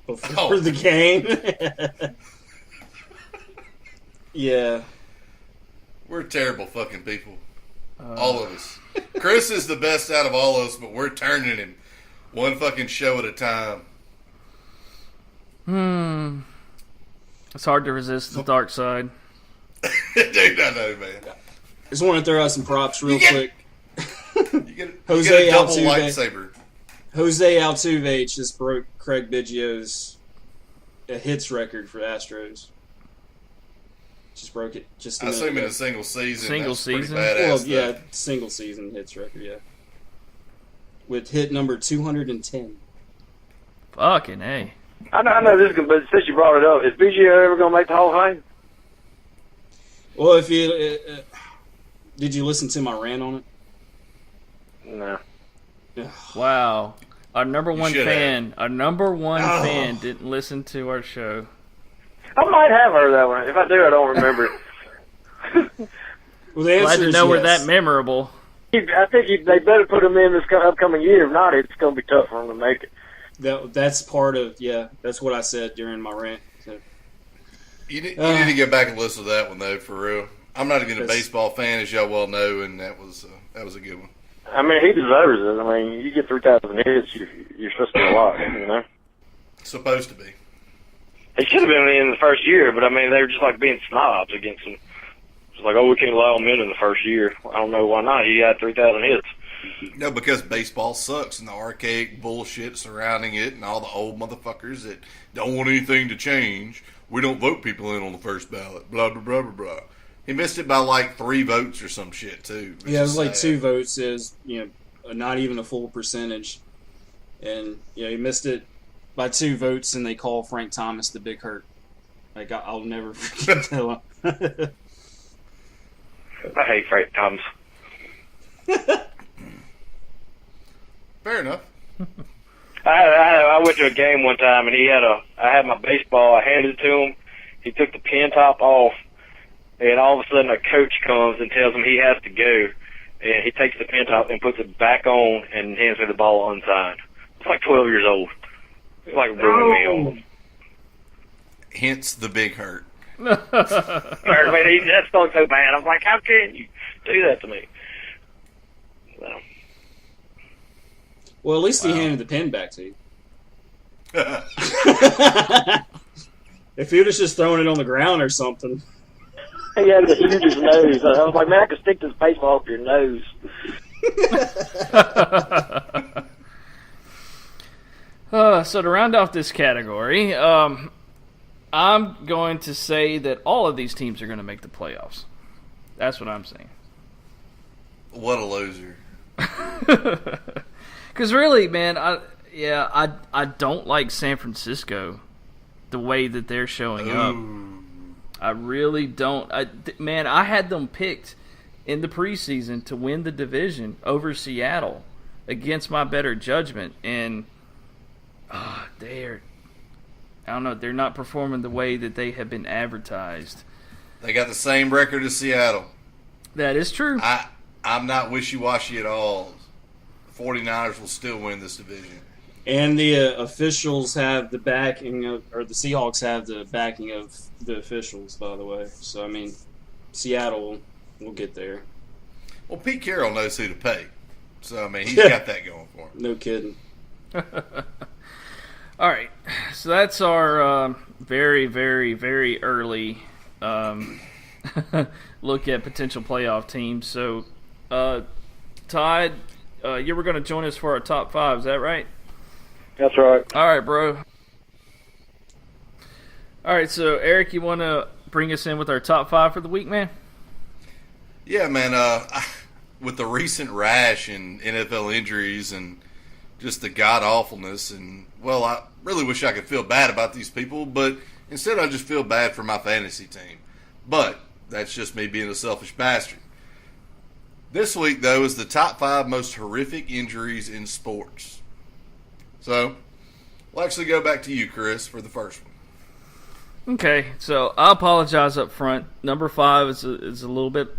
before the game. Yeah, we're terrible fucking people. All of us. Chris is the best out of all of us, but we're turning him one fucking show at a time. It's hard to resist the dark side. Dude, I know, man. just want to throw out some props real quick. You get a double lightsaber. Jose Altuve just broke Craig Biggio's hits record for Astros. Just broke it. Just I assume in a single season. Single season? Well, yeah, single season hits record, yeah. With hit number 210. Fucking A. I know this, but since you brought it up, is Biggio ever going to make the Hall of Fame? Well, if you did you listen to my rant on it? No. Wow. Our number one fan didn't listen to our show. I might have heard that one. If I do, I don't remember it. Well, the answer Glad to is know yes. we're that memorable. I think they better put him in this upcoming year. If not, it's going to be tough for him to make it. That's part of, that's what I said during my rant. So, You need to get back and listen to that one, though, for real. I'm not even a baseball fan, as y'all well know, and that was a good one. I mean, he deserves it. I mean, you get 3,000 hits, you're supposed to be a lot, you know? Supposed to be. He should have been in the first year, but I mean, they were just like being snobs against him. It's like, we can't allow him in the first year. I don't know why not. He had 3,000 hits. No, because baseball sucks and the archaic bullshit surrounding it and all the old motherfuckers that don't want anything to change. We don't vote people in on the first ballot. Blah, blah, blah, blah, blah. He missed it by like 3 votes or some shit, too. yeah, it was like 2 votes is, not even a full percentage. And, he missed it by 2 votes, and they call Frank Thomas the Big Hurt. Like, I'll never forget that one. I hate Frank Thomas. Fair enough. I went to a game one time, and I had my baseball. I handed it to him. He took the pin top off, and all of a sudden a coach comes and tells him he has to go. And he takes the pin top and puts it back on and hands me the ball unsigned. It's like 12 years old. It's like ruining me almost. Hence the Big Hurt. That stunk so bad. I was like, how can you do that to me? So. Well, at least he handed the pen back to you. If he would have just thrown it on the ground or something. He had to use his nose. I was like, man, I could stick this baseball up your nose. So to round off this category, I'm going to say that all of these teams are going to make the playoffs. That's what I'm saying. What a loser. Because really, man, I don't like San Francisco the way that they're showing up. I really don't. I had them picked in the preseason to win the division over Seattle against my better judgment, and they're not performing the way that they have been advertised. They got the same record as Seattle. That is true. I'm not wishy-washy at all. The 49ers will still win this division. And the officials have the backing or the Seahawks have the backing of the officials, by the way. So, I mean, Seattle will get there. Well, Pete Carroll knows who to pay. So, I mean, he's got that going for him. No kidding. All right. So that's our very, very, very early look at potential playoff teams. So, Todd, you were going to join us for our top 5. Is that right? That's right. All right, bro. All right, so Eric, you want to bring us in with our top 5 for the week, man? Yeah, man. With the recent rash in NFL injuries and just the god-awfulness, and, well, I really wish I could feel bad about these people, but instead I just feel bad for my fantasy team. But that's just me being a selfish bastard. This week, though, is the top 5 most horrific injuries in sports. So, We'll actually go back to you, Chris, for the first one. Okay, so I apologize up front. Number 5 is a little bit.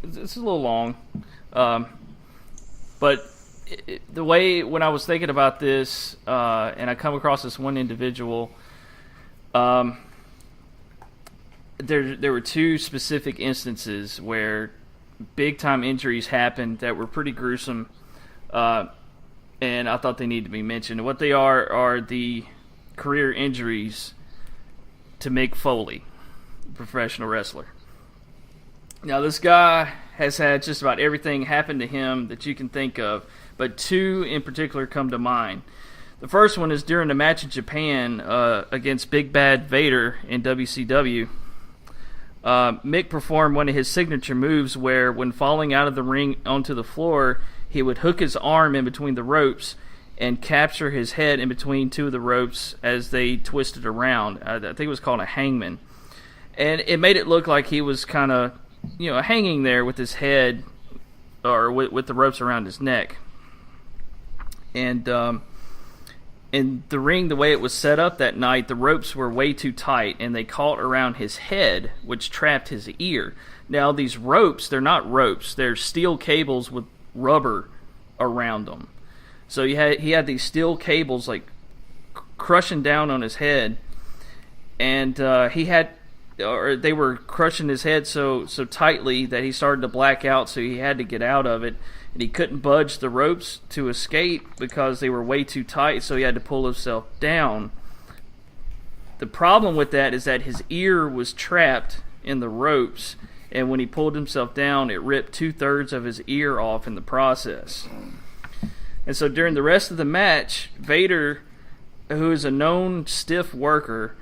It's a little long, but the way when I was thinking about this, and I come across this one individual, there were 2 specific instances where big time injuries happened that were pretty gruesome, and I thought they needed to be mentioned. What they are the career injuries to Mick Foley, professional wrestler. Now, this guy has had just about everything happen to him that you can think of, but 2 in particular come to mind. The first one is during a match in Japan against Big Bad Vader in WCW. Mick performed one of his signature moves where, when falling out of the ring onto the floor, he would hook his arm in between the ropes and capture his head in between 2 of the ropes as they twisted around. I think it was called a hangman. And it made it look like he was kind of, hanging there with his head or with the ropes around his neck. And in the ring, the way it was set up that night, the ropes were way too tight, and they caught around his head, which trapped his ear. Now, these ropes, they're not ropes. They're steel cables with rubber around them. So he had these steel cables like crushing down on his head, and they were crushing his head so tightly that he started to black out. So he had to get out of it, and he couldn't budge the ropes to escape because they were way too tight. So he had to pull himself down. The problem with that is that his ear was trapped in the ropes, and when he pulled himself down, it ripped 2/3 of his ear off in the process. And so during the rest of the match, Vader, who is a known stiff worker,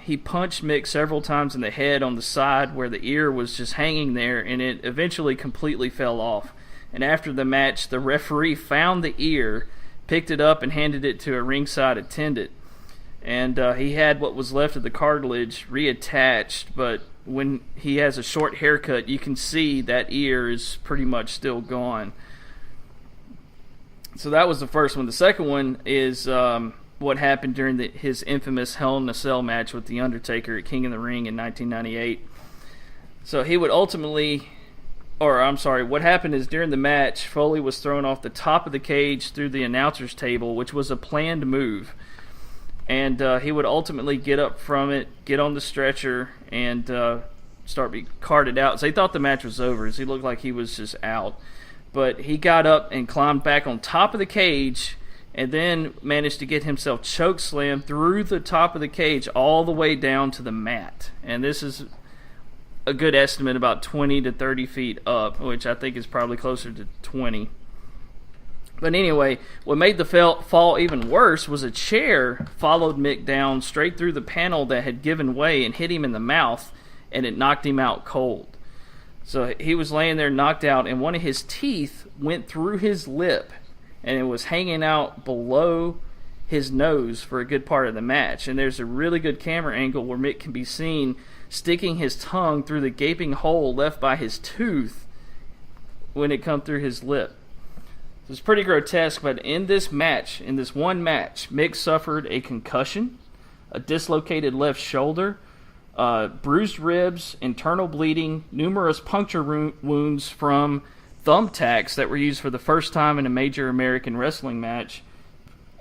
he punched Mick several times in the head on the side where the ear was just hanging there, and it eventually completely fell off. And after the match, the referee found the ear, picked it up, and handed it to a ringside attendant. And he had what was left of the cartilage reattached, but when he has a short haircut, you can see that ear is pretty much still gone. So that was the first one. The second one is what happened during his infamous Hell in a Cell match with The Undertaker at King of the Ring in 1998. So he would what happened is during the match, Foley was thrown off the top of the cage through the announcer's table, which was a planned move. And he would ultimately get up from it, get on the stretcher, and start being carted out. So he thought the match was over, as he looked like he was just out. But he got up and climbed back on top of the cage, and then managed to get himself chokeslammed through the top of the cage all the way down to the mat. And this is a good estimate, about 20 to 30 feet up, which I think is probably closer to 20. But anyway, what made the fall even worse was a chair followed Mick down straight through the panel that had given way and hit him in the mouth, and it knocked him out cold. So he was laying there knocked out, and one of his teeth went through his lip, and it was hanging out below his nose for a good part of the match. And there's a really good camera angle where Mick can be seen sticking his tongue through the gaping hole left by his tooth when it come through his lip. So it's pretty grotesque, but in this one match, Mick suffered a concussion, a dislocated left shoulder, bruised ribs, internal bleeding, numerous puncture wounds from thumbtacks that were used for the first time in a major American wrestling match,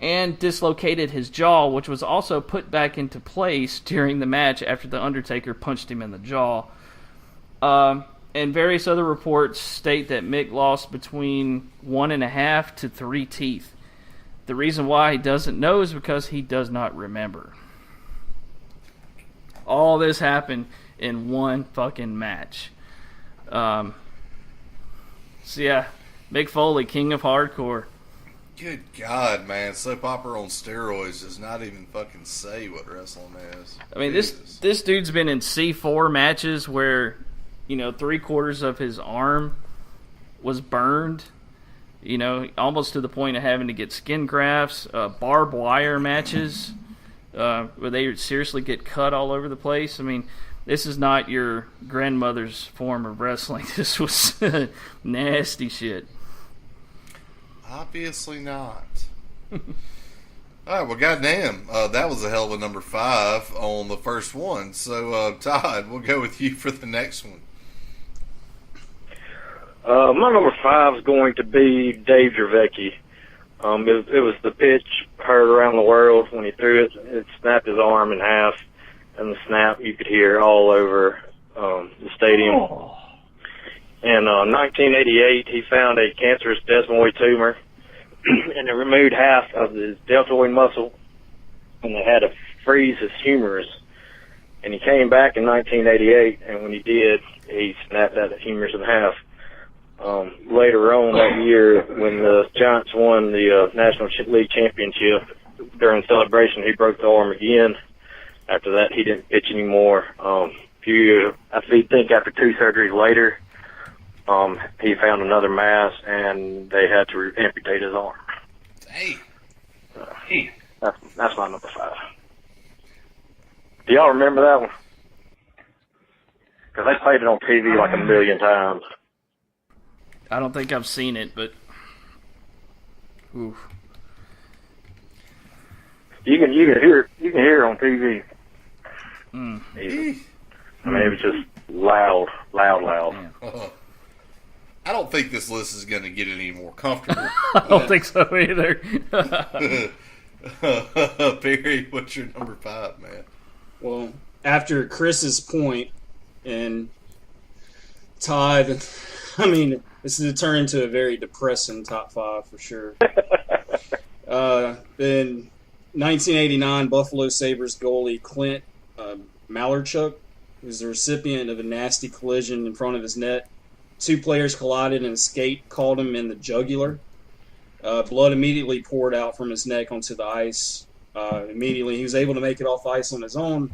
and dislocated his jaw, which was also put back into place during the match after The Undertaker punched him in the jaw. And various other reports state that Mick lost between 1.5 to 3 teeth. The reason why he doesn't know is because he does not remember. All this happened in one fucking match. So yeah, Mick Foley, King of Hardcore. Good God, man. Soap opera on steroids does not even fucking say what wrestling is. I mean, this dude's been in C4 matches where, 3/4 of his arm was burned, almost to the point of having to get skin grafts, barbed wire matches, where they seriously get cut all over the place. I mean, this is not your grandmother's form of wrestling. This was nasty shit. Obviously not. All right, well, goddamn, that was a hell of a number 5 on the first one. So, Todd, we'll go with you for the next one. My number 5 is going to be Dave Gervecki. It was the pitch heard around the world when he threw it. It snapped his arm in half, and the snap you could hear all over the stadium. Oh. In 1988, he found a cancerous desmoid tumor, and it removed half of his deltoid muscle, and they had to freeze his humerus. And he came back in 1988, and when he did, he snapped that humerus in half. Later on that year, when the Giants won the National League Championship, during celebration, he broke the arm again. After that, he didn't pitch anymore. I think after 2 surgeries later, he found another mass, and they had to amputate his arm. Dang. That's my number 5. Do y'all remember that one? Because they played it on TV like a million times. I don't think I've seen it, but oof. You can hear it on TV. Mm. I mean, it was just loud. Yeah. I don't think this list is going to get any more comfortable. I don't think so either. Perry, what's your number 5, man? Well, after Chris's point and Todd, I mean, this is turn into a very depressing top 5 for sure. Then 1989 Buffalo Sabres goalie Clint Malarchuk was the recipient of a nasty collision in front of his net. 2 players collided and a skate caught him in the jugular. Blood immediately poured out from his neck onto the ice. Immediately, he was able to make it off ice on his own.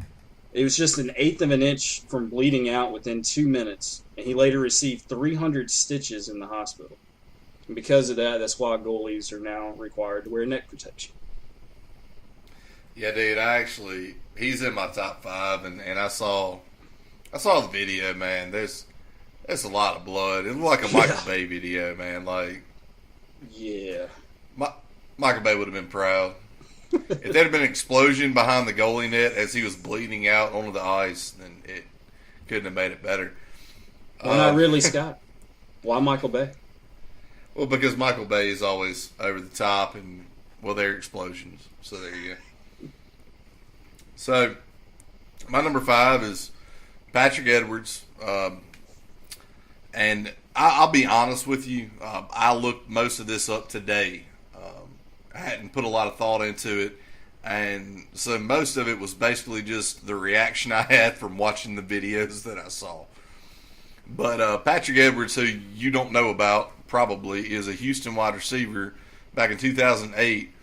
It was just an eighth of an inch from bleeding out within 2 minutes, and he later received 300 stitches in the hospital. And because of that, that's why goalies are now required to wear neck protection. Yeah, dude, he's in my top 5, and I saw the video, man. There's a lot of blood. It looked like a Michael Bay video, man. Like, yeah, Michael Bay would have been proud. If there had been an explosion behind the goalie net as he was bleeding out onto the ice, then it couldn't have made it better. Why not Ridley Scott? Why Michael Bay? Well, because Michael Bay is always over the top, and, well, they're explosions. So there you go. So, my number 5 is Patrick Edwards. And I'll be honest with you, I looked most of this up today. I hadn't put a lot of thought into it, and so most of it was basically just the reaction I had from watching the videos that I saw. But Patrick Edwards, who you don't know about probably, is a Houston wide receiver back in 2008.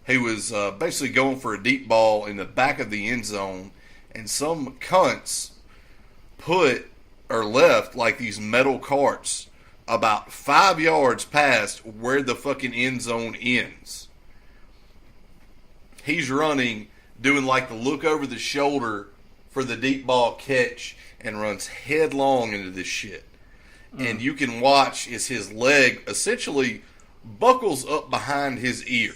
He was basically going for a deep ball in the back of the end zone, and some cunts left like these metal carts about 5 yards past where the fucking end zone ends. He's running, doing like the look over the shoulder for the deep ball catch, and runs headlong into this shit. And you can watch as his leg essentially buckles up behind his ear.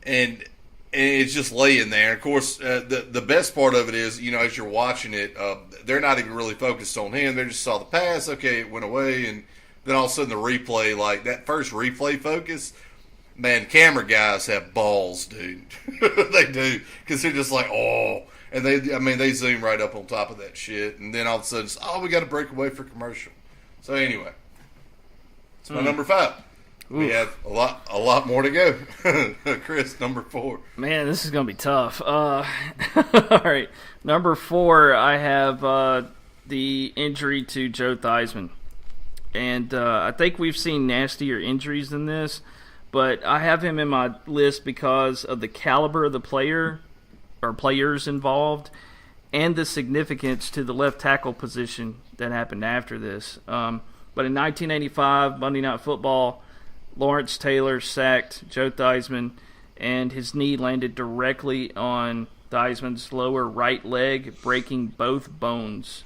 And it's just laying there. Of course, the best part of it is, as you're watching it, they're not even really focused on him. They just saw the pass. Okay, it went away. And then all of a sudden the replay, like that first replay focus, man, camera guys have balls, dude. They do. Because they're just like, oh. And they zoom right up on top of that shit. And then all of a sudden, we got to break away for commercial. So anyway, it's my number 5. We have a lot more to go. Chris, number 4. Man, this is going to be tough. All right. Number 4, I have the injury to Joe Theismann. And I think we've seen nastier injuries than this, but I have him in my list because of the caliber of the player or players involved and the significance to the left tackle position that happened after this. But in 1985, Monday Night Football, Lawrence Taylor sacked Joe Theismann, and his knee landed directly on Theismann's lower right leg, breaking both bones.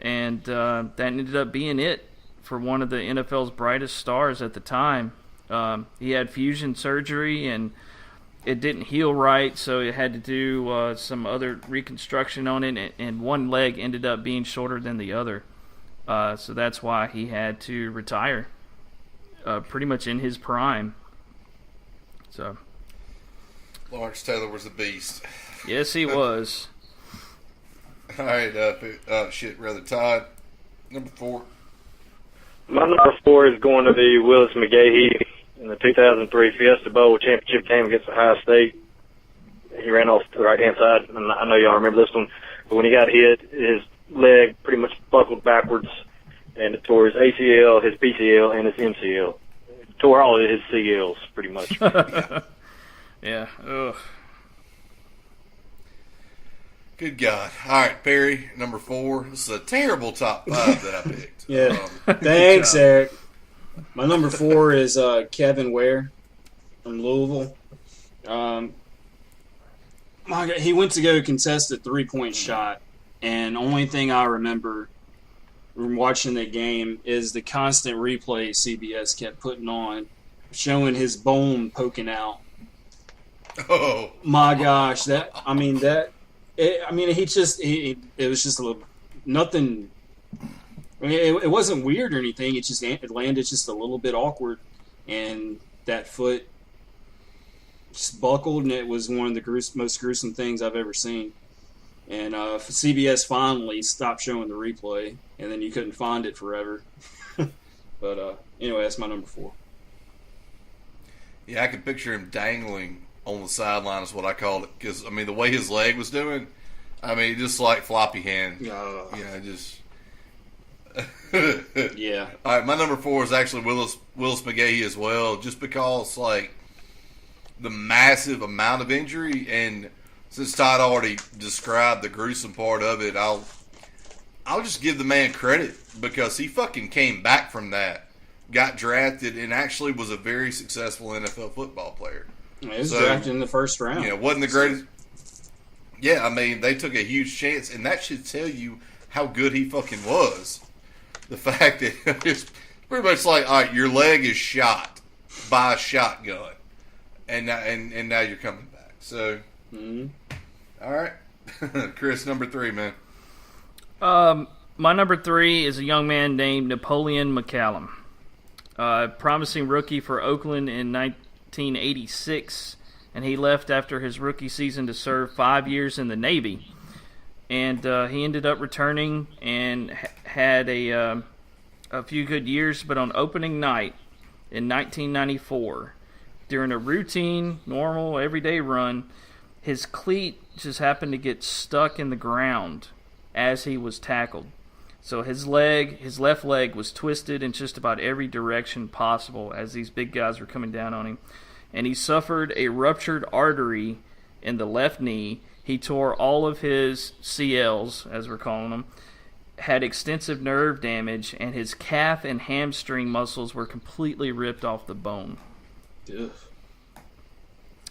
And that ended up being it for one of the NFL's brightest stars at the time. He had fusion surgery, and it didn't heal right, so he had to do some other reconstruction on it, and one leg ended up being shorter than the other. So that's why he had to retire pretty much in his prime. So Lawrence Taylor was a beast. yes, he was. All right, Todd, number 4. My number 4 is going to be Willis McGahee in the 2003 Fiesta Bowl championship game against Ohio State. He ran off to the right-hand side, and I know y'all remember this one, but when he got hit, his leg pretty much buckled backwards, and it tore his ACL, his PCL, and his MCL. It tore all of his CLs, pretty much. Yeah. Ugh. Good God. All right, Perry, number 4. This is a terrible top 5 that I picked. Yeah. Thanks, Eric. My number 4 is Kevin Ware from Louisville. My God, he went to go contest a 3-point shot, and only thing I remember from watching that game is the constant replay CBS kept putting on, showing his bone poking out. Oh my gosh! It was just a little nothing. I mean, it wasn't weird or anything. It landed just a little bit awkward, and that foot just buckled, and it was one of the most gruesome things I've ever seen. And CBS finally stopped showing the replay, and then you couldn't find it forever. But anyway, that's my number 4. Yeah, I could picture him dangling on the sideline is what I called it. Because, I mean, the way his leg was doing, I mean, just like floppy hand. Just... Yeah. All right, my number 4 is actually Willis McGahee as well, just because, like, the massive amount of injury, and since Todd already described the gruesome part of it, I'll just give the man credit, because he fucking came back from that, got drafted, and actually was a very successful NFL football player. He was drafted in the first round. Yeah, wasn't the greatest. Yeah, I mean, they took a huge chance, and that should tell you how good he fucking was. The fact that it's pretty much like, all right, your leg is shot by a shotgun, and now you're coming back. So, All right, Chris, number 3, man. My number 3 is a young man named Napoleon McCallum, promising rookie for Oakland in 1986, and he left after his rookie season to serve 5 years in the Navy. And he ended up returning and had a few good years, but on opening night in 1994, during a routine, normal, everyday run, his cleat just happened to get stuck in the ground as he was tackled. So his left leg was twisted in just about every direction possible as these big guys were coming down on him. And he suffered a ruptured artery in the left knee. He tore all of his CLs, as we're calling them, had extensive nerve damage, and his calf and hamstring muscles were completely ripped off the bone. Ugh.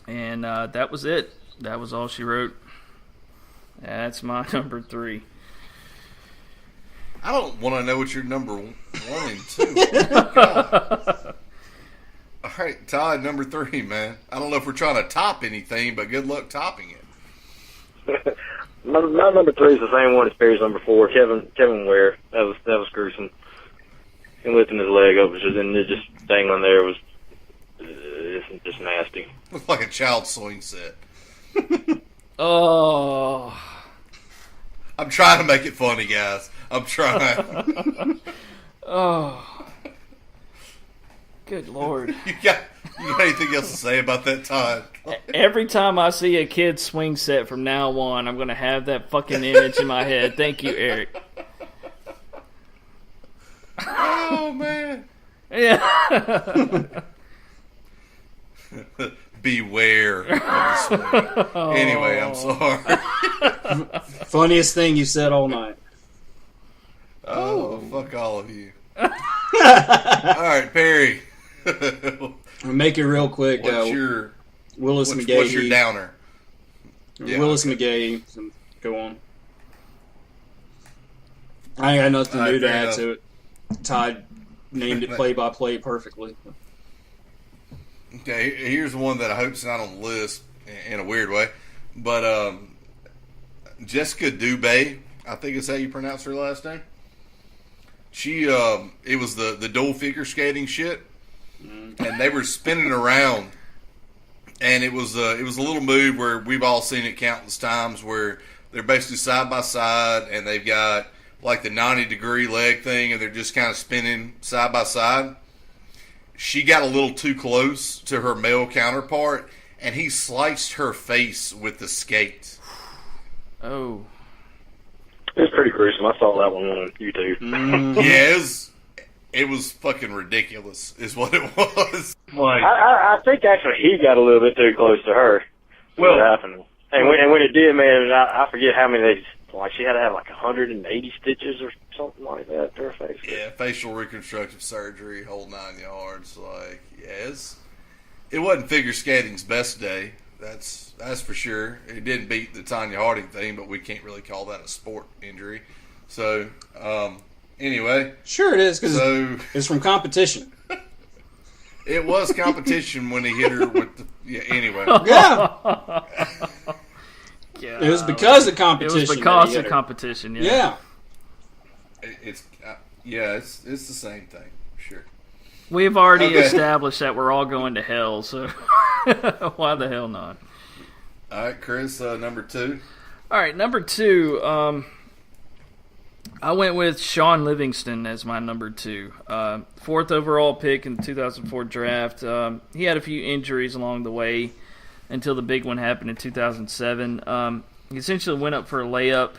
And that was it. That was all she wrote. That's my number 3. I don't want to know what your number 1 and 2 are. All right, Todd, number 3, man. I don't know if we're trying to top anything, but good luck topping it. My number 3 is the same one as Perry's number 4, Kevin Ware. That was gruesome. And lifting his leg up and it just dangling there was just nasty. Looked like a child swing set. Oh. I'm trying to make it funny, guys. I'm trying. Oh. Good Lord. You got anything else to say about that, Todd? Every time I see a kid swing set from now on, I'm going to have that fucking image in my head. Thank you, Eric. Oh, man. Yeah. Beware of the swing. Anyway, I'm sorry. Funniest thing you said all night. Oh, fuck all of you. All right, Perry. I'll make it real quick. What's your McGahee. What's your downer? Yeah, Willis McGahee. Go on. I ain't got nothing All right, new to fair add enough. to it. Todd named it play-by-play perfectly. Okay, here's one that I hope's not on the list in a weird way, but Jessica Dubé, I think is how you pronounce her last name. She, it was the dual figure skating shit, and they were spinning around, and it was a little move where we've all seen it countless times, where they're basically side by side, and they've got like the 90-degree leg thing, and they're just kind of spinning side by side. She got a little too close to her male counterpart, and he sliced her face with the skate. Oh. It's pretty gruesome. I saw that one on YouTube. Yeah, it was fucking ridiculous, is what it was. Like, I think actually he got a little bit too close to her. What happened? And when it did, man, I forget how many she had to have like 180 stitches or something like that to her face. Yeah, facial reconstructive surgery, whole 9 yards. Like, yes, it wasn't figure skating's best day. That's for sure. It didn't beat the Tonya Harding thing, but we can't really call that a sport injury. So, anyway. Sure it is, because it's from competition. It was competition when he hit her with the... Yeah, anyway. Yeah. It was because of competition. It was because of competition, yeah. It's the same thing. Sure. We've already established that we're all going to hell, so why the hell not? All right, Chris, number 2. All right, number 2. I went with Sean Livingston as my number 2. 4th overall pick in the 2004 draft. He had a few injuries along the way until the big one happened in 2007. He essentially went up for a layup,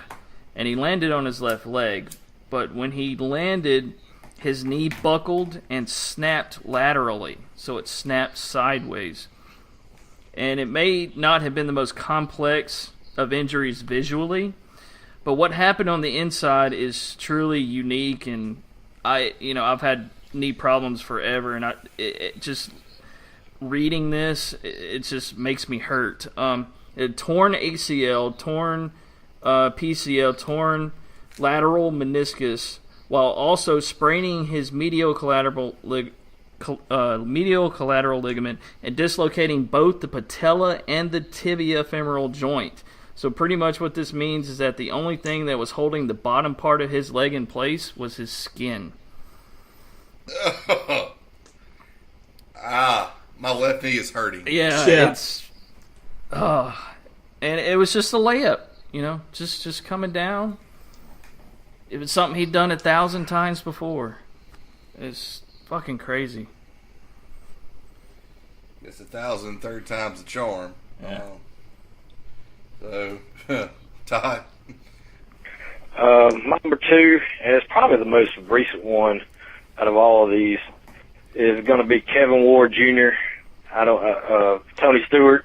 and he landed on his left leg. But when he landed, his knee buckled and snapped laterally, so it snapped sideways. And it may not have been the most complex of injuries visually, but what happened on the inside is truly unique. And I've had knee problems forever, and it just reading this, it just makes me hurt. Torn ACL, torn PCL, torn lateral meniscus, while also spraining his medial collateral ligament and dislocating both the patella and the tibia femoral joint. So pretty much what this means is that the only thing that was holding the bottom part of his leg in place was his skin. My left knee is hurting. Yeah. It's... and it was just a layup, just coming down. It was something he'd done 1,000 times before. It's fucking crazy. It's 1,003rd time's the charm. Yeah. So, Todd. My number 2, and it's probably the most recent one out of all of these, is going to be Kevin Ward Jr. Tony Stewart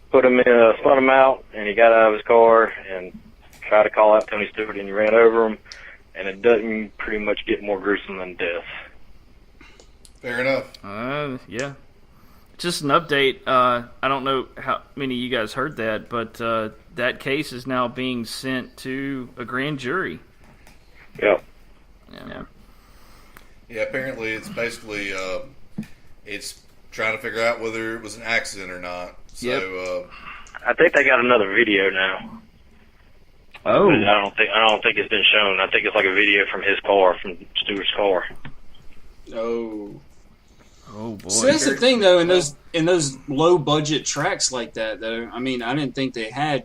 spun him out, and he got out of his car and tried to call out Tony Stewart, and he ran over him, and it doesn't pretty much get more gruesome than death. Fair enough. Yeah. Just an update. I don't know how many of you guys heard that, but that case is now being sent to a grand jury. Yep. Yeah, apparently it's basically it's trying to figure out whether it was an accident or not. So I think they got another video now. Oh. But I don't think it's been shown. I think it's like a video from his car, from Stewart's car. Oh boy. So that's the thing, though. In those low budget tracks like that, though. I mean, I didn't think they had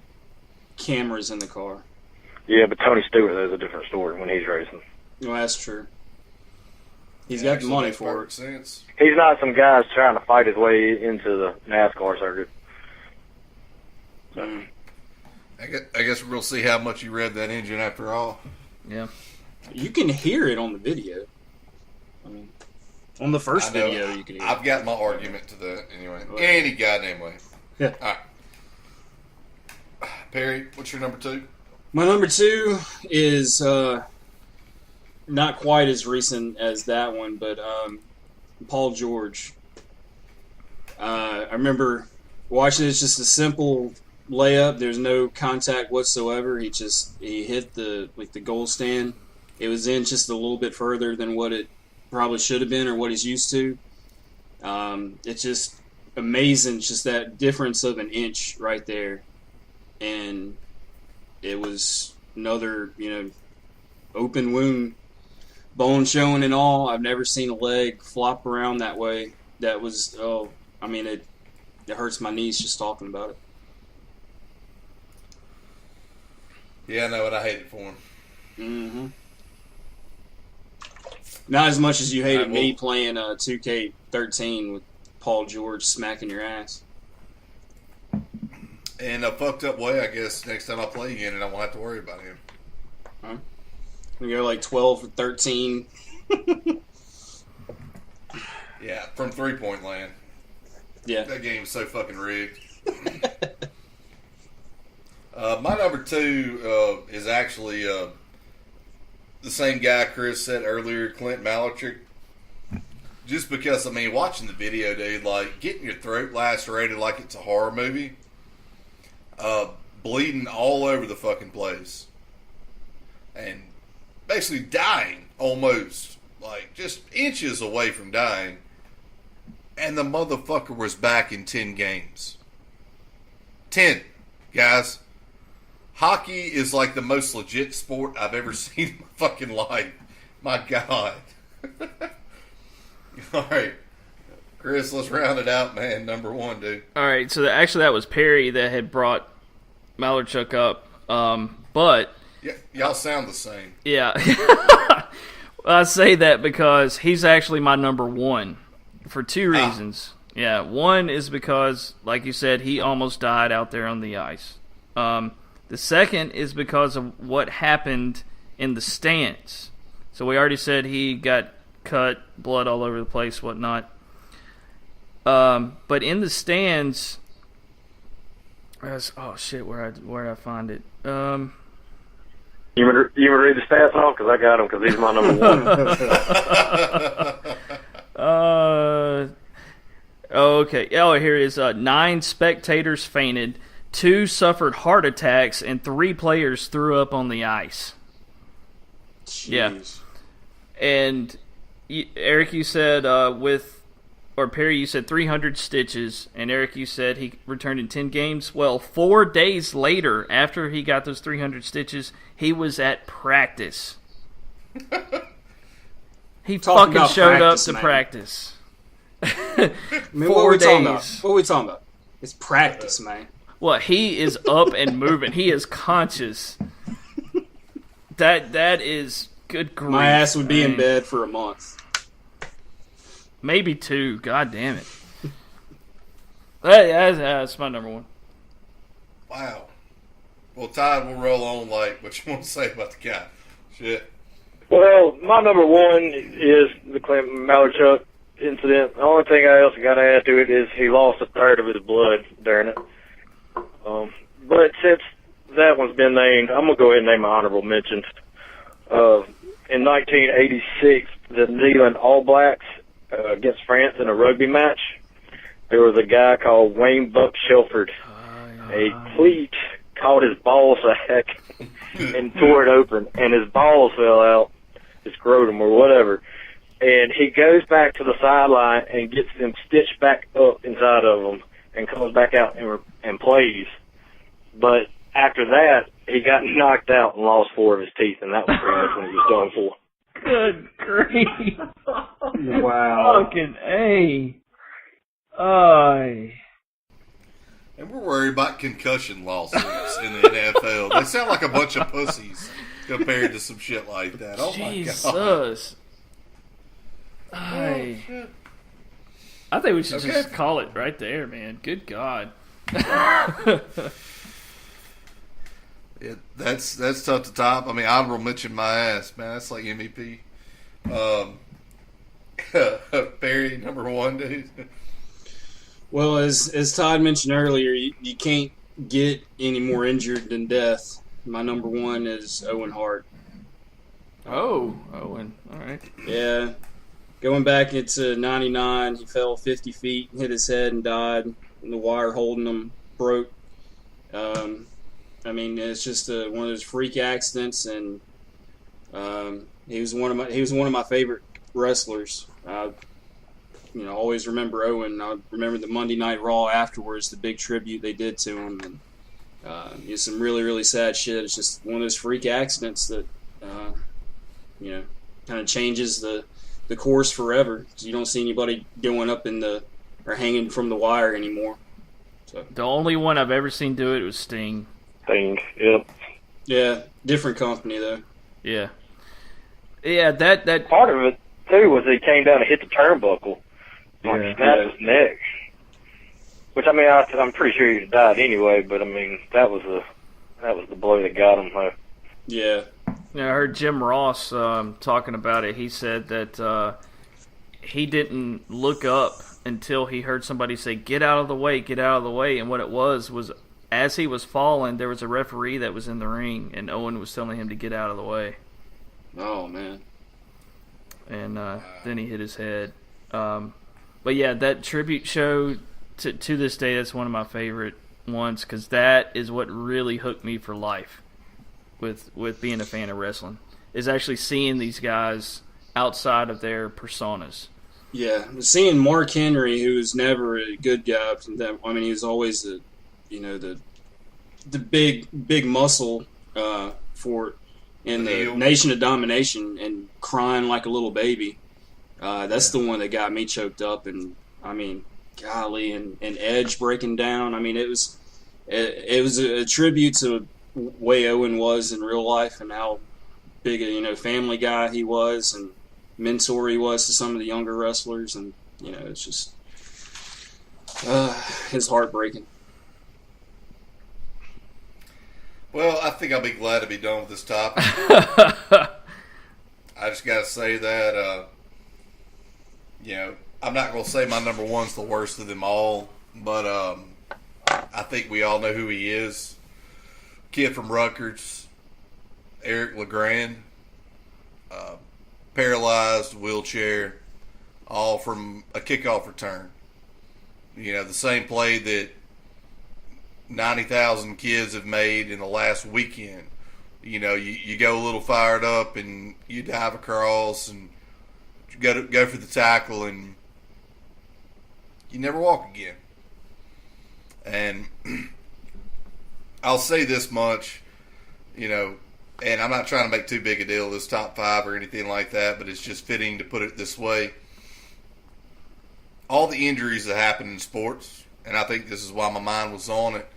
cameras in the car. Yeah, but Tony Stewart, there's a different story when he's racing. Well, that's true. He's got the money for it. Sense. He's not some guy trying to fight his way into the NASCAR circuit. So. I guess we'll see how much you rev that engine after all. Yeah. You can hear it on the video. I mean, on the first video, you can hear it. I've got my argument to that anyway. Any goddamn way. Yeah. All right. Perry, what's your number 2? My number 2 is not quite as recent as that one, but Paul George. I remember watching it. It's just a simple layup. There's no contact whatsoever. He hit the goal stand. It was in just a little bit further than what it probably should have been or what he's used to. It's just amazing, just that difference of an inch right there. And it was another, open wound, bone showing and all. I've never seen a leg flop around that way. That was, it hurts my knees just talking about it. Yeah, I know it. I hate it for him. Mm-hmm. Not as much as you hated me playing 2K13 with Paul George smacking your ass. In a fucked up way, I guess next time I play again, and I won't have to worry about him. Huh? We go like 12 or 13. Yeah, from 3-point land. Yeah. That game's so fucking rigged. My number 2 is actually the same guy Chris said earlier, Clint Malarchuk. Just because, watching the video, dude, like, getting your throat lacerated like it's a horror movie, bleeding all over the fucking place, and basically dying almost, like, just inches away from dying, and the motherfucker was back in 10 games. 10, guys. Hockey is like the most legit sport I've ever seen in my fucking life. My God. All right. Chris, let's round it out, man. Number 1, dude. All right, so actually that was Perry that had brought Malarchuk up. But... Yeah, y'all sound the same. Yeah. I say that because he's actually my number 1 for 2 reasons. Yeah, one is because, like you said, he almost died out there on the ice. The second is because of what happened in the stands. So we already said he got cut, blood all over the place, whatnot. But in the stands, oh shit, where did I find it? You want to read the stats off? Because I got him, because he's my number 1. Okay. Oh, here it is. 9 spectators fainted, 2 suffered heart attacks, and 3 players threw up on the ice. Jeez. Yeah. And Eric, you said Perry, you said 300 stitches, and Eric, you said he returned in 10 games. Well, 4 days later, after he got those 300 stitches, he was at practice. He fucking showed up to practice. What are we talking about? What are we talking about? It's practice, man. Well, he is up and moving. He is conscious. That is good grief. My ass would be in bed for a month. Maybe 2. God damn it. That's my number 1. Wow. Well, Todd, we'll roll on like what you want to say about the guy. Shit. Well, my number 1 is the Clint Malarchuk incident. The only thing else I got to add to it is he lost a third of his blood during it. But since that one's been named, I'm going to go ahead and name my honorable mentions. In 1986, the New Zealand All Blacks against France in a rugby match, there was a guy called Wayne Buck Shelford. A cleat caught his ball sack and tore it open, and his balls fell out, his scrotum or whatever. And he goes back to the sideline and gets them stitched back up inside of them and comes back out and plays. But after that, he got knocked out and lost 4 of his teeth, and that was pretty much when he was done for. Good grief. Wow. Fucking A. Aye. And we're worried about concussion lawsuits in the NFL. They sound like a bunch of pussies compared to some shit like that. Oh, Jesus. my God. Aye. Oh, shit. I think we should just call it right there, man. Good God. Yeah, that's tough to top. Honorable mention my ass, man. That's like MVP. Barry, number 1, dude. Well, as Todd mentioned earlier, you can't get any more injured than death. My number 1 is Owen Hart. Oh, Owen. All right. Yeah. Going back into 99, he fell 50 feet, hit his head, and died. And the wire holding him broke. It's just one of those freak accidents, and he was one of my favorite wrestlers. always remember Owen. I remember the Monday Night Raw afterwards, the big tribute they did to him, and some really, really sad shit. It's just one of those freak accidents that, kind of changes the course forever. You don't see anybody going up or hanging from the wire anymore. So The only one I've ever seen do it was Sting. Thing, yep. yeah, different company though. Yeah. Yeah, that Part of it too was he came down and hit the turnbuckle, Yeah. snapped his neck. Which I'm pretty sure he died anyway. But that was the blow that got him. Yeah. I heard Jim Ross talking about it. He said that he didn't look up until he heard somebody say, "Get out of the way, get out of the way." And what it was as he was falling, there was a referee that was in the ring, and Owen was telling him to get out of the way. Oh man. And then he hit his head. But yeah, that tribute show, to this day, that's one of my favorite ones, because that is what really hooked me for life with being a fan of wrestling, is actually seeing these guys outside of their personas. Yeah, seeing Mark Henry, who was never a good guy. He was always the big muscle for in the Nation of Domination and crying like a little baby. That's the one that got me choked up. And golly, and Edge breaking down. It was a tribute to the way Owen was in real life and how big a family guy he was and mentor he was to some of the younger wrestlers, and it's just it's heartbreaking. Well, I think I'll be glad to be done with this topic. I just got to say that, I'm not going to say my number one's the worst of them all, but I think we all know who he is. Kid from Rutgers, Eric LeGrand, paralyzed, wheelchair, all from a kickoff return. The same play that 90,000 kids have made in the last weekend. You go a little fired up and you dive across and you go for the tackle and you never walk again. And I'll say this much, and I'm not trying to make too big a deal of this top five or anything like that, but it's just fitting to put it this way. All the injuries that happen in sports, and I think this is why my mind was on it,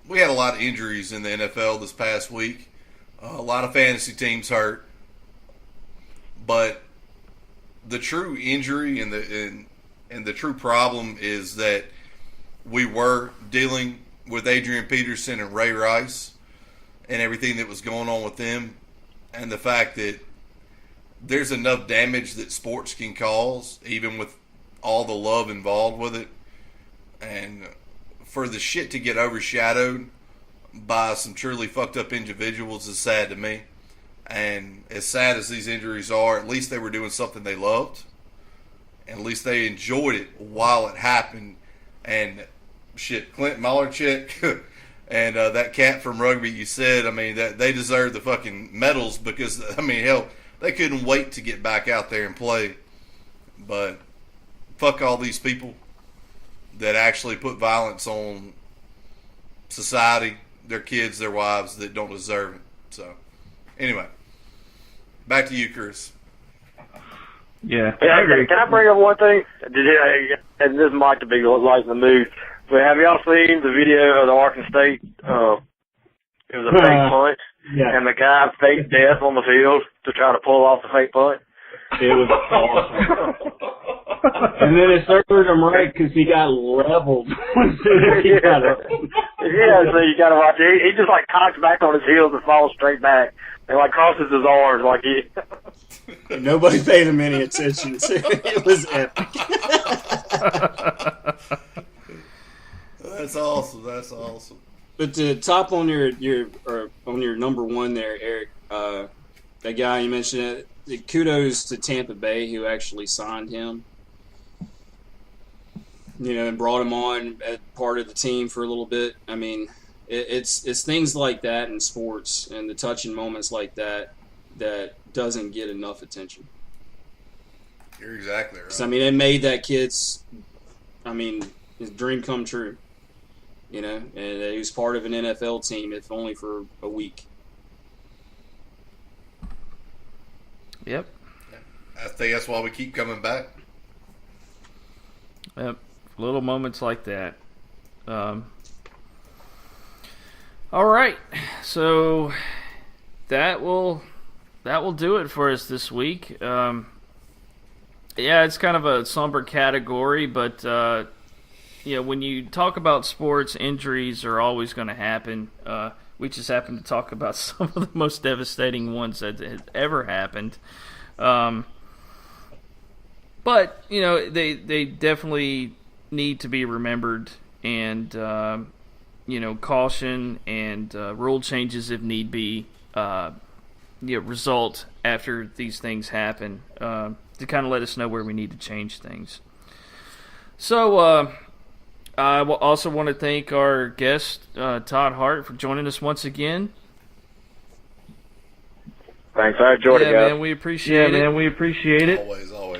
we had a lot of injuries in the NFL this past week. A lot of fantasy teams hurt. But the true injury and the true problem is that we were dealing with Adrian Peterson and Ray Rice and everything that was going on with them, and the fact that there's enough damage that sports can cause, even with all the love involved with it. And for the shit to get overshadowed by some truly fucked up individuals is sad to me. And as sad as these injuries are, at least they were doing something they loved. And at least they enjoyed it while it happened. And shit, Clint Malarchik and that cat from rugby you said, that they deserve the fucking medals because, hell, they couldn't wait to get back out there and play. But fuck all these people that actually put violence on society, their kids, their wives that don't deserve it. So, anyway, back to you, Chris. Yeah, can I bring up one thing? And this might be lighting the mood, but have y'all seen the video of the Arkansas State? It was a fake punt, and the guy faked death on the field to try to pull off the fake punt. It was awesome. And then it served him right because he got leveled. So you got to watch it. He just cocks back on his heels and falls straight back and crosses his arms Nobody paid him any attention. It was epic. That's awesome. That's awesome. But to top on your number one there, Eric, that guy you mentioned, kudos to Tampa Bay who actually signed him. And brought him on as part of the team for a little bit. It's things like that in sports and the touching moments like that that doesn't get enough attention. You're exactly right. 'Cause, I mean, it made that kid's, his dream come true. You know, and he was part of an NFL team, if only for a week. Yep. I think that's why we keep coming back. Yep. Little moments like that. All right. So that will do it for us this week. Yeah, it's kind of a somber category, but when you talk about sports, injuries are always going to happen. We just happen to talk about some of the most devastating ones that have ever happened. But they definitely need to be remembered, and caution and rule changes if need be result after these things happen, to kind of let us know where we need to change things. So I also want to thank our guest, Todd Hart, for joining us once again. Thanks. I enjoyed it, guys. Man, we appreciate it. We appreciate it.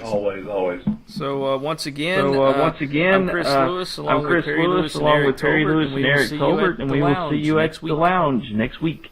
Always. So once again, I'm Chris Lewis, along with Perry Lewis and Eric Colbert, and we will see you at the lounge next week.